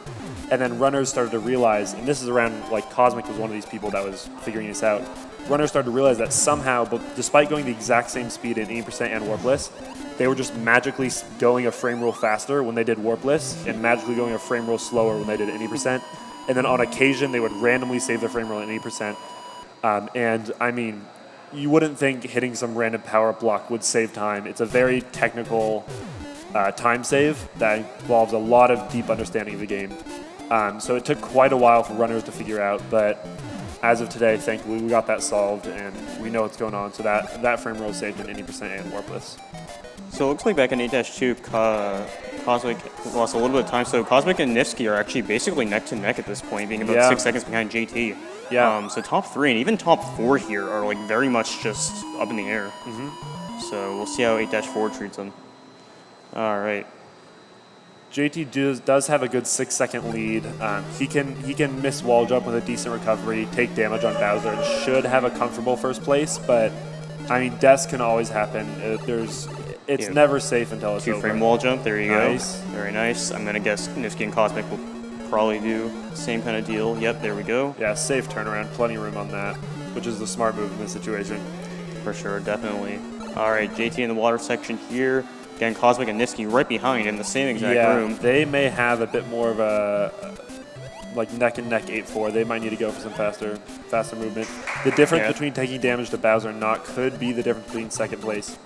And then runners started to realize, and this is around, like, Cosmic was one of these people that was figuring this out. Runners started to realize that somehow, but despite going the exact same speed in 80% and Warpless, they were just magically going a frame roll faster when they did Warpless and magically going a frame roll slower when they did 80%. And then on occasion, they would randomly save their frame roll at 80%. And I mean, you wouldn't think hitting some random power block would save time. It's a very technical time save that involves a lot of deep understanding of the game. So it took quite a while for runners to figure out, but as of today, thankfully, we got that solved and we know what's going on. So that frame roll is saved in 80% and Warpless. So it looks like back in 8-2, Cosmic lost a little bit of time. So Cosmic and Nifsky are actually basically neck to neck at this point, being about 6 seconds behind JT. Yeah. So top 3 and even top 4 here are like very much just up in the air. So we'll see how 8-4 treats them. All right. JT does have a good 6-second lead. He can miss wall jump with a decent recovery, take damage on Bowser, and should have a comfortable first place. But I mean, deaths can always happen. It's never safe until it's over. 2-frame wall jump. There you go. Nice. Very nice. I'm gonna guess Nifsky and Cosmic will probably do the same kind of deal. Yep. There we go. Yeah, safe turnaround. Plenty of room on that, which is the smart move in this situation. For sure, definitely. All right, JT in the water section here. Again, Cosmic and Nifsky right behind in the same exact room. They may have a bit more of a like neck and neck 8-4. They might need to go for some faster movement. The difference between taking damage to Bowser and not could be the difference between second place.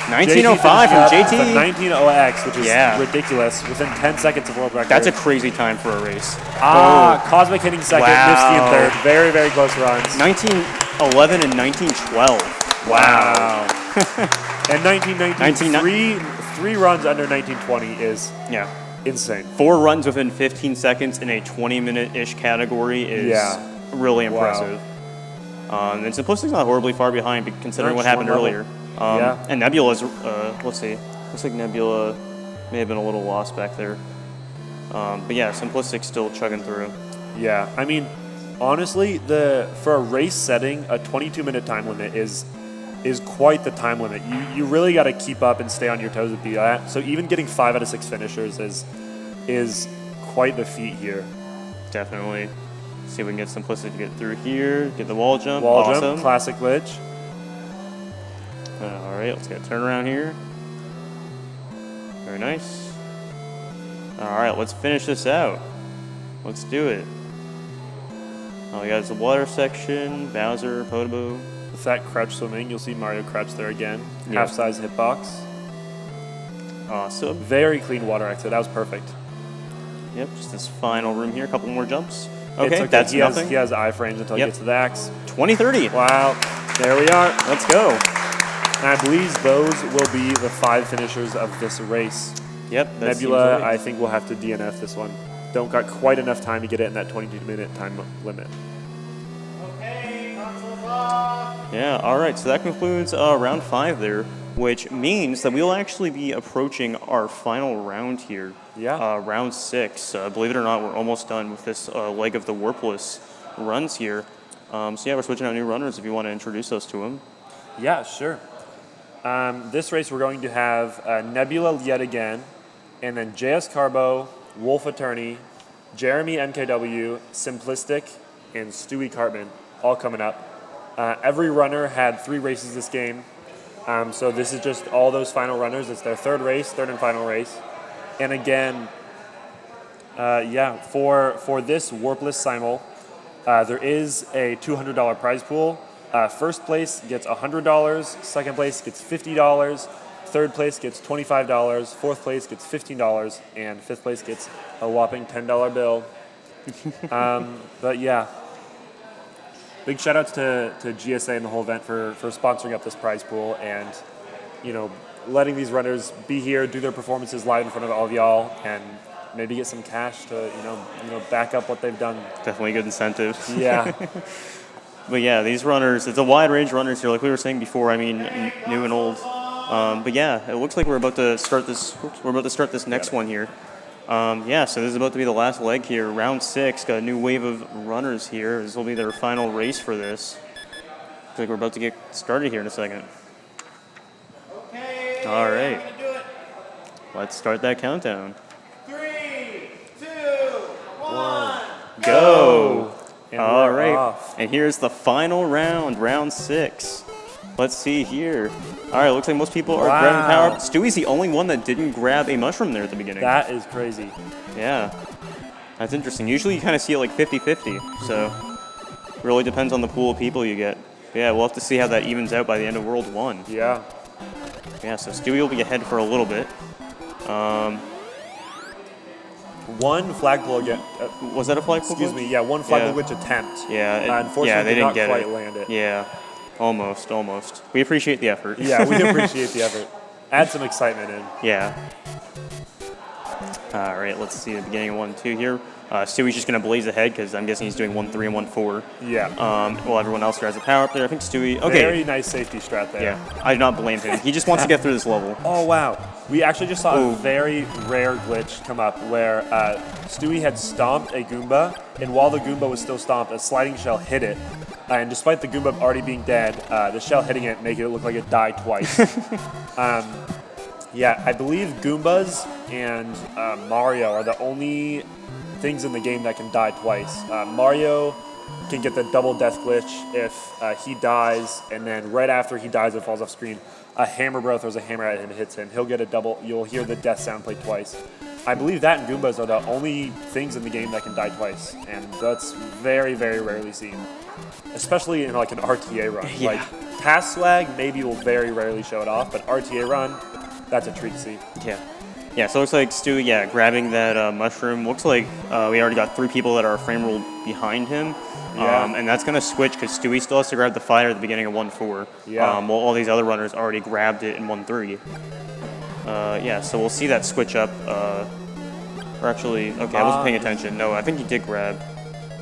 1905 from JT. 19-0x, which is ridiculous. Within 10 seconds of world record. That's a crazy time for a race. Cosmic hitting second, Nifsky in third. Very, very close runs. 1911 and 1912. Wow. And 1993, 3 runs under 1920 is insane. 4 runs within 15 seconds in a 20-minute-ish category is really impressive. And Simplistic's not horribly far behind considering what happened earlier. And Nebula's, let's see, looks like Nebula may have been a little lost back there. But yeah, Simplistic's still chugging through. Yeah, I mean, honestly, for a race setting, a 22-minute time limit is quite the time limit. You really got to keep up and stay on your toes to be that. So even getting 5 out of 6 finishers is quite the feat here. Definitely. See if we can get Simplistic to get through here. Get the wall jump. Wall jump, classic glitch. All right, let's get a turnaround here. Very nice. All right, let's finish this out. Let's do it. We got the water section, Bowser, Podoboo. With that crouch swimming, you'll see Mario crouch there again. Yeah. Half-size hitbox. Awesome. Very clean water exit. That was perfect. Yep, just this final room here. A couple more jumps. It's Okay, that's he nothing. he has iframes until he Yep. gets to the axe. 2030. Wow. There we are. Let's go. And I believe those will be the 5 finishers of this race. Yep. That Nebula, seems right. I think we'll have to DNF this one. Don't got quite enough time to get it in that 22-minute time limit. Yeah, all right, so that concludes round 5 there, which means that we'll actually be approaching our final round here. Yeah. Round 6. Believe it or not, we're almost done with this leg of the Warpless runs here. So yeah, we're switching out new runners if you want to introduce us to them. Yeah, sure. This race we're going to have Nebula yet again, and then JS Carbo, Wolf Attorney, Jeremy MKW, Simplistic, and Stewie Cartman all coming up. Every runner had 3 races this game, so this is just all those final runners. It's their third and final race. And again, for this Warpless Simul, there is a $200 prize pool. First place gets $100, second place gets $50, third place gets $25, fourth place gets $15, and fifth place gets a whopping $10 bill. But yeah, big shout outs to GSA and the whole event for sponsoring up this prize pool and, you know, letting these runners be here, do their performances live in front of all of y'all, and maybe get some cash to, you know, back up what they've done. Definitely good incentive. Yeah. But yeah, these runners, it's a wide range of runners here, like we were saying before. I mean, new and old. But yeah, it looks like we're about to start this. We're about to start this next one here. Yeah, so this is about to be the last leg here. Round 6, got a new wave of runners here. This will be their final race for this. Looks like we're about to get started here in a second. Okay. All right. We're gonna do it. Let's start that countdown. 3, 2, 1, Go! And All we're right, off. and here's the final round, round 6. Let's see here. All right, looks like most people are grabbing power up. Stewie's the only one that didn't grab a mushroom there at the beginning. That is crazy. Yeah, that's interesting. Usually you kind of see it like 50-50, so really depends on the pool of people you get. But yeah, we'll have to see how that evens out by the end of World 1. Yeah. Yeah, so Stewie will be ahead for a little bit. One flag pull again. Was that a flag pull? Excuse me. Yeah, one flag Yeah. pull glitch attempt. Yeah, Unfortunately, they did didn't not get quite it. land it. Yeah, almost. We appreciate the effort. Yeah, we appreciate the effort. Add some excitement in. Yeah. All right, let's see the beginning of 1-2 here. Stewie's just going to blaze ahead because I'm guessing he's doing 1-3 and 1-4. Yeah. Well, everyone else grabs a power up there. I think Stewie. Okay. Very nice safety strat there. Yeah, I do not blame him. He just wants to get through this level. Oh, wow. We actually just saw Ooh. a very rare glitch come up where Stewie had stomped a Goomba, and while the Goomba was still stomped, a sliding shell hit it. And despite the Goomba already being dead, the shell hitting it making it look like it died twice. Yeah, I believe Goombas and Mario are the only things in the game that can die twice. Mario can get the double death glitch if he dies, and then right after he dies, it falls off screen. A Hammer Bro throws a hammer at him and hits him. He'll get a double. You'll hear the death sound play twice. I believe that and Goombas are the only things in the game that can die twice, and that's very, very rarely seen, especially in like an RTA run. Yeah. Like Pass Swag maybe will very rarely show it off, but RTA run, that's a treat to see. Yeah. Yeah, so it looks like Stewie, grabbing that mushroom. Looks like we already got 3 people that are frame ruled behind him. Yeah. And that's going to switch because Stewie still has to grab the fire at the beginning of 1-4. Yeah. While all these other runners already grabbed it in 1-3. Yeah, so we'll see that switch up. Or actually, okay, I wasn't paying attention. No, I think he did grab.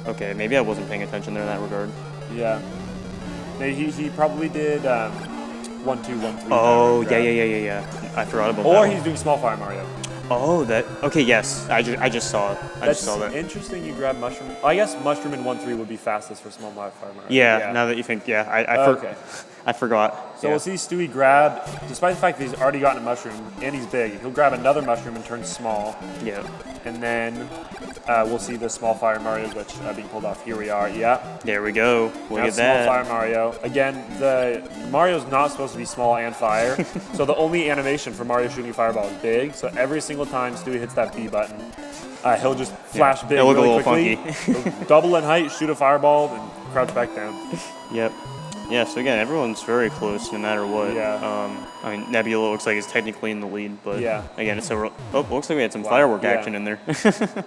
Okay, maybe I wasn't paying attention there in that regard. Yeah. He probably did 1-2, 1-3. Oh, yeah. I forgot about that. Or one. he's doing Small Fire Mario. Oh, that. Okay, yes. I just saw it. I That's just saw that. interesting you grab Mushroom. I guess Mushroom in 1-3 would be fastest for Small Fire Mario. Yeah, now that you think, Okay. I forgot. So we'll see Stewie grab, despite the fact that he's already gotten a mushroom and he's big, he'll grab another mushroom and turn small. Yeah. And then we'll see the Small Fire Mario glitch being pulled off. Here we are. Yeah. There we go. Look Now at Small that. Fire Mario. Again, the Mario's not supposed to be small and fire, so the only animation for Mario shooting a fireball is big. So every single time Stewie hits that B button, He'll just flash big it'll look a really little quickly, double in height, shoot a fireball, and crouch back down. Yep. Yeah, so again, everyone's very close no matter what. Yeah. I mean, Nebula looks like it's technically in the lead, but Yeah. again, it's so. Looks like we had some firework Yeah. action in there.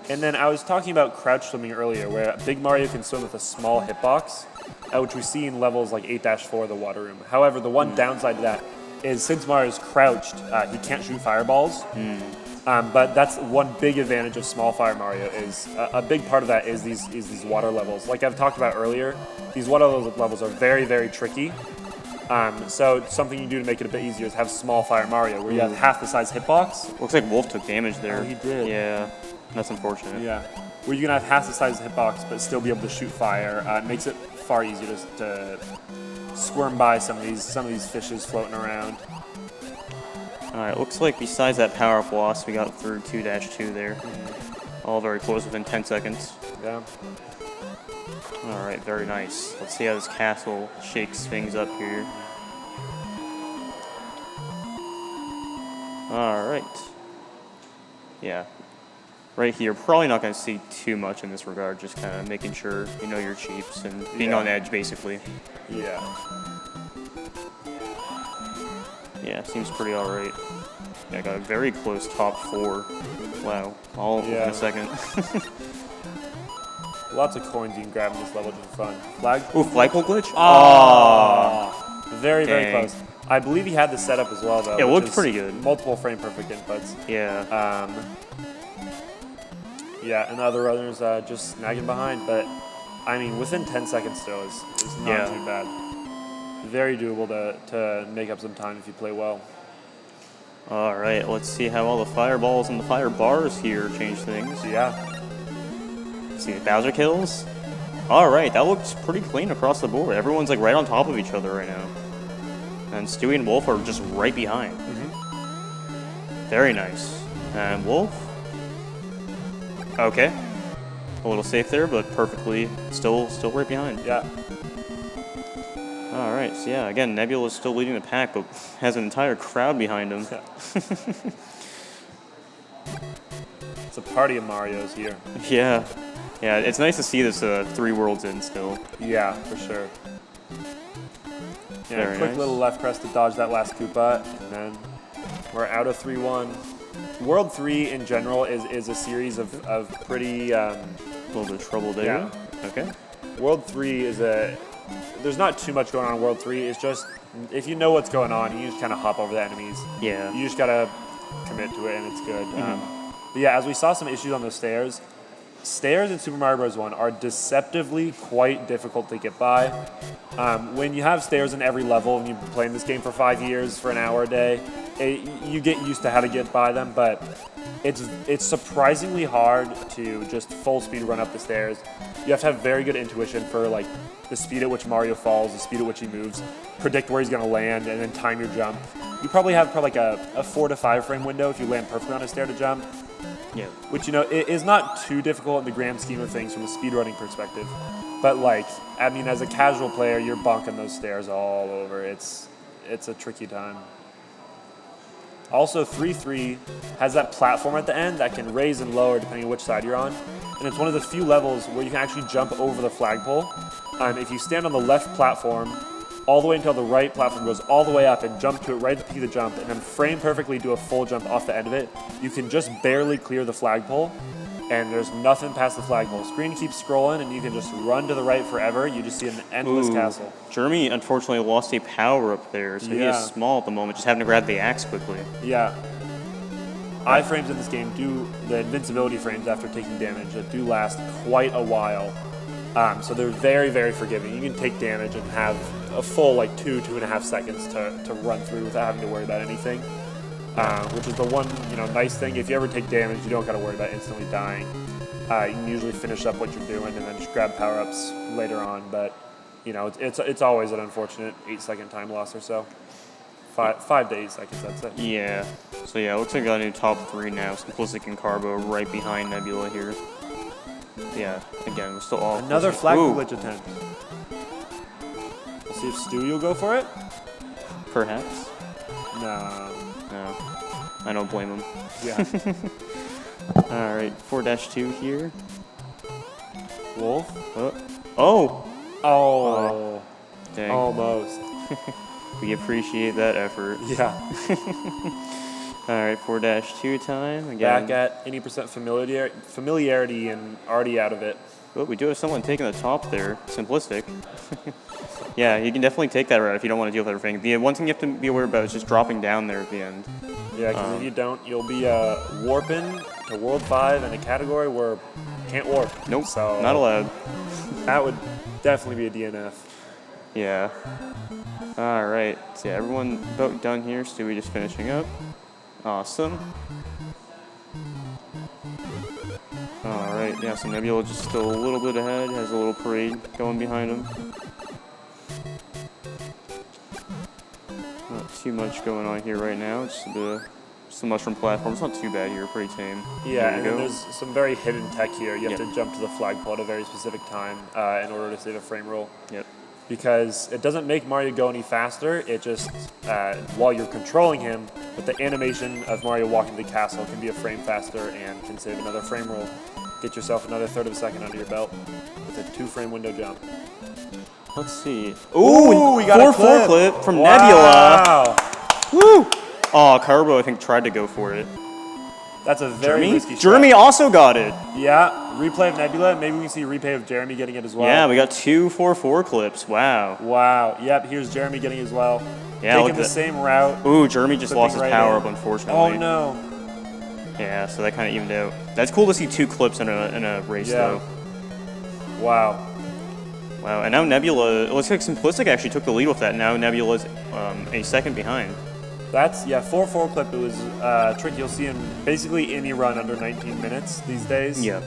And then I was talking about crouch swimming earlier, where Big Mario can swim with a small hitbox, which we see in levels like 8-4 the water room. However, the one downside to that is since Mario's crouched, he can't shoot fireballs. But that's one big advantage of small fire Mario is a big part of that is these water levels. Like I've talked about earlier, these water levels are very, very tricky. So something you do to make it a bit easier is have small fire Mario, where you have half the size hitbox. Looks like Wolf took damage there. Oh, he did. Yeah, that's unfortunate. Yeah, where you're gonna have half the size hitbox, but still be able to shoot fire. It makes it far easier to squirm by some of these fishes floating around. All right, looks like besides that power-up loss, we got through 2-2 there. All very close within 10 seconds. Yeah. All right, very nice. Let's see how this castle shakes things up here. All right. Yeah. Right here, probably not going to see too much in this regard, just kind of making sure you know your chiefs and being on edge, basically. Yeah. Yeah, seems pretty all right. Yeah, I got a very close top 4. Wow, all in a second. Lots of coins you can grab in this level just for fun. Flag? Ooh, flagpole glitch? Oh, very, very Dang. close. I believe he had the setup as well, though. Yeah, it which looked is pretty good. Multiple frame perfect inputs. Yeah. Yeah, and the other runners just snagging behind, but I mean, within 10 seconds still is not too bad. Very doable to make up some time if you play well. All right, let's see how all the fireballs and the fire bars here change things. Yeah. See the Bowser kills. All right, that looks pretty clean across the board. Everyone's like right on top of each other right now. And Stewie and Wolf are just right behind. Very nice. And Wolf. Okay. A little safe there, but perfectly still right behind. Yeah. All right, so yeah, again, Nebula is still leading the pack, but has an entire crowd behind him. It's a party of Marios here. Yeah. Yeah, it's nice to see this 3 worlds in still. Yeah, for sure. Yeah, Very quick nice. little left press to dodge that last Koopa, and then we're out of 3-1. World 3 in general is a series of pretty... A little bit of trouble there. Yeah. Okay. World 3 is there's not too much going on in World 3. It's just, if you know what's going on, you just kind of hop over the enemies. Yeah. You just gotta commit to it, and it's good. But yeah, as we saw some issues on the stairs in Super Mario Bros. 1 are deceptively quite difficult to get by. When you have stairs in every level and you've been playing this game for 5 years for an hour a day, you get used to how to get by them, but it's surprisingly hard to just full speed run up the stairs. You have to have very good intuition for like the speed at which Mario falls, the speed at which he moves, predict where he's going to land, and then time your jump. You probably have like a 4 to 5 frame window if you land perfectly on a stair to jump. Yeah. Which, you know, it is not too difficult in the grand scheme of things from a speedrunning perspective. But like, I mean, as a casual player, you're bonking those stairs all over. It's a tricky time. Also, 3-3 has that platform at the end that can raise and lower depending on which side you're on. And it's one of the few levels where you can actually jump over the flagpole. If you stand on the left platform, all the way until the right platform goes all the way up and jump to it right at the peak of the jump, and then frame perfectly do a full jump off the end of it, you can just barely clear the flagpole, and there's nothing past the flagpole. Screen keeps scrolling, and you can just run to the right forever. You just see an endless castle. Jeremy unfortunately lost a power up there, so he is small at the moment, just having to grab the axe quickly. Yeah. Iframes in this game the invincibility frames after taking damage do last quite a while. So they're very, very forgiving. You can take damage and have a full like 2.5 seconds to run through without having to worry about anything. Which is the one nice thing. If you ever take damage, you don't got to worry about instantly dying. You can usually finish up what you're doing and then just grab power-ups later on. But it's always an unfortunate 8-second time loss or so. 5 to 8 seconds, that's it. Yeah. So yeah, it looks like we got a new top 3 now. Simplistic and Carbo right behind Nebula here. Yeah, again, we're still all Another flag glitch attempt. We'll see if Stewie will go for it. Perhaps. No. No. I don't blame him. Yeah. All right, 4-2 here. Wolf. Oh, Oh. dang. Almost. We appreciate that effort. Yeah. All right, 4-2 time again. Back at any percent familiarity and already out of it. But we do have someone taking the top there. Simplistic. Yeah, you can definitely take that route if you don't want to deal with everything. The one thing you have to be aware about is just dropping down there at the end. Yeah, because if you don't, you'll be warping to World 5 in a category where you can't warp. Nope, So not allowed. that would definitely be a DNF. Yeah. All right. So yeah, everyone about done here. Stewie just finishing up. Awesome. All right. Yeah. So Nebula just still a little bit ahead. Has a little parade going behind him. Not too much going on here right now. Just a mushroom platform. It's not too bad here. Pretty tame. Yeah, There and you then go. there's some very hidden tech here. You have Yep. to jump to the flagpole at a very specific time in order to save a frame roll. Yep. Because it doesn't make Mario go any faster. It just, while you're controlling him, but the animation of Mario walking to the castle can be a frame faster and can save another frame roll. Get yourself another third of a second under your belt with a 2-frame window jump. Let's see. Ooh, we got a 4-4 clip from Wow. Nebula. Woo! Oh, Carbo, I think, tried to go for it. That's a very Jeremy? risky shot. Jeremy also got it. Yeah, replay of Nebula. Maybe we can see a replay of Jeremy getting it as well. Yeah, we got 2 4-4 clips. Wow. Wow. Yep, here's Jeremy getting it as well. Yeah, look Taking at the that. same route. Ooh, Jeremy just Flipping lost his right power in. up, unfortunately. Oh no. Yeah, so that kind of evened out. That's cool to see 2 clips in a race, Yeah. though. Wow. Wow, and now Nebula, it looks like Simplistic actually took the lead with that. Now Nebula's a second behind. That's, yeah, 4-4 clip. It was a trick you'll see in basically any run under 19 minutes these days. Yeah.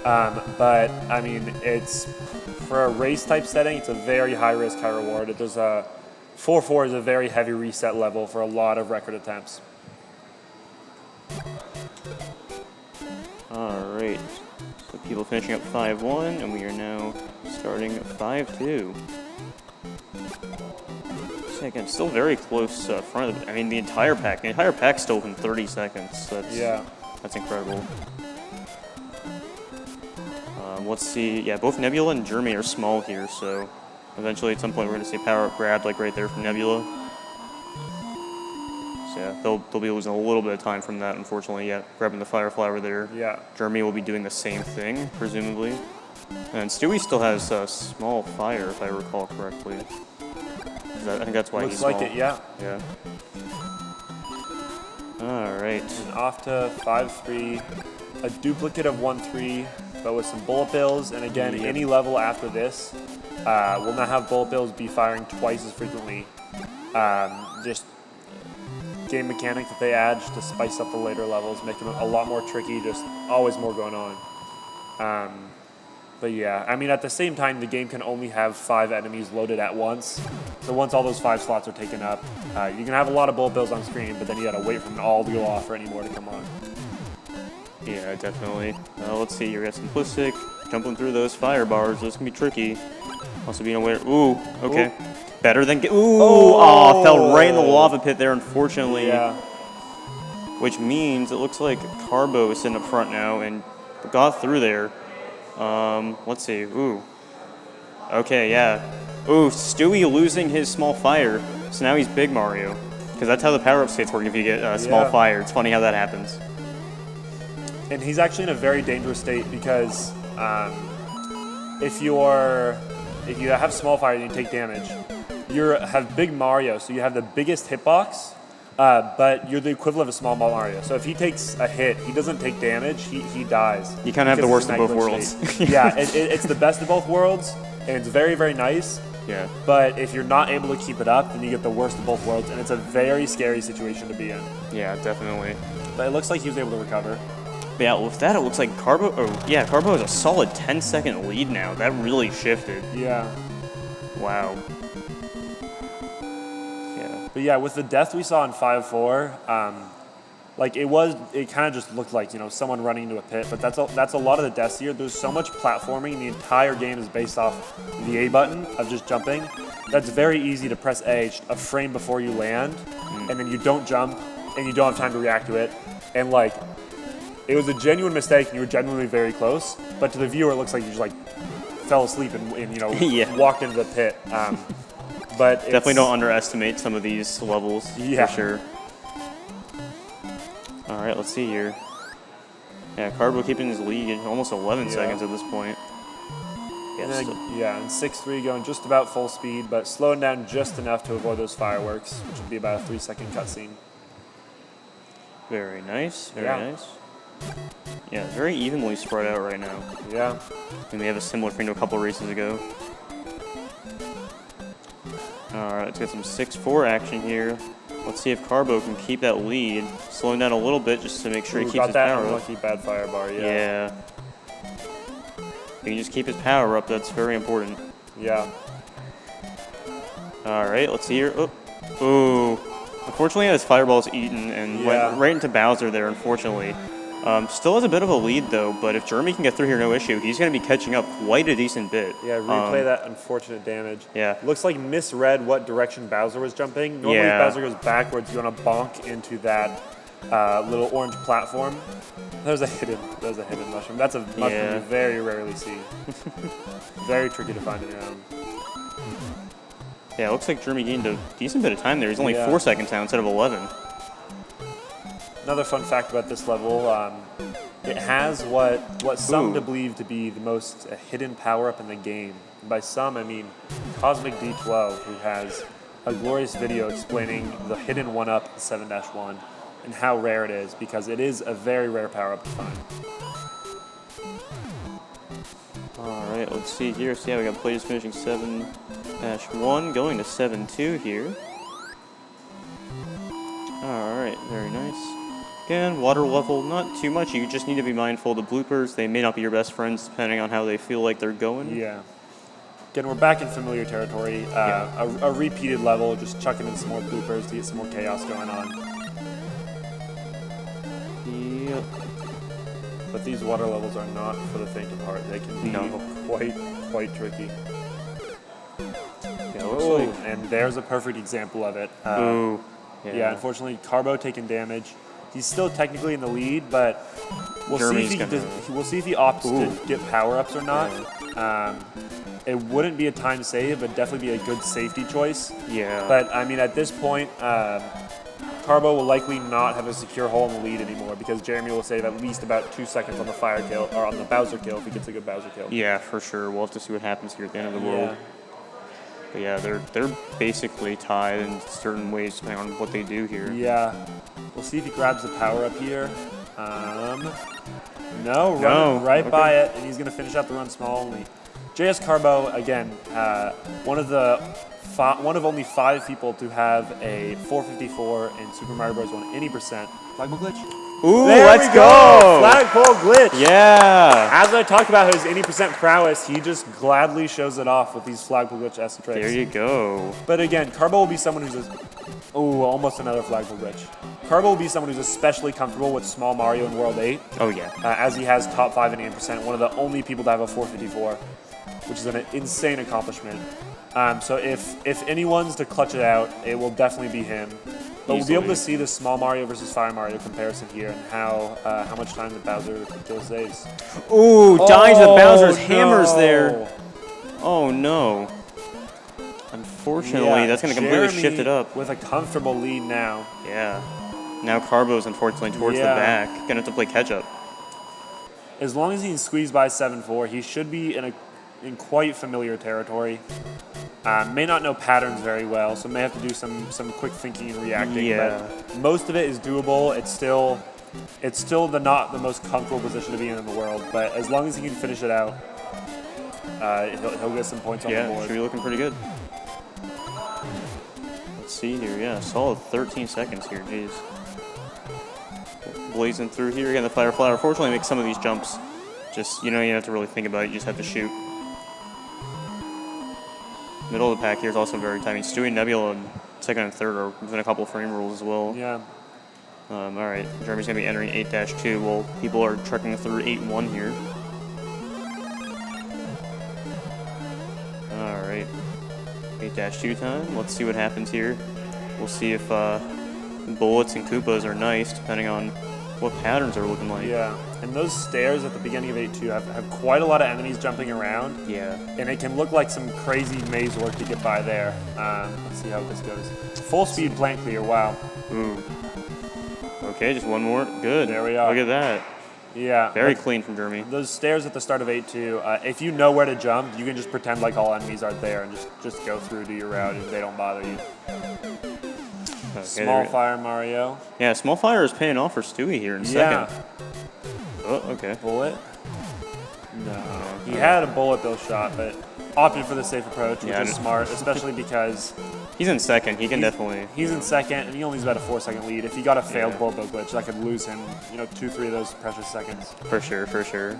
But, I mean, it's, for a race type setting, it's a very high risk, high reward. It does 4-4 is a very heavy reset level for a lot of record attempts. All right. So people finishing up 5-1, and we are now starting at 5-2. So again, still very close front of it. I mean, the entire pack's still within 30 seconds. That's incredible. Let's see. Yeah, both Nebula and Jeremy are small here, so eventually at some point we're going to see power up grab like right there from Nebula. So yeah, they'll be losing a little bit of time from that, unfortunately. Yeah, grabbing the fire flower there. Yeah. Jeremy will be doing the same thing, presumably. And Stewie still has small fire, if I recall correctly. I think that's why Looks he's like small. it, yeah. Yeah. All right. And off to 5-3. A duplicate of 1-3, but with some bullet bills. And again, Yep. any level after this will not have bullet bills be firing twice as frequently. Just game mechanics that they add just to spice up the later levels, make them a lot more tricky, just always more going on. But yeah, I mean, at the same time, the game can only have 5 enemies loaded at once. So once all those 5 slots are taken up, you can have a lot of bullet bills on screen, but then you gotta wait for them all to go off for any more to come on. Yeah, definitely. Let's see, you're at Simplistic, jumping through those fire bars. Those can be tricky. Also being aware. Ooh, okay. Ooh. Better than. Ooh, fell right in the lava pit there, unfortunately. Yeah. Which means it looks like Carbo is sitting up front now and got through there. Let's see. Ooh. Okay, yeah. Ooh, Stewie losing his small fire. So now he's Big Mario. Because that's how the power-up states work if you get small Yeah. fire. It's funny how that happens. And he's actually in a very dangerous state because if you have small fire and you take damage, you have Big Mario, so you have the biggest hitbox, but you're the equivalent of a small Mario. So if he takes a hit, he doesn't take damage, he dies. You kind of have the because worst he's of in both that worlds. glitch state. Yeah, it's the best of both worlds, and it's very, very nice. Yeah. But if you're not able to keep it up, then you get the worst of both worlds, and it's a very scary situation to be in. Yeah, definitely. But it looks like he was able to recover. But yeah, with that, it looks like Carbo. Oh, yeah, Carbo has a solid 10-second lead now. That really shifted. Yeah. Wow. Yeah. But yeah, with the death we saw in 5-4, like it kind of just looked like, someone running into a pit. But that's a lot of the deaths here. There's so much platforming. The entire game is based off the A button of just jumping. That's very easy to press A a frame before you land, and then you don't jump, and you don't have time to react to it. And like, it was a genuine mistake, and you were genuinely very close. But to the viewer, it looks like you just like fell asleep and you know Yeah. walked into the pit. But Definitely don't underestimate some of these levels, Yeah. for sure. All right, let's see here. Yeah, Carbo keeping his lead in almost 11 Yeah. seconds at this point. And Yes. then, yeah, and 6-3 going just about full speed, but slowing down just enough to avoid those fireworks, which would be about a 3-second cutscene. Very nice, very Yeah. nice. Yeah, very evenly spread out right now. Yeah. And we have a similar thing to a couple races ago. All right, let's get some 6-4 action here. Let's see if Carbo can keep that lead, slowing down a little bit just to make sure he keeps got his that power up. unlucky bad fire bar, yeah. Yeah. If he can just keep his power up, that's very important. Yeah. All right, let's see here. Oh, ooh. Unfortunately, his fireball's eaten and Yeah. went right into Bowser there, unfortunately. Still has a bit of a lead, though, but if Jeremy can get through here, no issue. He's going to be catching up quite a decent bit. Yeah, replay that unfortunate damage. Yeah. Looks like misread what direction Bowser was jumping. Normally, Yeah. if Bowser goes backwards, you want to bonk into that little orange platform. There's a hidden mushroom. That's a mushroom Yeah. you very rarely see. Very tricky to find it around. Yeah, it looks like Jeremy gained a decent bit of time there. He's only Yeah. 4 seconds now instead of 11. Another fun fact about this level, it has what some Ooh. to believe to be the most hidden power-up in the game. And by some, I mean Cosmic D12, who has a glorious video explaining the hidden 1-up in 7-1 and how rare it is, because it is a very rare power-up to find. All right, let's see here. So yeah, we got players finishing 7-1, going to 7-2 here. All right, very nice. Again, water level, not too much. You just need to be mindful of the bloopers. They may not be your best friends depending on how they feel like they're going. Yeah. Again, we're back in familiar territory. A repeated level, just chucking in some more bloopers to get some more chaos going on. Yep. But these water levels are not for the faint of heart. They can be quite tricky. Yeah, looks Oh, like. and there's a perfect example of it. Ooh. Yeah, unfortunately, Carbo taking damage. He's still technically in the lead, but we'll Jeremy's see if gonna- we'll see if he opts to get power-ups or not. It wouldn't be a time save, but definitely be a good safety choice. Yeah. But I mean, at this point, Carbo will likely not have a secure hole in the lead anymore because Jeremy will save at least about 2 seconds on the fire kill or on the Bowser kill if he gets a good Bowser kill. Yeah, for sure. We'll have to see what happens here at the end of the world. Yeah. But yeah, they're basically tied in certain ways depending on what they do here. Yeah. We'll see if he grabs the power up here. No, running right by it, and he's going to finish out the run small only. JS Carbo, again, one of only 5 people to have a 454 in Super Mario Bros. 1 any percent. Flagpole glitch? Ooh, There let's we go! Flagpole glitch! Yeah! As I talked about his 80% prowess, he just gladly shows it off with these flagpole glitch S tricks. There you go. But again, Carbo will be someone who's almost another flagpole glitch. Carbo will be someone who's especially comfortable with Small Mario in World 8, Oh yeah. as he has top 5 in 80%, one of the only people to have a 454, which is an insane accomplishment. So if anyone's to clutch it out, it will definitely be him. But we'll be able to see the Small Mario versus Fire Mario comparison here and how much time the Bowser kill saves. Ooh, dying to the Bowser's no. hammers there. Oh no. Unfortunately, Yeah, that's going to completely Jeremy shift it up. with a comfortable lead now. Yeah. Now Carbo's unfortunately towards the Yeah. back. Gonna have to play catch up. As long as he can squeeze by 7-4, he should be in quite familiar territory. May not know patterns very well, so may have to do some quick thinking and reacting. Yeah. But most of it is doable. It's still not the most comfortable position to be in the world. But as long as he can finish it out, he'll get some points on the Yeah, board. should be looking pretty good. Let's see here. Yeah, solid 13 seconds here. Jeez. Blazing through here. Again, the fire flower. Fortunately, makes some of these jumps. Just, you don't have to really think about it. You just have to shoot. Middle of the pack here is also very tight. I mean, Stewie and Nebula in second and third are within a couple frame rules as well. Yeah. All right, Jeremy's going to be entering 8-2 while people are trekking through 8-1 here. All right, 8-2 time. Let's see what happens here. We'll see if bullets and Koopas are nice, depending on what patterns are looking like. Yeah, and those stairs at the beginning of 8-2 have quite a lot of enemies jumping around. Yeah. And it can look like some crazy maze work to get by there. Let's see how this goes. Full speed plant clear, wow. Ooh. Okay, just one more. Good. There we are. Look at that. Yeah. Very clean from Jeremy. Those stairs at the start of 8-2, if you know where to jump, you can just pretend like all enemies aren't there and just go through to your route and they don't bother you. Okay, Small fire Mario. Yeah, small fire is paying off for Stewie here in second. Oh, okay. Bullet? No. He had a bullet bill shot, but opted for the safe approach, which is smart, especially because he's in second. He can definitely. He's in second, and he only has about a 4-second lead. If he got a failed bullet bill glitch, that could lose him, 2-3 of those precious seconds. For sure, for sure.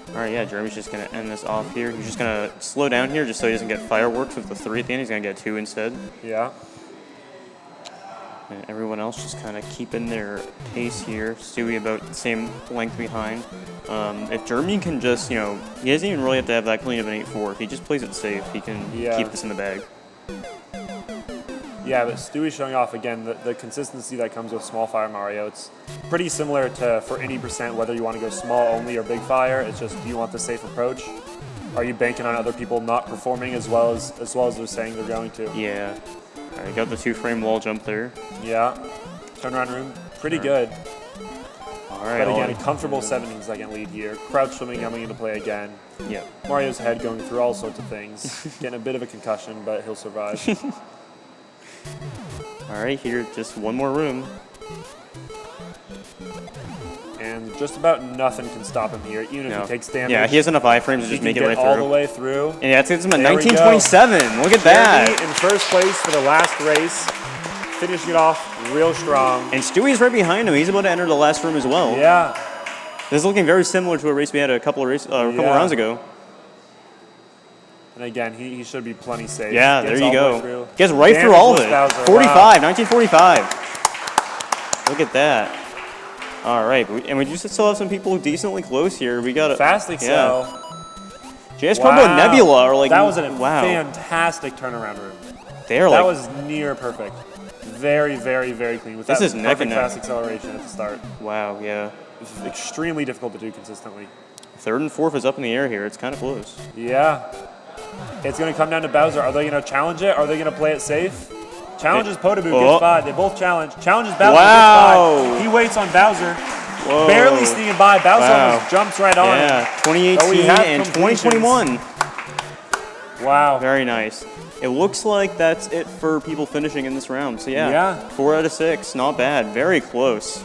All right, yeah, Jeremy's just going to end this off here. He's just going to slow down here just so he doesn't get fireworks with the 3 at the end. He's going to get 2 instead. Yeah. And everyone else just kind of keeping their pace here. Stewie about the same length behind. If Jeremy can just, he doesn't even really have to have that clean of an 8-4. If he just plays it safe, he can keep this in the bag. Yeah, but Stewie's showing off, again, the consistency that comes with small fire Mario. It's pretty similar to, for any percent, whether you want to go small only or big fire. It's just, do you want the safe approach? Are you banking on other people not performing as well as they're saying they're going to? Yeah. All right, got the 2-frame wall jump there. Yeah. Turnaround room, pretty good. All right. But again, a comfortable 17-second lead here. Crouch swimming coming into play again. Yeah. Mario's head going through all sorts of things. Getting a bit of a concussion, but he'll survive. All right, here, just one more room. And just about nothing can stop him here, even if he takes damage. Yeah, he has enough iframes to just make it right through. all the way through. And yeah, it's him at 1927. Look at that. Jeremy in first place for the last race, finishing it off real strong. And Stewie's right behind him. He's about to enter the last room as well. Yeah. This is looking very similar to a race we had a couple rounds ago. And again, he should be plenty safe. Yeah, there you go. He gets right Damage through all of it. Bowser. 45, 1945. Look at that. All right, and we just still have some people decently close here. We got Fast Excel. JS Probo and Nebula are like, that was a fantastic turnaround room. That was near perfect. Very, very, very clean. With this that is neck and neck. Fast acceleration at the start. Wow, yeah. This is extremely difficult to do consistently. 3rd and 4th is up in the air here. It's kind of close. Yeah. It's going to come down to Bowser. Are they going to challenge it? Are they going to play it safe? Challenges Podoboo, gets 5. They both challenge. Challenges Bowser, gets 5. He waits on Bowser. Whoa. Barely sneaking by. Bowser almost jumps right on him. Yeah, 2018 and 2021. Wow. Very nice. It looks like that's it for people finishing in this round. So yeah, 4 out of 6, not bad. Very close.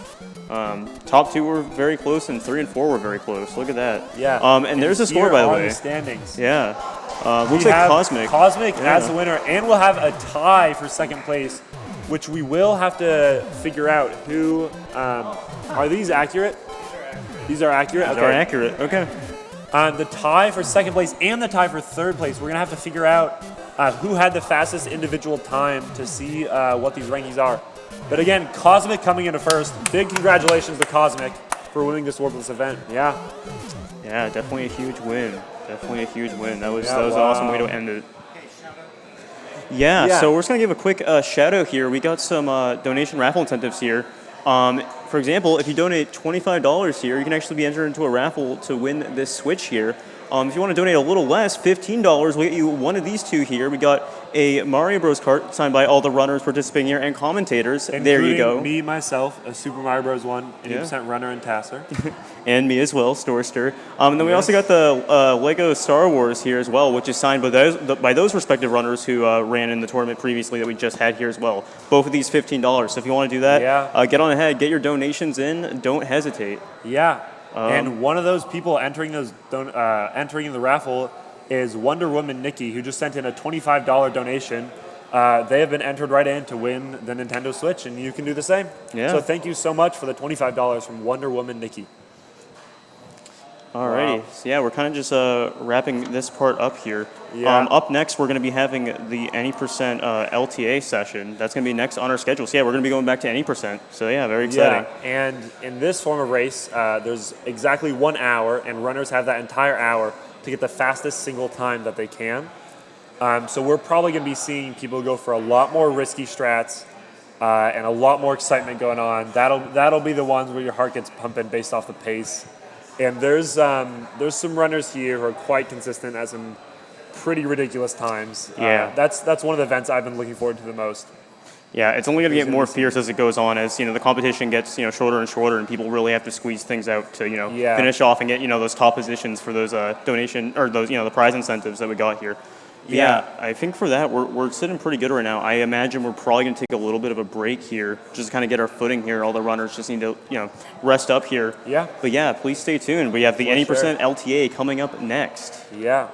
Top 2 were very close, and 3 and 4 were very close. Look at that. Yeah. And there's the score, by the way. The standings. Yeah. Looks like Cosmic. Cosmic as the winner, and we'll have a tie for 2nd place, which we will have to figure out who. Are these accurate? These are accurate. These are accurate. Okay. The tie for 2nd place and the tie for 3rd place, we're gonna have to figure out who had the fastest individual time to see what these rankings are. But again, Cosmic coming into 1st. Big congratulations to Cosmic for winning this Warpless event. Yeah. Yeah, definitely a huge win. Definitely a huge win. That was an awesome way to end it. Yeah, so we're just going to give a quick shout out here. We got some donation raffle incentives here. For example, if you donate $25 here, you can actually be entered into a raffle to win this Switch here. If you want to donate a little less, $15, we'll get you one of these 2 here. We got a Mario Bros. Kart signed by all the runners participating here and commentators. There you go. Me, myself, a Super Mario Bros. 1, 80% runner and Tasser. And me as well, Storster. And then we also got the Lego Star Wars here as well, which is signed by those respective runners who ran in the tournament previously that we just had here as well. Both of these $15. So if you want to do that, get on ahead, get your donations in. Don't hesitate. Yeah. And one of those people entering entering the raffle is Wonder Woman Nikki, who just sent in a $25 donation. They have been entered right in to win the Nintendo Switch, and you can do the same. Yeah. So thank you so much for the $25 from Wonder Woman Nikki. Alrighty. Wow. So yeah, we're kind of just wrapping this part up here. Yeah. Up next, we're going to be having the Any% LTA session. That's going to be next on our schedule. So yeah, we're going to be going back to Any%. So yeah, very exciting. Yeah, and in this form of race, there's exactly 1 hour, and runners have that entire hour to get the fastest single time that they can. So we're probably going to be seeing people go for a lot more risky strats, and a lot more excitement going on. That'll be the ones where your heart gets pumping based off the pace. And there's some runners here who are quite consistent at some pretty ridiculous times. Yeah. That's one of the events I've been looking forward to the most. Yeah, it's only going to get more fierce as it goes on, as the competition gets shorter and shorter, and people really have to squeeze things out to finish off and get those top positions for those donation or those the prize incentives that we got here. Yeah, I think for that we're sitting pretty good right now. I imagine we're probably going to take a little bit of a break here, just to kind of get our footing here. All the runners just need to rest up here. Yeah. But yeah, please stay tuned. We have the 80% LTA coming up next. Yeah.